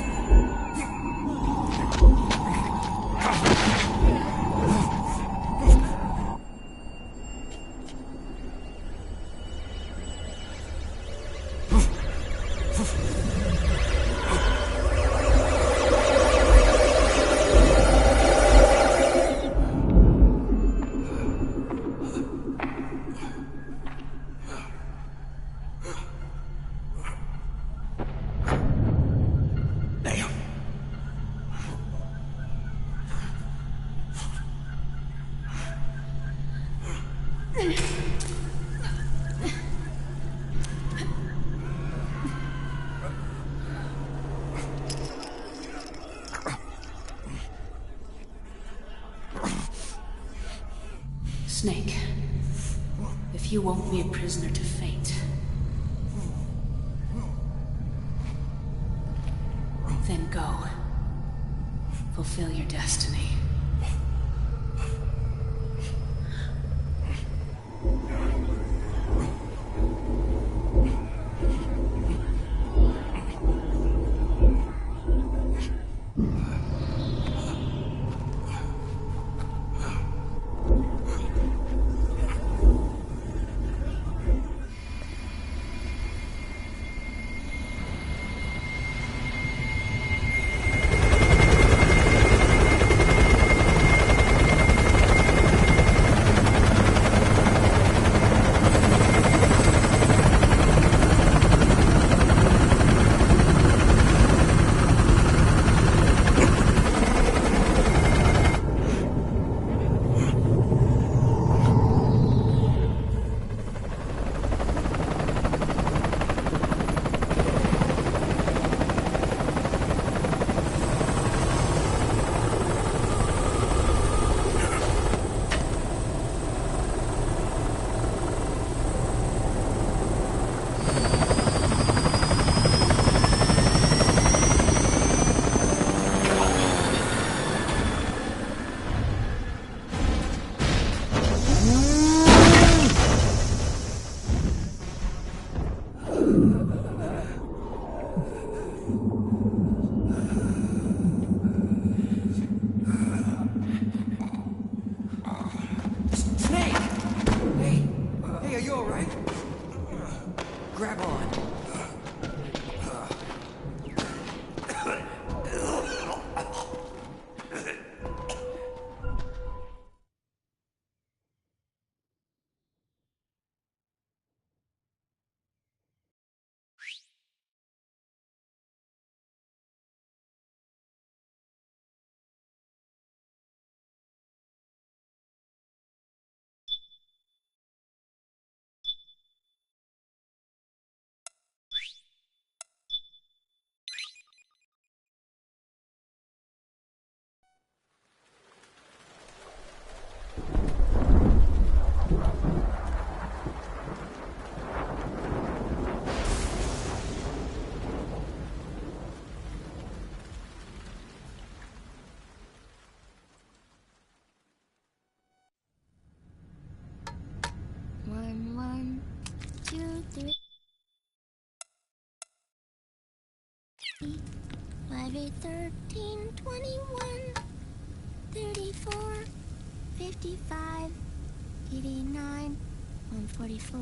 Snake, if you won't be a prisoner to fate, then go. Fulfill your destiny. Grab on. One, two, three. 5, 8, 13, 21, 34, 55, 89, 144,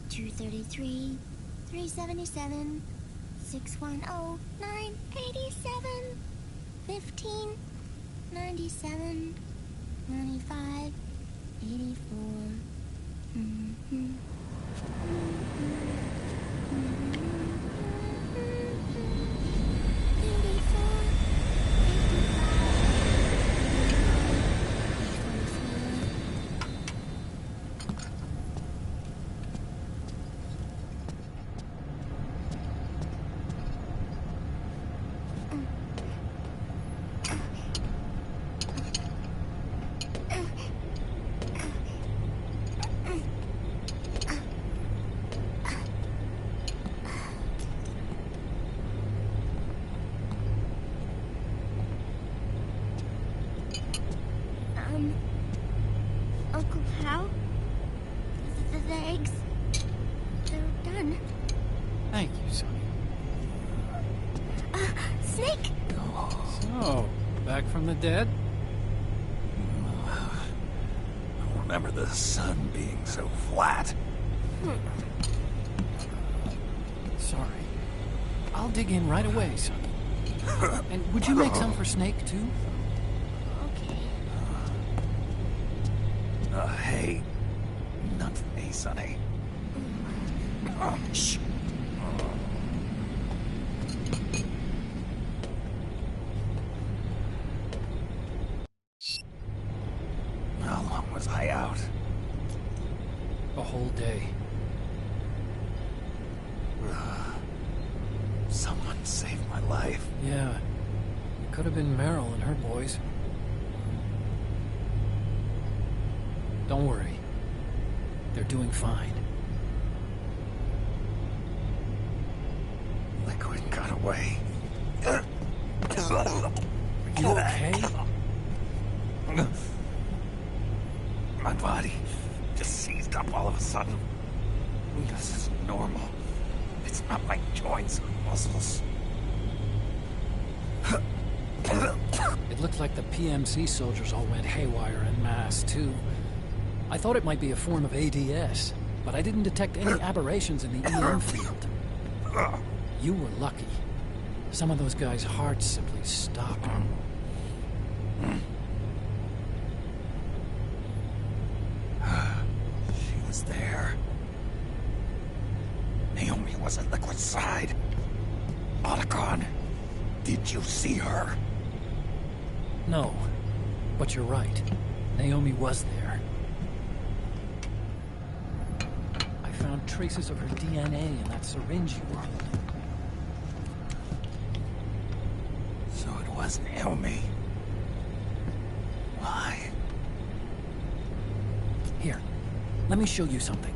233, 377, 610, 987, 15, 97, 95, 84. Uncle Hal? The eggs? They're done. Thank you, Sonny. Snake! So, back from the dead? I don't remember the sun being so flat. Sorry. I'll dig in right away, Sonny. And would you make some for Snake, too? Hey. Not for me, Sonny. Shh. How long was I out? A whole day. Someone saved my life. Yeah. It could have been Meryl and her boys. Don't worry. They're doing fine. Liquid got away. Are you okay? My body just seized up all of a sudden. This is normal. It's not my joints or muscles. It looked like the PMC soldiers all went haywire en masse, too. I thought it might be a form of ADS, but I didn't detect any aberrations in the EM field. You were lucky. Some of those guys' hearts simply stopped. She was there. Naomi was at Liquid's side. Otacon, did you see her? No, but you're right. Naomi was there. I found traces of her DNA in that syringe you were holding. So it was Naomi. Why? Here, let me show you something.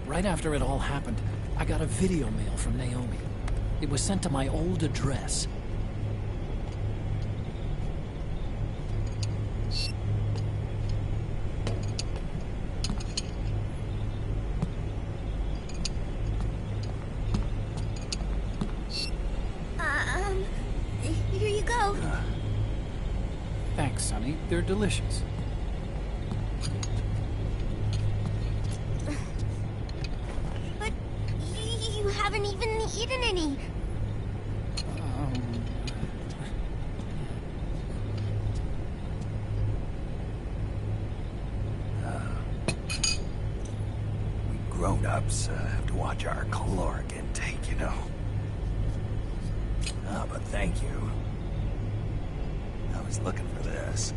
Right after it all happened, I got a video mail from Naomi. It was sent to my old address. Here you go. Thanks, Sonny. They're delicious. But you haven't even eaten any. We grown-ups have to watch our caloric intake, you know. But thank you. I was looking for this.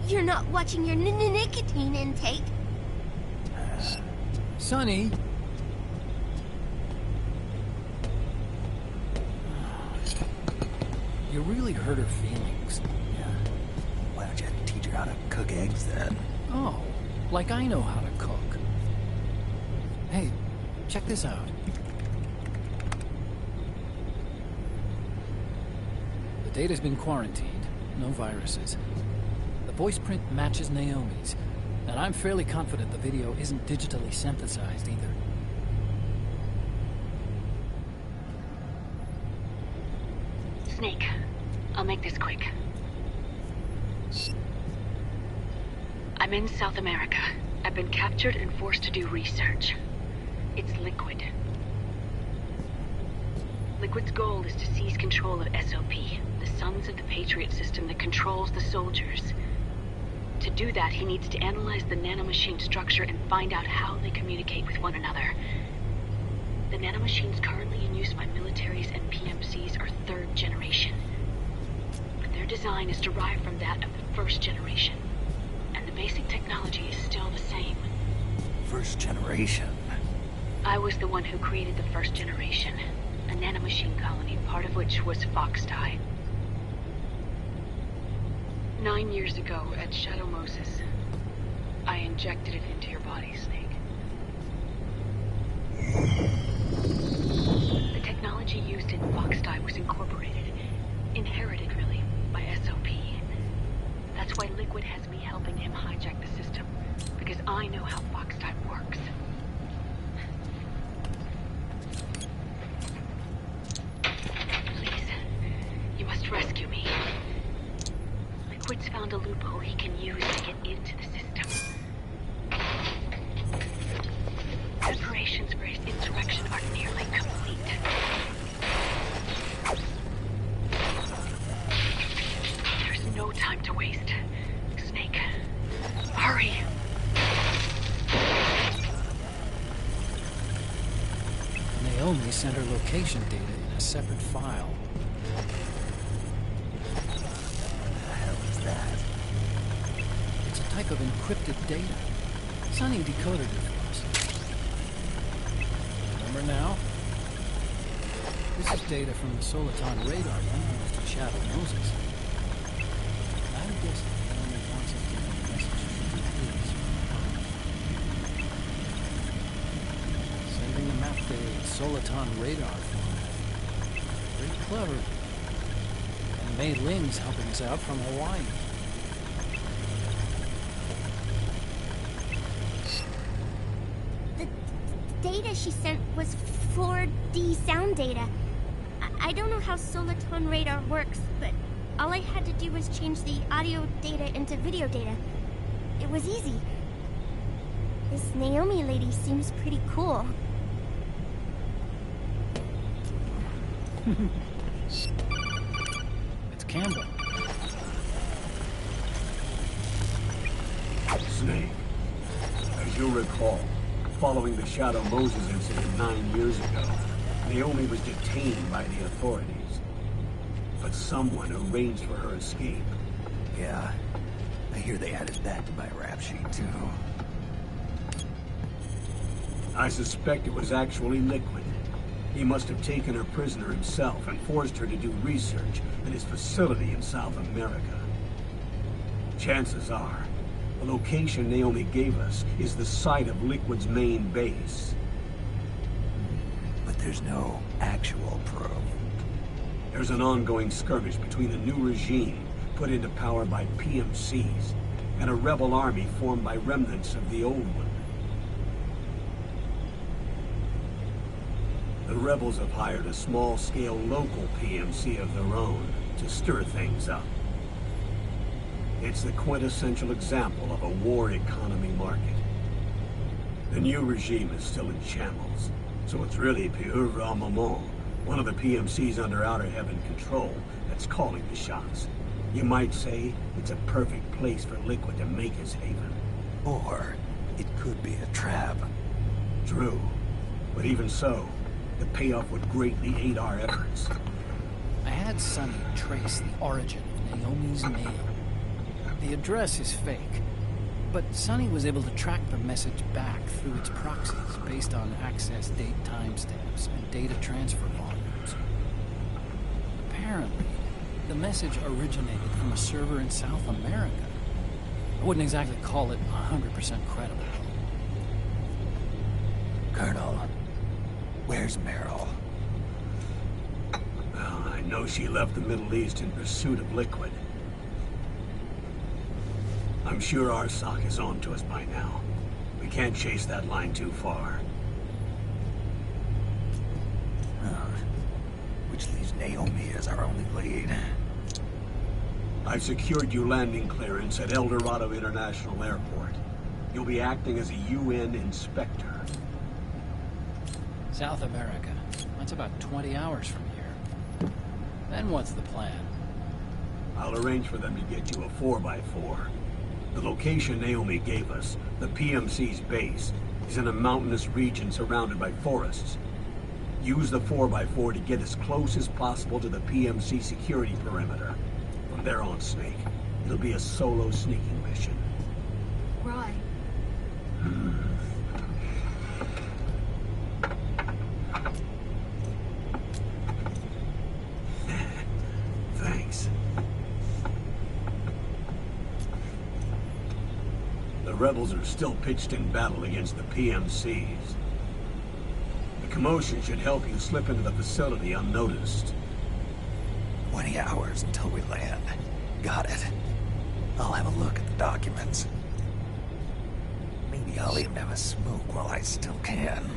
You're not watching your nicotine intake. Sonny! You really hurt her feelings. Yeah. Why don't you teach her how to cook eggs then? Oh, like I know how to cook. Hey, check this out. The data's been quarantined, no viruses. The voice print matches Naomi's, and I'm fairly confident the video isn't digitally synthesized either. Snake, I'll make this quick. I'm in South America. I've been captured and forced to do research. It's Liquid. Liquid's goal is to seize control of SOP, the sons of the Patriot system that controls the soldiers. To do that, he needs to analyze the nanomachine structure and find out how they communicate with one another. The nanomachines currently in use by militaries and PMCs are third generation. But their design is derived from that of the first generation. And the basic technology is still the same. First generation? I was the one who created the first generation. A nanomachine colony, part of which was Foxdie. 9 years ago at Shadow Moses, I injected it into your body, Snake. The technology used in Foxdie was incorporated, inherited really, by SOP. That's why Liquid has me helping him hijack the system, because I know how Foxdie works. Please, you must rescue me. Liquid's found a loophole he can use to get into the system. Preparations for his insurrection are nearly complete. There's no time to waste. Snake, hurry! Naomi sent her location data in a separate file. stack of encrypted data. Sonny decoded it for us. Remember now? This is data from the Soliton radar used to shadow Moses. I guess he only wants us to get a message to his. Sending the map to Soliton radar for very clever. And Mei Ling's helping us out from Hawaii. The data she sent was 4D sound data. I don't know how Soliton radar works, but all I had to do was change the audio data into video data. It was easy. This Naomi lady seems pretty cool. It's Campbell. Snake, as you'll recall, following the Shadow Moses incident 9 years ago, Naomi was detained by the authorities. But someone arranged for her escape. Yeah, I hear they added that to my rap sheet, too. I suspect it was actually Liquid. He must have taken her prisoner himself and forced her to do research at his facility in South America. Chances are, the location Naomi gave us is the site of Liquid's main base. But there's no actual proof. There's an ongoing skirmish between a new regime put into power by PMCs and a rebel army formed by remnants of the old one. The rebels have hired a small-scale local PMC of their own to stir things up. It's the quintessential example of a war economy market. The new regime is still in shambles, so it's really Pure Moment, one of the PMCs under Outer Heaven control, that's calling the shots. You might say it's a perfect place for Liquid to make his haven. Or it could be a trap. True, but even so, the payoff would greatly aid our efforts. I had Sonny trace the origin of Naomi's mail. The address is fake, but Sonny was able to track the message back through its proxies based on access date timestamps and data transfer volumes. Apparently, the message originated from a server in South America. I wouldn't exactly call it 100% credible. Colonel, where's Meryl? Well, I know she left the Middle East in pursuit of Liquid. I'm sure our sock is on to us by now. We can't chase that line too far. Which leaves Naomi as our only lead. I've secured you landing clearance at El Dorado International Airport. You'll be acting as a UN inspector. South America. That's about 20 hours from here. Then what's the plan? I'll arrange for them to get you a 4x4. The location Naomi gave us, the PMC's base, is in a mountainous region surrounded by forests. Use the 4x4 to get as close as possible to the PMC security perimeter. From there on, Snake, it'll be a solo sneaking mission. Right. Thanks. The rebels are still pitched in battle against the PMCs. The commotion should help you slip into the facility unnoticed. 20 hours until we land. Got it. I'll have a look at the documents. Maybe I'll even have a smoke while I still can.